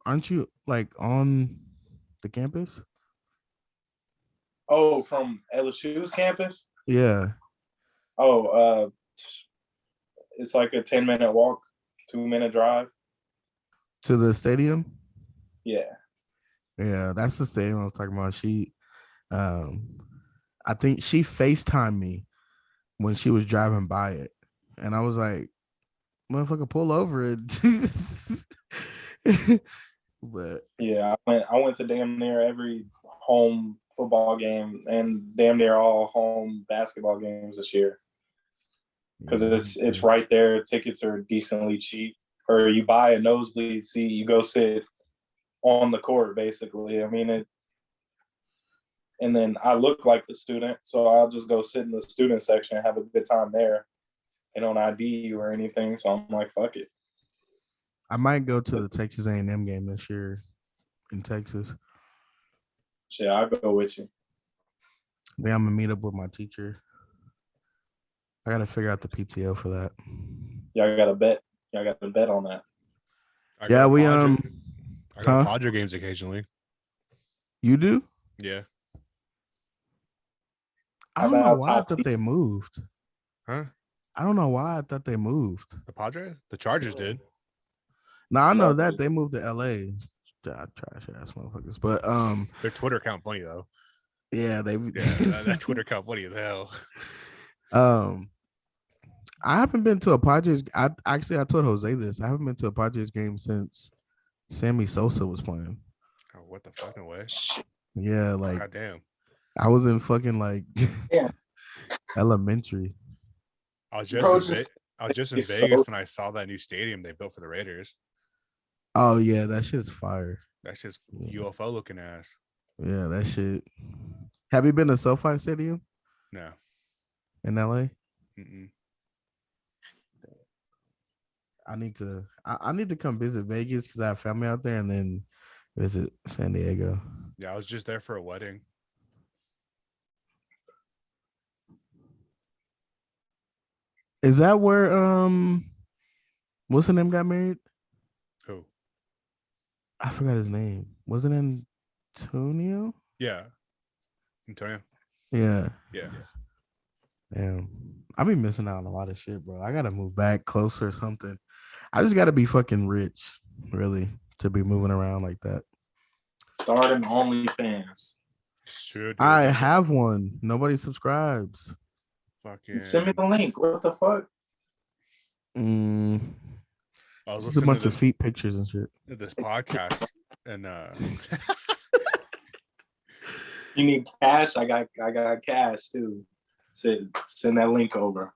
aren't you like on the campus? Oh, from LSU's campus? Yeah. Oh, it's like a 10-minute walk, 2-minute drive. To the stadium? Yeah. Yeah, that's the stadium I was talking about. She I think she FaceTimed me when she was driving by it. And I was like, motherfucker, pull over it. But yeah, I went to damn near every home football game and damn near all home basketball games this year. Because it's right there. Tickets are decently cheap. Or you buy a nosebleed seat, you go sit on the court, basically. I mean, and then I look like a student, so I'll just go sit in the student section and have a good time there. They don't ID you or anything, so I'm like, fuck it. I might go to the Texas A&M game this year in Texas. Shit, I'll go with you. Then I'm gonna meet up with my teacher. I gotta figure out the PTO for that. Y'all got to bet. Y'all got to bet on that. I go to Padre games occasionally. You do? Yeah. I don't know why I thought they moved. Huh? I don't know why I thought they moved. The Padres? The Chargers did. No, I know that they moved to LA. Trash ass motherfuckers. But their Twitter account funny though. Yeah, that Twitter account funny as hell. I haven't been to a Padres. I told Jose this. I haven't been to a Padres game since Sammy Sosa was playing. Oh, what the fucking way? Yeah, like God damn. I was in fucking like Yeah. elementary. I was Bro, just in it's Vegas so- and I saw that new stadium they built for the Raiders. Oh yeah, that shit's fire. That's just Yeah. UFO looking ass. Yeah, that shit. Have you been to SoFi Stadium No. in LA? Mm-mm. I need to come visit Vegas because I have family out there, and then visit San Diego. Yeah, I was just there for a wedding. Is that where what's the name got married? Who? I forgot his name. Was it Antonio? Yeah. Antonio. Yeah. Yeah. Damn. I be missing out on a lot of shit, bro. I gotta move back closer or something. I just gotta be fucking rich, really, to be moving around like that. Starting OnlyFans. Sure, dude. I have one. Nobody subscribes. Fucking. Send me the link. What the fuck? Mm, I was just a listening bunch to of feet pictures and shit. this podcast and You need cash? I got cash too. Send that link over.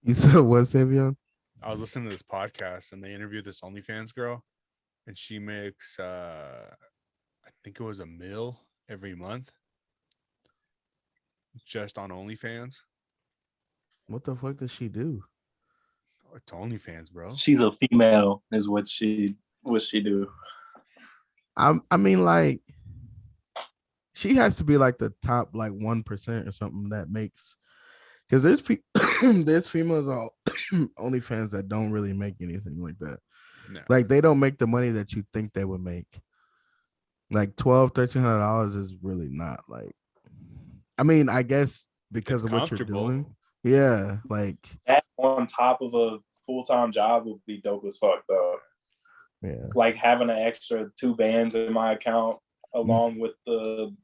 You said what, Savion? I was listening to this podcast and they interviewed this OnlyFans girl and she makes I think it was $1 million every month just on OnlyFans. What the fuck does she do? Oh, it's OnlyFans, bro. She's a female, is what she do. I mean, like, she has to be like the top like 1% or something that makes, because there's females on OnlyFans that don't really make anything like that. No. Like they don't make the money that you think they would make. Like $1,200-$1,300 is really not like. I mean, I guess because It's of what you're comfortable. doing. Yeah, like That on top of a full-time job would be dope as fuck though. yeah. Like having an extra 2 bands in my account along with the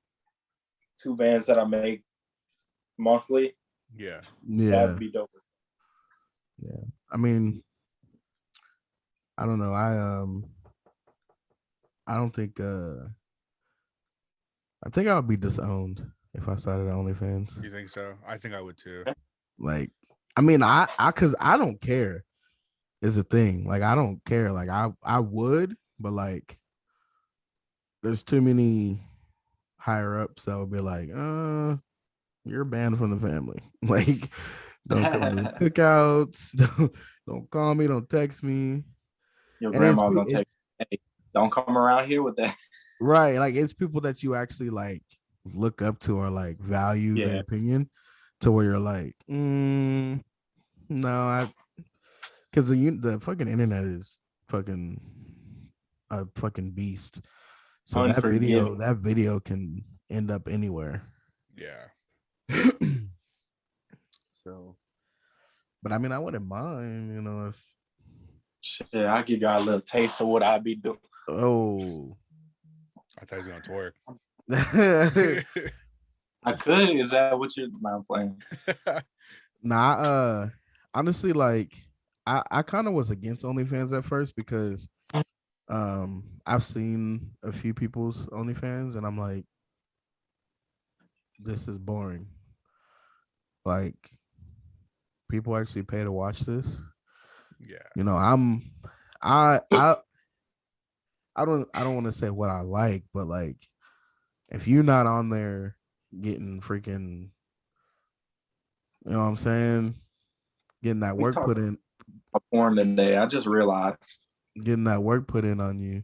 2 bands that I make monthly. Yeah. Yeah. That'd be dope. Yeah. I mean, I don't know. I don't think I think I would be disowned if I started OnlyFans. You think so? I think I would too. Like, I mean, cause I don't care is a thing. Like, I don't care. Like, I would, but like, there's too many higher ups that would be like, you're banned from the family. Like, don't come to the cookouts. Don't call me. Don't text me. Your And it's grandma gonna text, hey, don't come around here with that. right. Like, it's people that you actually like look up to or like value their Yeah. opinion to where you're like, no, because the fucking internet is fucking a fucking beast. So Unforgiving. that video can end up anywhere. Yeah. So, but I mean, I wouldn't mind, you know, if Shit, I'll give y'all a little taste of what I be doing. oh. I thought he was gonna Nah, I could. Is that what you're not playing? honestly, like I kind of was against OnlyFans at first because I've seen a few people's OnlyFans and I'm like, this is boring. Like people actually pay to watch this. Yeah. You know, I don't want to say what I like, but like if you're not on there getting freaking, you know what I'm saying, getting that work put in, Porn today. I just realized. getting that work put in on you,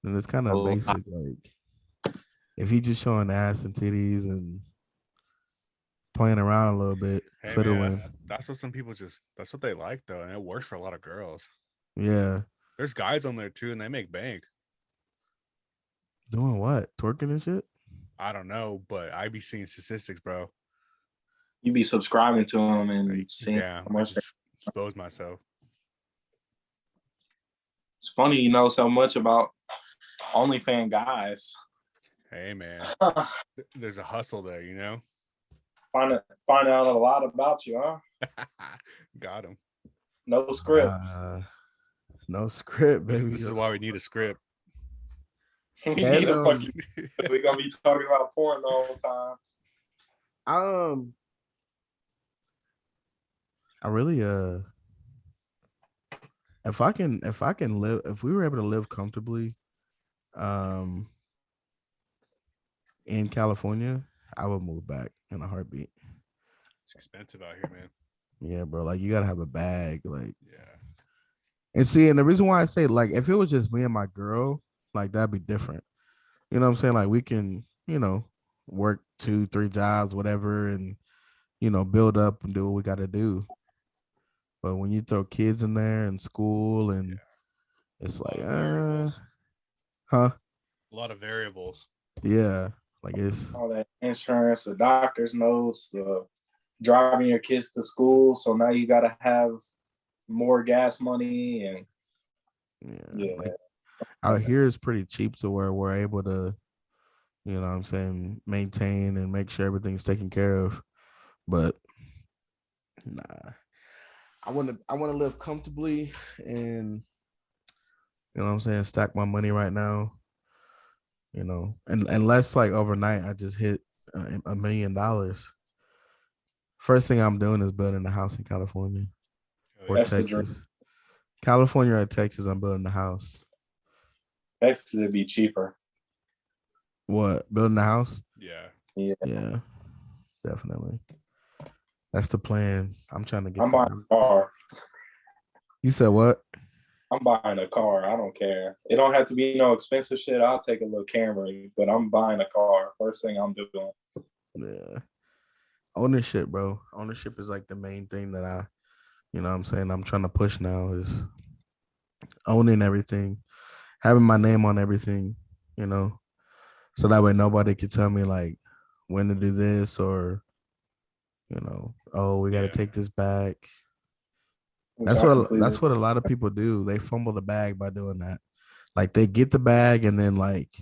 then it's kind of basic. Like if you just showing ass and titties and playing around a little bit, Hey fiddling. man, that's what some people that's what they like though, and it works for a lot of girls. Yeah. There's guys on there too, and they make bank. Doing what? Twerking and shit? I don't know, but I be seeing statistics, bro. You be subscribing to them and seeing Yeah, how I much just expose myself. it's funny, you know so much about OnlyFans guys. Hey man, there's a hustle there, you know. Find out a lot about you, huh? Got him. No script. No script, baby. This is why we need a script. We Hey, need a fucking. We're gonna be talking about porn the whole time. I really if I can live, if we were able to live comfortably in California, I would move back in a heartbeat. It's expensive out here, man. Yeah, bro. Like you gotta have a bag, like. Yeah. And see, and the reason why I say like if it was just me and my girl, like that'd be different. You know what I'm saying? Like we can, work 2-3 jobs, whatever, and build up and do what we gotta do. But when you throw kids in there and school and it's like, huh? A lot of variables. Yeah. Like it's All that insurance, the doctor's notes, the driving your kids to school. So now you gotta have more gas money and Like out here is pretty cheap to where we're able to, what I'm saying, maintain and make sure everything's taken care of. But nah. I wanna live comfortably and what I'm saying, stack my money right now. And unless like overnight I just hit $1 million. First thing I'm doing is building a house in California or that's the Texas. dream. California or Texas, I'm building a house. Texas would be cheaper. What? Building a house? Yeah. Definitely. That's the plan. I'm trying to get. I'm buying a car. You said what? I'm buying a car. I don't care. It don't have to be no expensive shit. I'll take a little Camry, but I'm buying a car. First thing I'm doing. Yeah. Ownership, bro. Ownership is like the main thing that what I'm saying, I'm trying to push now is owning everything, having my name on everything, so that way nobody can tell me like when to do this or, oh, we got to take this back. That's what a lot of people do. They fumble the bag by doing that. Like they get the bag and then like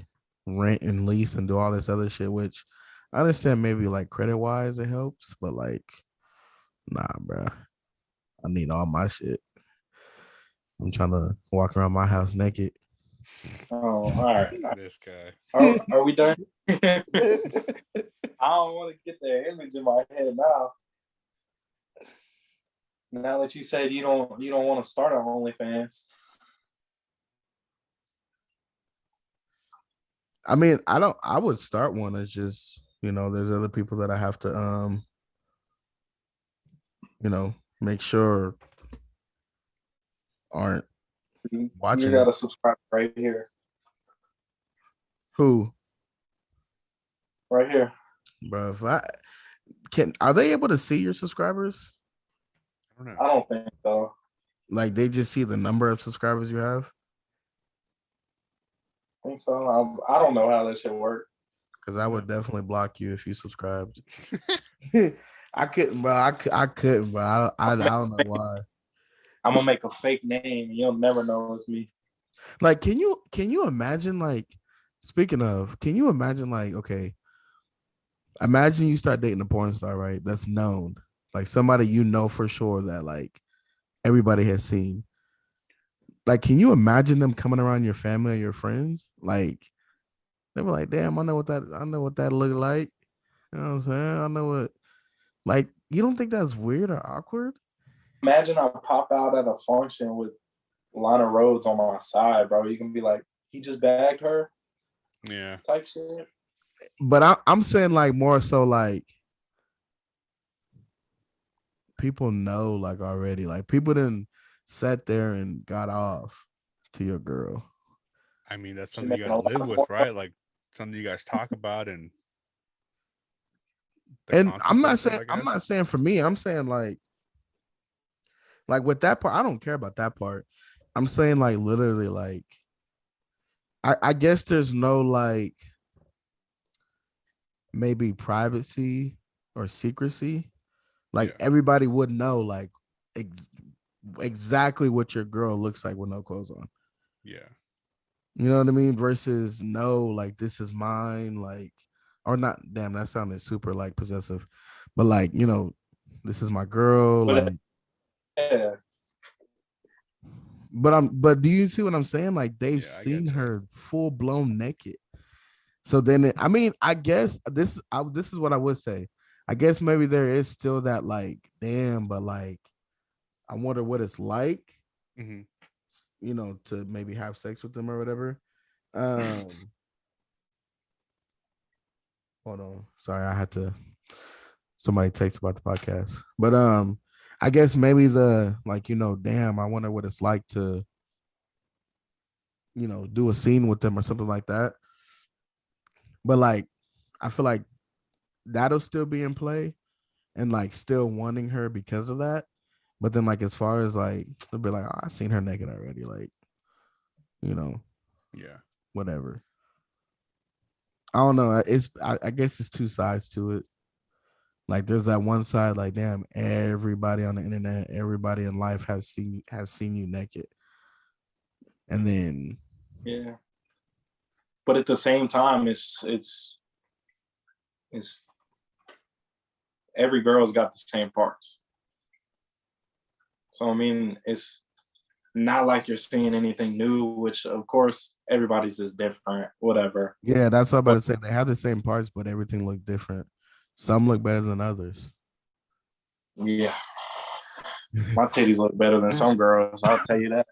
rent and lease and do all this other shit, which I understand maybe like credit wise it helps, but like, nah, bro. I need all my shit. I'm trying to walk around my house naked. Oh, all right. This guy. Are we done? I don't want to get their image in my head now. Now that you said you don't want to start on OnlyFans. I mean, I would start one. It's just, there's other people that I have to make sure aren't watching. You gotta subscribe right here. Who? Right here. Bro, are they able to see your subscribers? I don't know. I don't think so. Like they just see the number of subscribers you have? I think so. I don't know how that shit work. Because I would definitely block you if you subscribed. I couldn't, bro. I couldn't, bro. I don't know why. I'm gonna make a fake name. You'll never know it's me. Like, can you imagine? Like, speaking of, can you imagine? Like, okay, imagine you start dating a porn star, right? That's known, like somebody for sure that like everybody has seen. Like, can you imagine them coming around your family or your friends? Like, they were like, "Damn, I know what that look like." You know what I'm saying? I know what. Like, you don't think that's weird or awkward? Imagine I pop out at a function with Lana Rhodes on my side, bro. You can be like, he just bagged her. Yeah. Type shit. But I'm saying like more so like people know like already. Like people didn't sat there and got off to your girl. I mean, that's something you gotta live with, right? Like something you guys talk about and I'm not saying for me, I'm saying like with that part, I don't care about that part. I'm saying like literally like I guess there's no like maybe privacy or secrecy. Like everybody would know like exactly what your girl looks like with no clothes on. Yeah. You know what I mean? Versus no, like this is mine, like or not. Damn, that sounded super like possessive, but like this is my girl. But Like, yeah, but do you see what I'm saying? Like they've Yeah, I seen get you. her full blown naked. So then, I mean, I guess this is what I would say. I guess maybe there is still that like, damn, but like, I wonder what it's like, Hmm. to maybe have sex with them or whatever. Um, hold on, sorry, I had to. Somebody text about the podcast, but I guess maybe the like, damn, I wonder what it's like to, do a scene with them or something like that. But like, I feel like that'll still be in play and like still wanting her because of that. But then like as far as like they'll be like, oh, I seen her naked already, like, you know, Yeah. whatever. I don't know. I guess it's two sides to it. Like there's that one side, like, damn, everybody on the internet, everybody in life has seen you naked. And then yeah. But at the same time, it's every girl's got the same parts. So I mean, it's not like you're seeing anything new, which of course everybody's just different, whatever. yeah, that's what I'm about But to say. They have the same parts, but everything look different. Some look better than others. yeah, my titties look better than some girls, I'll tell you that.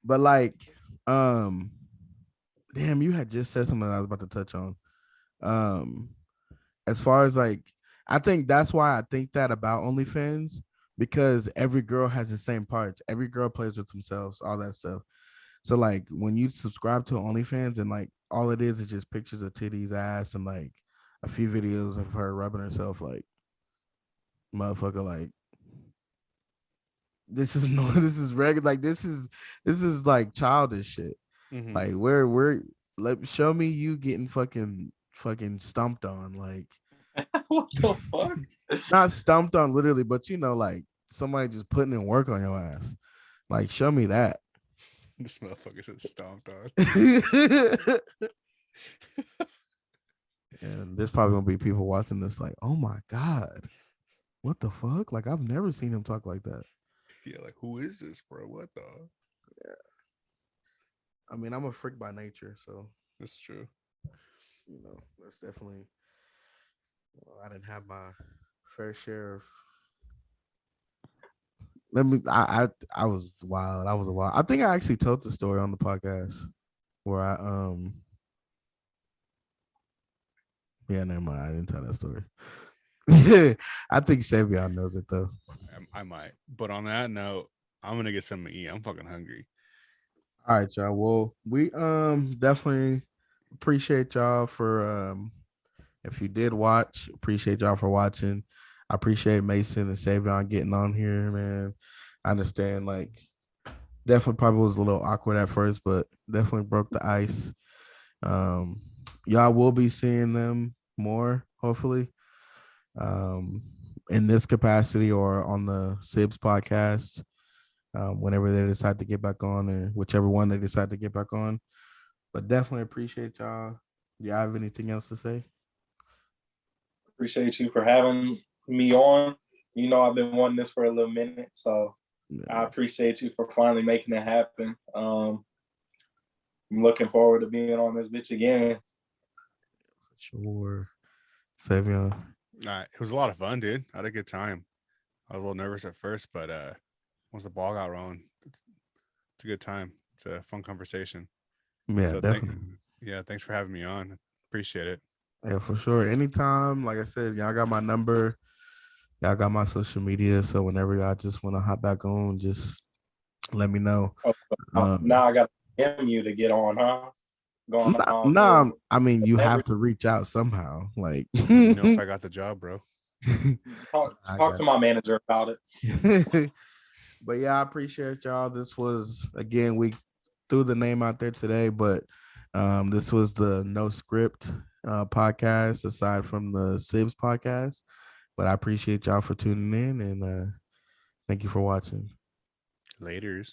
But like, um, damn, you had just said something that I was about to touch on. Um, as far as like, I think that's why I think that about OnlyFans, because every girl has the same parts. Every girl plays with themselves, all that stuff. So like when you subscribe to OnlyFans and like all it is just pictures of titties, ass, and like a few videos of her rubbing herself, like, motherfucker, like, this is no, this is regular, like, this is like childish shit. Hmm. Like, where let show me you getting fucking stomped on, like, What the fuck? not stomped on literally, but like somebody just putting in work on your ass. Like, show me that. This motherfucker said stomped on. And there's probably gonna be people watching this like, oh my god, what the fuck? Like, I've never seen him talk like that. Yeah, like who is this, bro? What the? I mean, I'm a freak by nature, so That's true. that's definitely. I didn't have my fair share of. Let me. I was wild. I was a wild. I think I actually told the story on the podcast where I. Yeah, never mind. I didn't tell that story. I think Savion knows it though. I might. But on that note, I'm gonna get something to eat. I'm fucking hungry. All right, y'all. Well, we definitely appreciate y'all for if you did watch, appreciate y'all for watching. I appreciate Mason and Savion getting on here, man. I understand, like, definitely probably was a little awkward at first, but definitely broke the ice. Um, y'all will be seeing them more, hopefully, um, in this capacity or on the Sibs podcast, whenever they decide to get back on, or whichever one they decide to get back on. But definitely appreciate y'all. Do y'all have anything else to say? Appreciate you for having me on. You know, I've been wanting this for a little minute, so I Yeah, appreciate you for finally making it happen. I'm looking forward to being on this bitch again. sure. Savion. It was a lot of fun, dude. I had a good time. I was a little nervous at first, but once the ball got rolling, it's a good time. It's a fun conversation. Yeah, So definitely. thanks for having me on. Appreciate it. Yeah, for sure. Anytime, like I said, y'all got my number. Y'all got my social media. So whenever y'all just want to hop back on, just let me know. Oh, now I got to DM you to get on, huh? Going on nah, for I mean, you every have to reach out somehow. Like, Let me know if I got the job, bro. I talk to got my manager about it. you. But yeah, I appreciate y'all. This was, again, we threw the name out there today, but this was the No Script podcast, aside from the Sibs podcast. But I appreciate y'all for tuning in, and thank you for watching. Laters.